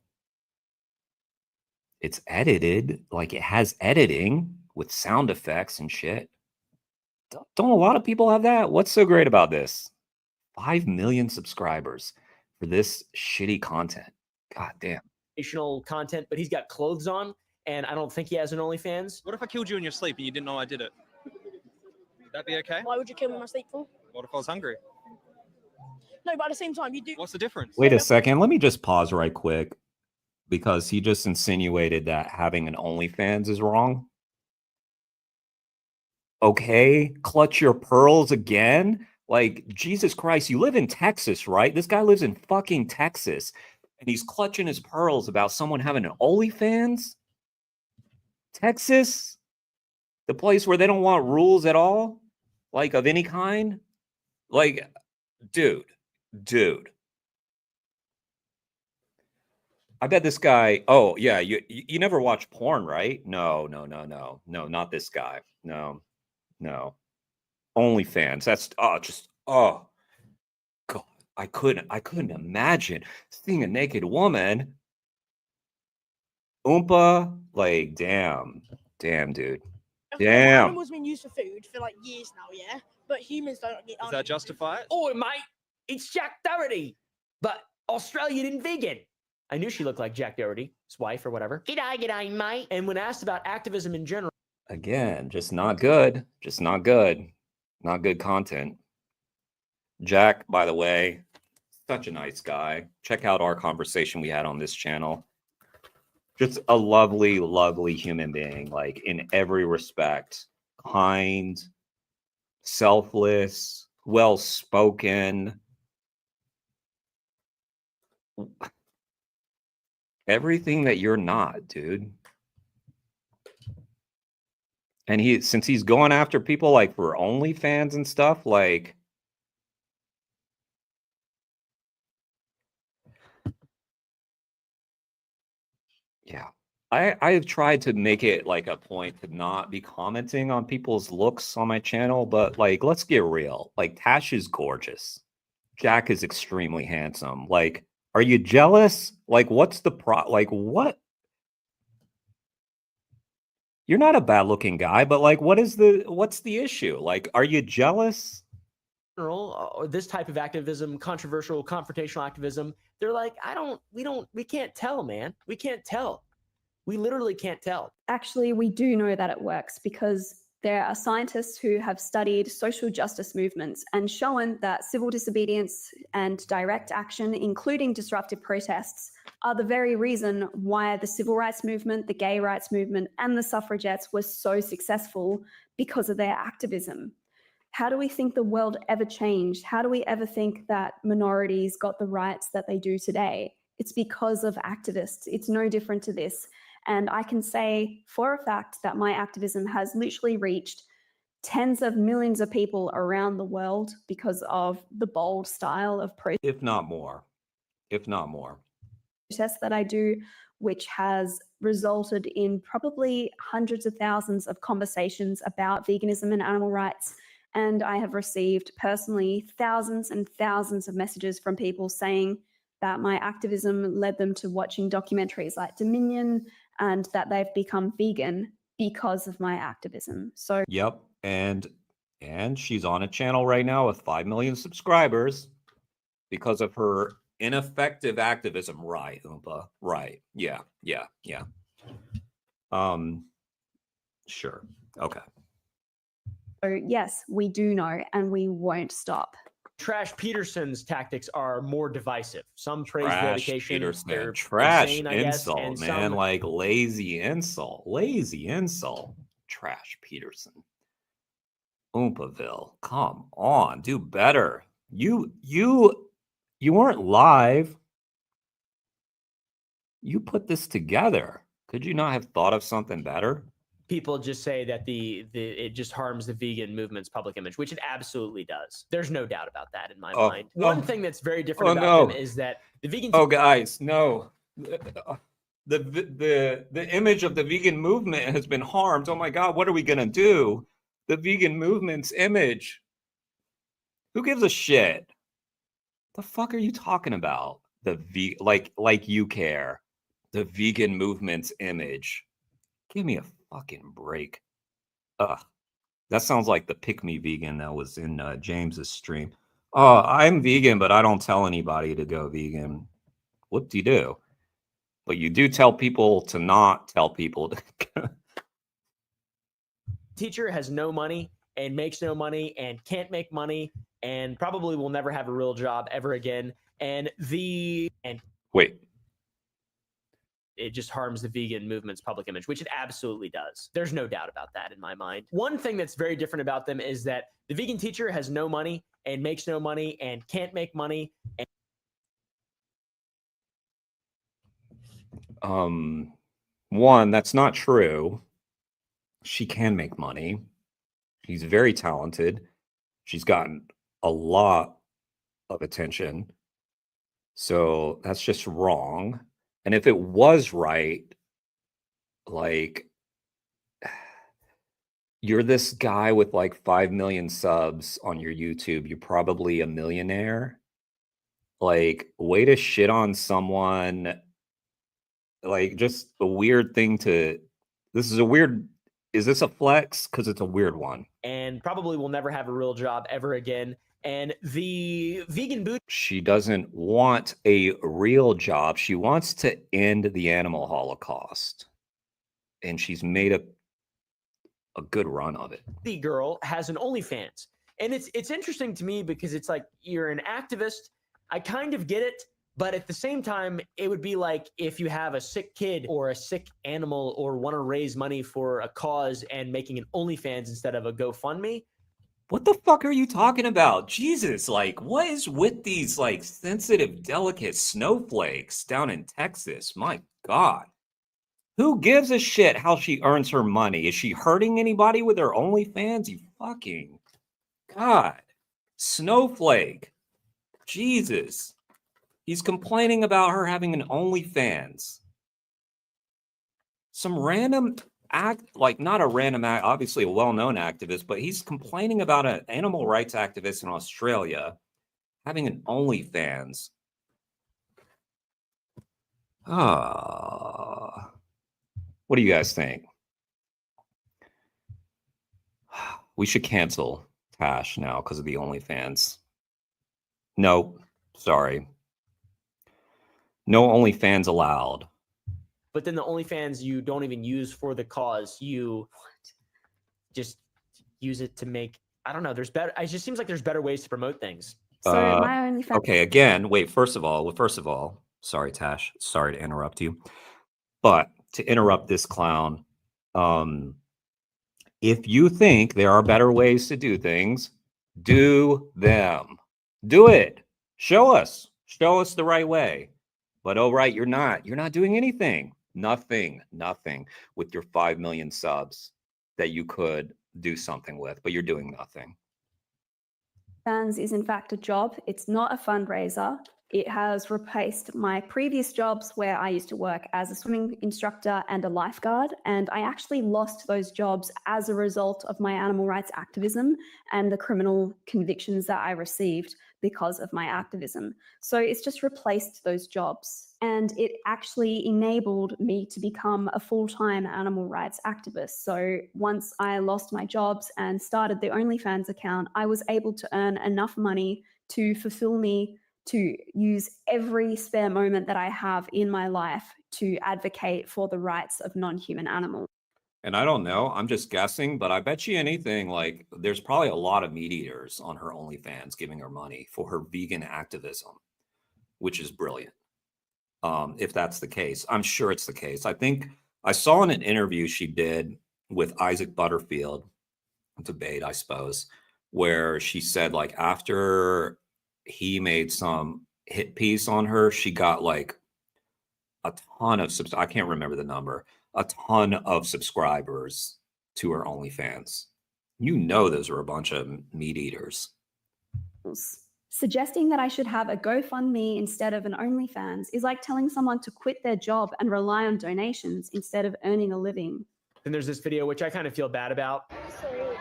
It's edited, like it has editing with sound effects and shit. Don't a lot of people have that? What's so great about this? 5 million subscribers for this shitty content. God damn. Content, but he's got clothes on, and I don't think he has an OnlyFans. What if I killed you in your sleep and you didn't know I did it? Would that be okay? Why would you kill me in my sleep for? What if I was hungry? No, but at the same time, you do. What's the difference? Wait a second. Let me just pause right quick because he just insinuated that having an OnlyFans is wrong. Okay, clutch your pearls again. Like, Jesus Christ, you live in Texas, right? This guy lives in fucking Texas. And he's clutching his pearls about someone having an OnlyFans? Texas? The place where they don't want rules at all? Like, of any kind? Like, dude. I bet this guy, oh, yeah, you never watch porn, right? No, not this guy. No. OnlyFans. That's, God. I couldn't imagine seeing a naked woman. Oompa, like, damn, dude. Okay, Damn. animals been used for food for like years now, yeah? But humans don't get. Does that justify it? Oh, mate, it's Jack Doherty, but Australian and vegan. I knew she looked like Jack Doherty, his wife or whatever. G'day, mate. And when asked about activism in general, Again, just not good. Not good content. Jack, by the way, such a nice guy. Check out our conversation we had on this channel. Just a lovely, lovely human being, like in every respect. Kind, selfless, well-spoken. Everything that you're not, dude. And since he's going after people like for OnlyFans and stuff, like, yeah, I have tried to make it like a point to not be commenting on people's looks on my channel, but like, let's get real. Like, Tash is gorgeous. Jack is extremely handsome. Like, are you jealous? Like, what's the like, what? You're not a bad looking guy, but like, what's the issue? Like, are you jealous? This type of activism, controversial, confrontational activism, they're like, we can't tell, man. We can't tell. We literally can't tell. Actually, we do know that it works because there are scientists who have studied social justice movements and shown that civil disobedience and direct action, including disruptive protests, are the very reason why the civil rights movement, the gay rights movement, and the suffragettes were so successful because of their activism. How do we think the world ever changed? How do we ever think that minorities got the rights that they do today? It's because of activists. It's no different to this. And I can say for a fact that my activism has literally reached tens of millions of people around the world because of the bold style of protest. If not more. Protests that I do, which has resulted in probably hundreds of thousands of conversations about veganism and animal rights. And I have received personally thousands and thousands of messages from people saying that my activism led them to watching documentaries like Dominion and that they've become vegan because of my activism. So Yep. And she's on a channel right now with 5 million subscribers because of her ineffective activism. Right, Oompa. Right. Yeah. Sure. Okay. yes, we do know and we won't stop. Trash Peterson's tactics are more divisive. Some praise Trash dedication. Peterson. They're Trash insane, I guess, insult, and man. some Like lazy insult. Lazy insult. Trash Peterson. Oompaville. Come on. Do better. You weren't live. You put this together. Could you not have thought of something better? people just say that it just harms the vegan movement's public image, which it absolutely does. There's no doubt about that in my mind. One thing that's very different about them is that the vegan. Oh, guys, no. The image of the vegan movement has been harmed. Oh my God, what are we gonna do? The vegan movement's image. Who gives a shit? The fuck are you talking about? Like you care. The vegan movement's image. Give me a fucking break. Ugh. That sounds like the pick me vegan that was in James's stream. Oh, I'm vegan, but I don't tell anybody to go vegan. What do you do? But you do tell people to not tell people to. Teacher has no money and makes no money and can't make money and probably will never have a real job ever again. And Wait. It just harms the vegan movement's public image, which it absolutely does. There's no doubt about that in my mind. One thing that's very different about them is that the vegan teacher has no money and makes no money and can't make money. One, that's not true. She can make money. She's very talented. She's gotten a lot of attention. So that's just wrong. And if it was right, like, you're this guy with like 5 million subs on your YouTube. You're probably a millionaire. Like, way to shit on someone. Like, just a weird thing to. This is a weird. Is this a flex? Because it's a weird one. And probably will never have a real job ever again. And the vegan boot. She doesn't want a real job. She wants to end the animal holocaust. And she's made a good run of it. The girl has an OnlyFans. And it's interesting to me because it's like, you're an activist. I kind of get it. But at the same time, it would be like if you have a sick kid or a sick animal or want to raise money for a cause and making an OnlyFans instead of a GoFundMe. What the fuck are you talking about? Jesus, like, what is with these, like, sensitive, delicate snowflakes down in Texas? My God. Who gives a shit how she earns her money? Is she hurting anybody with her OnlyFans? You fucking God. Snowflake. Jesus. He's complaining about her having an OnlyFans. Some random act, like not a random act, obviously a well-known activist, but he's complaining about an animal rights activist in Australia having an OnlyFans. What do you guys think? We should cancel Tash now because of the OnlyFans. Nope. Sorry. No OnlyFans allowed. But then the OnlyFans you don't even use for the cause. You just use it to make, I don't know, there's better, it just seems like there's better ways to promote things. So my OnlyFans. Okay, again, wait, first of all, sorry, Tash, sorry to interrupt you. But to interrupt this clown, if you think there are better ways to do things, do them. Do it. Show us the right way. But oh, right, you're not doing anything. Nothing with your 5 million subs that you could do something with, but you're doing nothing. Fans is in fact a job. It's not a fundraiser. It has replaced my previous jobs where I used to work as a swimming instructor and a lifeguard. And I actually lost those jobs as a result of my animal rights activism and the criminal convictions that I received because of my activism. So it's just replaced those jobs. And it actually enabled me to become a full-time animal rights activist. So once I lost my jobs and started the OnlyFans account, I was able to earn enough money to fulfill me to use every spare moment that I have in my life to advocate for the rights of non-human animals. And I don't know, I'm just guessing, but I bet you anything, like there's probably a lot of meat eaters on her OnlyFans giving her money for her vegan activism, which is brilliant. If that's the case, I'm sure it's the case. I think I saw in an interview she did with Isaac Butterfield, debate, I suppose, where she said like after he made some hit piece on her, she got like a ton of I can't remember the number, a ton of subscribers to her OnlyFans. You know, those are a bunch of meat eaters. Suggesting that I should have a GoFundMe instead of an OnlyFans is like telling someone to quit their job and rely on donations instead of earning a living. Then there's this video, which I kind of feel bad about. So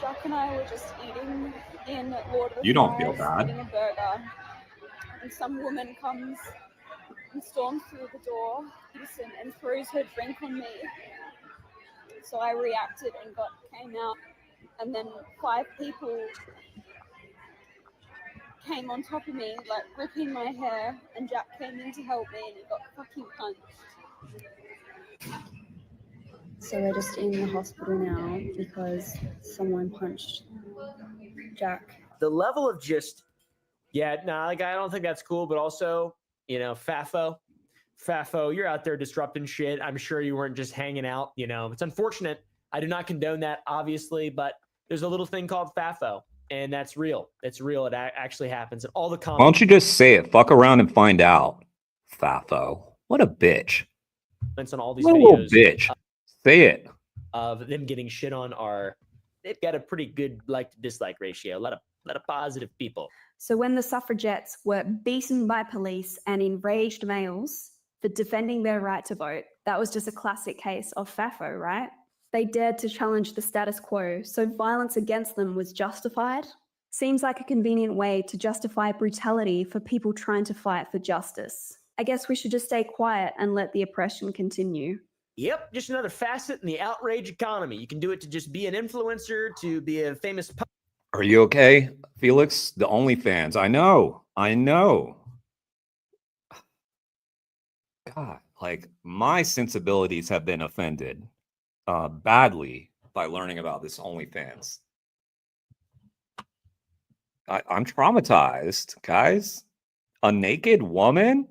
Jack and I were just eating in Lord of the You don't feel Flies, bad. eating a burger, and some woman comes and storms through the door, and throws her drink on me. So I reacted and came out, and then 5 people came on top of me, like ripping my hair, and Jack came in to help me, and he got fucking punched. So we're just in the hospital now because someone punched Jack. The level of just, like I don't think that's cool, but also, Fafo, you're out there disrupting shit. I'm sure you weren't just hanging out, It's unfortunate. I do not condone that, obviously, but there's a little thing called Fafo, and that's real. It's real. It actually happens. And all the comments. Why don't you just say it? Fuck around and find out. Fafo. What a bitch. On all these What a little videos bitch. Say it. of them getting shit on they've got a pretty good like to dislike ratio. A lot of positive people. So when the suffragettes were beaten by police and enraged males for defending their right to vote, that was just a classic case of Fafo, right? They dared to challenge the status quo, so violence against them was justified. Seems like a convenient way to justify brutality for people trying to fight for justice. I guess we should just stay quiet and let the oppression continue. Yep, just another facet in the outrage economy. You can do it to just be an influencer, to be a famous. Are you okay, Felix? The OnlyFans. I know. God, like my sensibilities have been offended badly by learning about this OnlyFans. I'm traumatized, guys. A naked woman?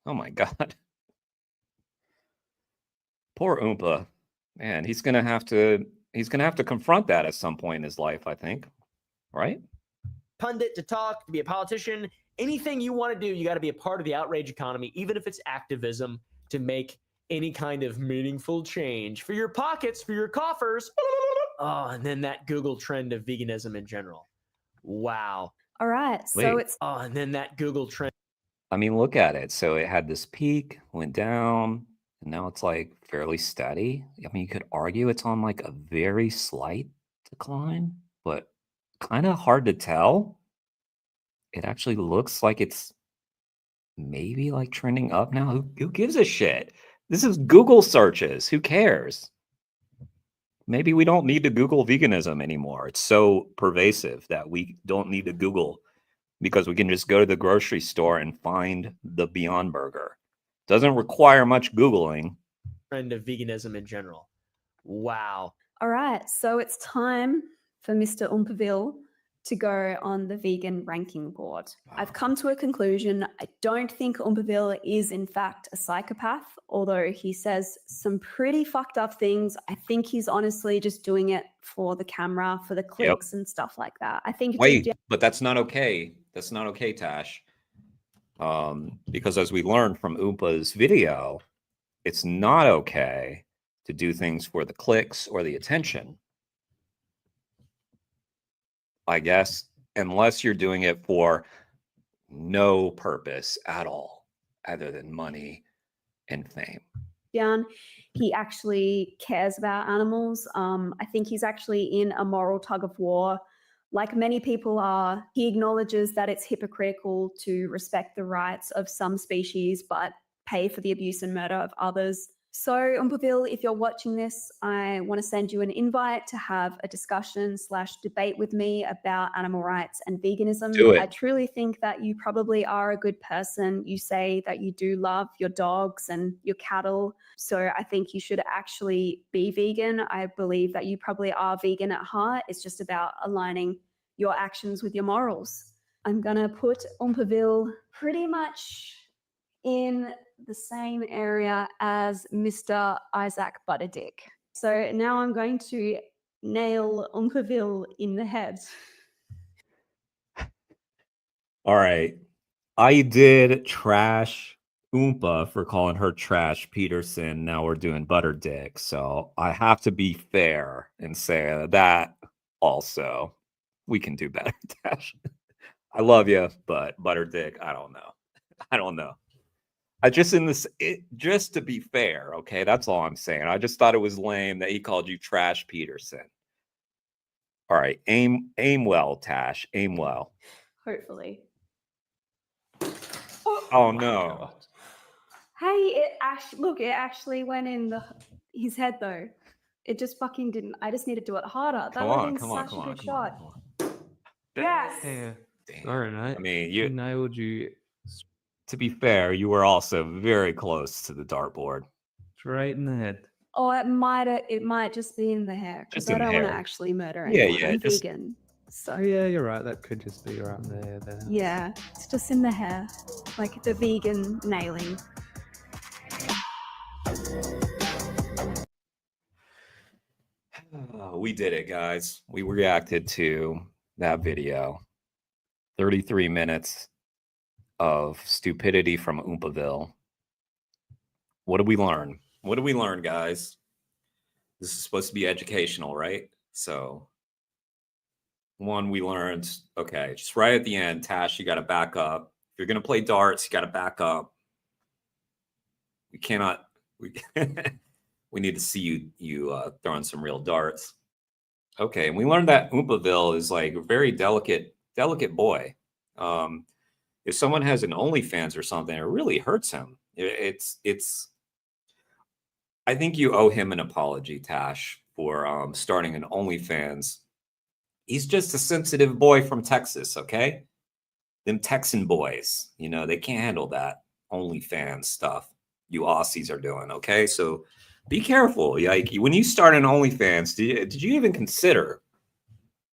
Oh my God. Poor Oompa. Man, he's gonna have to confront that at some point in his life, I think. Right? Pundit, to talk, to be a politician, anything you want to do, you got to be a part of the outrage economy, even if it's activism, to make any kind of meaningful change for your pockets, for your coffers. Oh, and then that Google trend of veganism in general. Wow. All right. So Wait. And then that Google trend. I mean, look at it. So it had this peak, went down, and now it's like fairly steady. I mean, you could argue it's on like a very slight decline, but kind of hard to tell. It actually looks like it's maybe like trending up now. Who gives a shit? This is Google searches. Who cares? Maybe we don't need to Google veganism anymore. It's so pervasive that we don't need to Google because we can just go to the grocery store and find the Beyond Burger. Doesn't require much Googling. Trend of veganism in general. Wow. All right. So it's time for Mr. Oompaville to go on the vegan ranking board. I've come to a conclusion. I don't think Oompaville is in fact a psychopath, although he says some pretty fucked up things. I think he's honestly just doing it for the camera, for the clicks and stuff like that. I think Wait, but that's not okay. That's not okay, Tash. Because as we learned from Oompa's video, it's not okay to do things for the clicks or the attention. I guess, unless you're doing it for no purpose at all, other than money and fame. Down, he actually cares about animals. I think he's actually in a moral tug of war. Like many people are, he acknowledges that it's hypocritical to respect the rights of some species, but pay for the abuse and murder of others. So, Umpaville, if you're watching this, I want to send you an invite to have a discussion/debate with me about animal rights and veganism. Do it. I truly think that you probably are a good person. You say that you do love your dogs and your cattle. So I think you should actually be vegan. I believe that you probably are vegan at heart. It's just about aligning your actions with your morals. I'm going to put Umpaville pretty much in the same area as Mr. Isaac Butterdick. So now I'm going to nail Umpaville in the head. All right. I did trash Oompa for calling her Trash Peterson. Now we're doing Butterdick. So I have to be fair and say that also. We can do better, Tash. I love you, but Butterdick, I don't know. I don't know. I just just to be fair, okay? That's all I'm saying. I just thought it was lame that he called you Trash Peterson. All right, aim well, Tash. Aim well. Hopefully. Oh no. Hey, it actually went in his head though. It just fucking didn't. I just need to do it harder. That would have been such a good shot. Yes. Damn. All right. I mean, He you nailed you to be fair, you were also very close to the dartboard. straight in the head. Oh, it might just be in the hair because Just I in the don't want to hair. actually murder Yeah, anyone. yeah, I'm just- vegan. So Oh, yeah, you're right. That could just be right there. yeah, it's just in the hair, like the vegan nailing. We did it, guys. We reacted to that video. 33 minutes of stupidity from Oompaville. What did we learn? What did we learn, guys? This is supposed to be educational, right? So, one, we learned, okay, just right at the end, Tash, you got to back up. If you're going to play darts, you got to back up. We cannot, we need to see you throwing some real darts. Okay, and we learned that Oompaville is like a very delicate boy. If someone has an OnlyFans or something, it really hurts him. It's. I think you owe him an apology, Tash, for starting an OnlyFans. He's just a sensitive boy from Texas, okay? Them Texan boys, you know, they can't handle that OnlyFans stuff you Aussies are doing, okay? So be careful. Like when you start an OnlyFans, did you even consider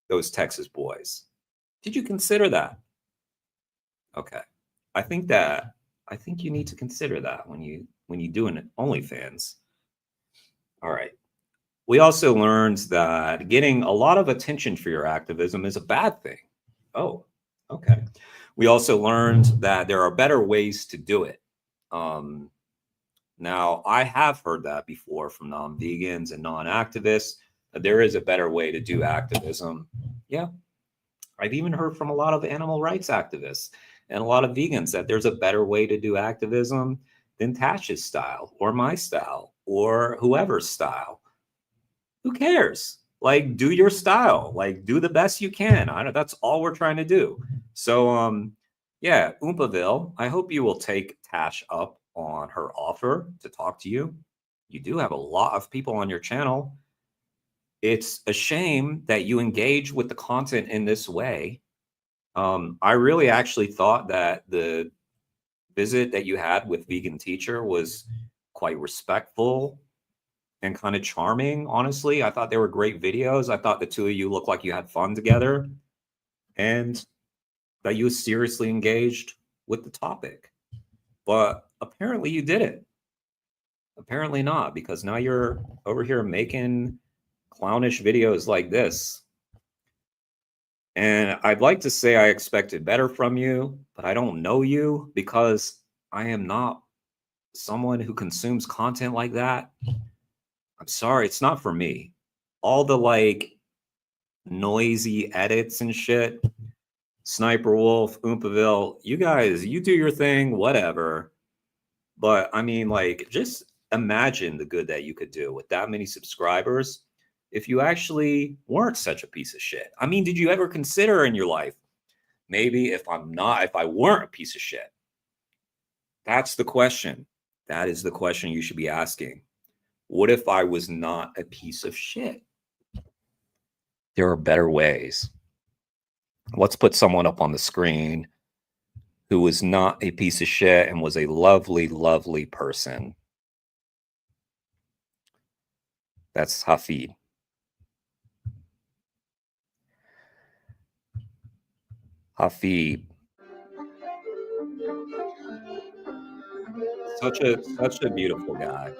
those Texas boys? Did you consider that? Okay. I think you need to consider that when you do an OnlyFans. All right. We also learned that getting a lot of attention for your activism is a bad thing. Oh, okay. We also learned that there are better ways to do it. Now, I have heard that before from non-vegans and non-activists, that there is a better way to do activism. Yeah. I've even heard from a lot of animal rights activists and a lot of vegans that there's a better way to do activism than Tash's style or my style or whoever's style. Who cares? Like, do your style. Like, do the best you can. That's all we're trying to do. So, yeah, Oompaville, I hope you will take Tash up on her offer to talk to you. You do have a lot of people on your channel. It's a shame that you engage with the content in this way. I really actually thought that the visit that you had with Vegan Teacher was quite respectful and kind of charming, honestly. I thought they were great videos. I thought the two of you looked like you had fun together and that you was seriously engaged with the topic. But apparently you didn't. Apparently not, because now you're over here making clownish videos like this. And I'd like to say I expected better from you, but I don't know you because I am not someone who consumes content like that. I'm sorry, it's not for me. All the like noisy edits and shit, Sniper Wolf, Oompaville, you guys, you do your thing, whatever. But I mean, like, just imagine the good that you could do with that many subscribers if you actually weren't such a piece of shit. I mean, did you ever consider in your life, maybe if I weren't a piece of shit? That's the question. That is the question you should be asking. What if I was not a piece of shit? There are better ways. Let's put someone up on the screen who was not a piece of shit and was a lovely, lovely person. That's Hafid. Hafid. Such a beautiful guy.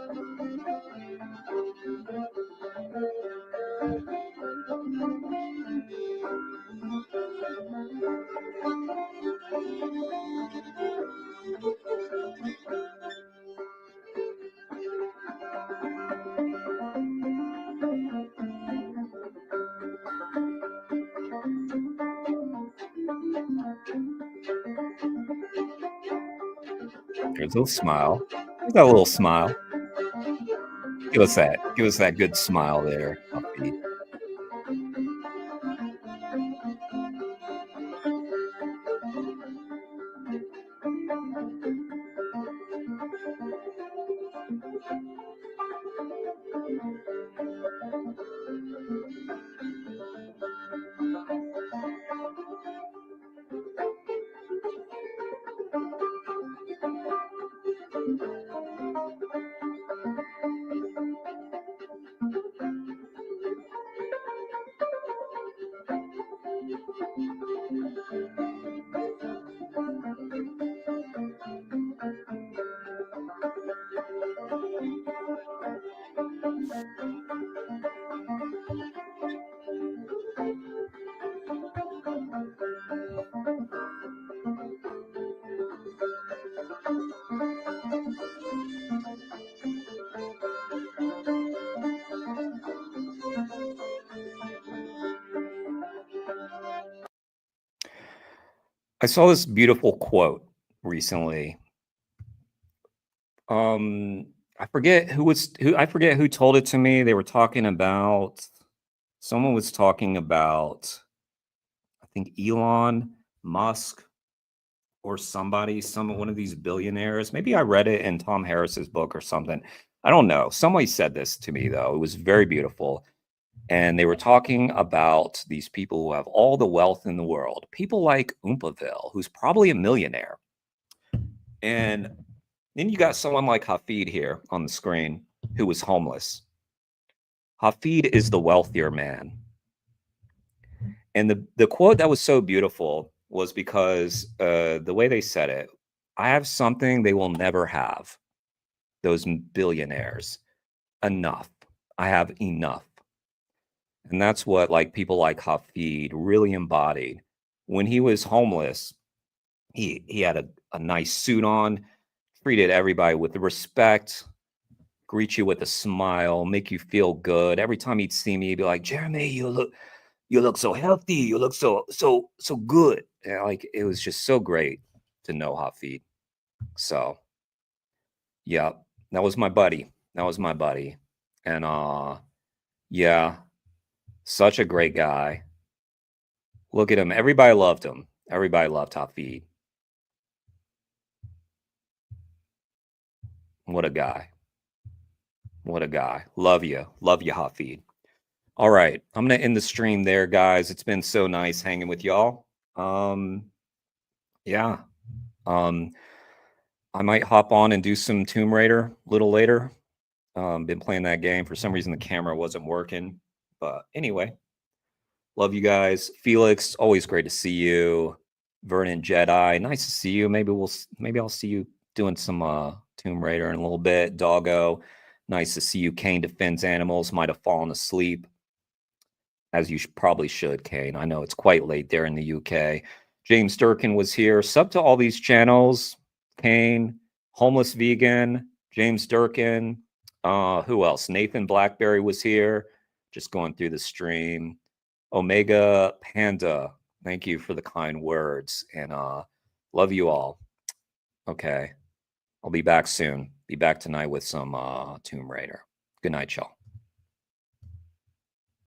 There's a little smile. There's that little smile. Give us that good smile there, Hafid. I saw this beautiful quote recently. I forget who told it to me. They were talking about someone was talking about I think Elon Musk or one of these billionaires. Maybe I read it in Tom Harris's book or something. I don't know. Somebody said this to me though. It was very beautiful. And they were talking about these people who have all the wealth in the world. People like Oompaville, who's probably a millionaire. And then you got someone like Hafid here on the screen who was homeless. Hafid is the wealthier man. And the quote that was so beautiful was because the way they said it, I have something they will never have. Those billionaires. Enough. I have enough. And that's what like people like Hafid really embodied. When he was homeless, he had a nice suit on, treated everybody with respect, greet you with a smile, make you feel good. Every time he'd see me, he'd be like, Jeremy, you look so healthy. You look so good. And like it was just so great to know Hafid. So yeah, that was my buddy. And yeah, such a great guy. Look at him. Everybody loved him. Everybody loved Hafid. What a guy. What a guy. Love you. Love you, Hafid. All right. I'm going to end the stream there, guys. It's been so nice hanging with y'all. Yeah. I might hop on and do some Tomb Raider a little later. Been playing that game. For some reason, the camera wasn't working. But anyway, love you guys. Felix, always great to see you. Vernon Jedi, nice to see you. Maybe I'll see you doing some Tomb Raider in a little bit. Doggo, nice to see you. Kane Defends Animals might have fallen asleep, as you probably should, Kane. I know it's quite late there in the UK. James Durkin was here. Sub to all these channels. Kane, Homeless Vegan, James Durkin. Who else? Nathan Blackberry was here. Just going through the stream. Omega Panda, thank you for the kind words. And love you all. Okay. I'll be back soon. Be back tonight with some Tomb Raider. Good night, y'all.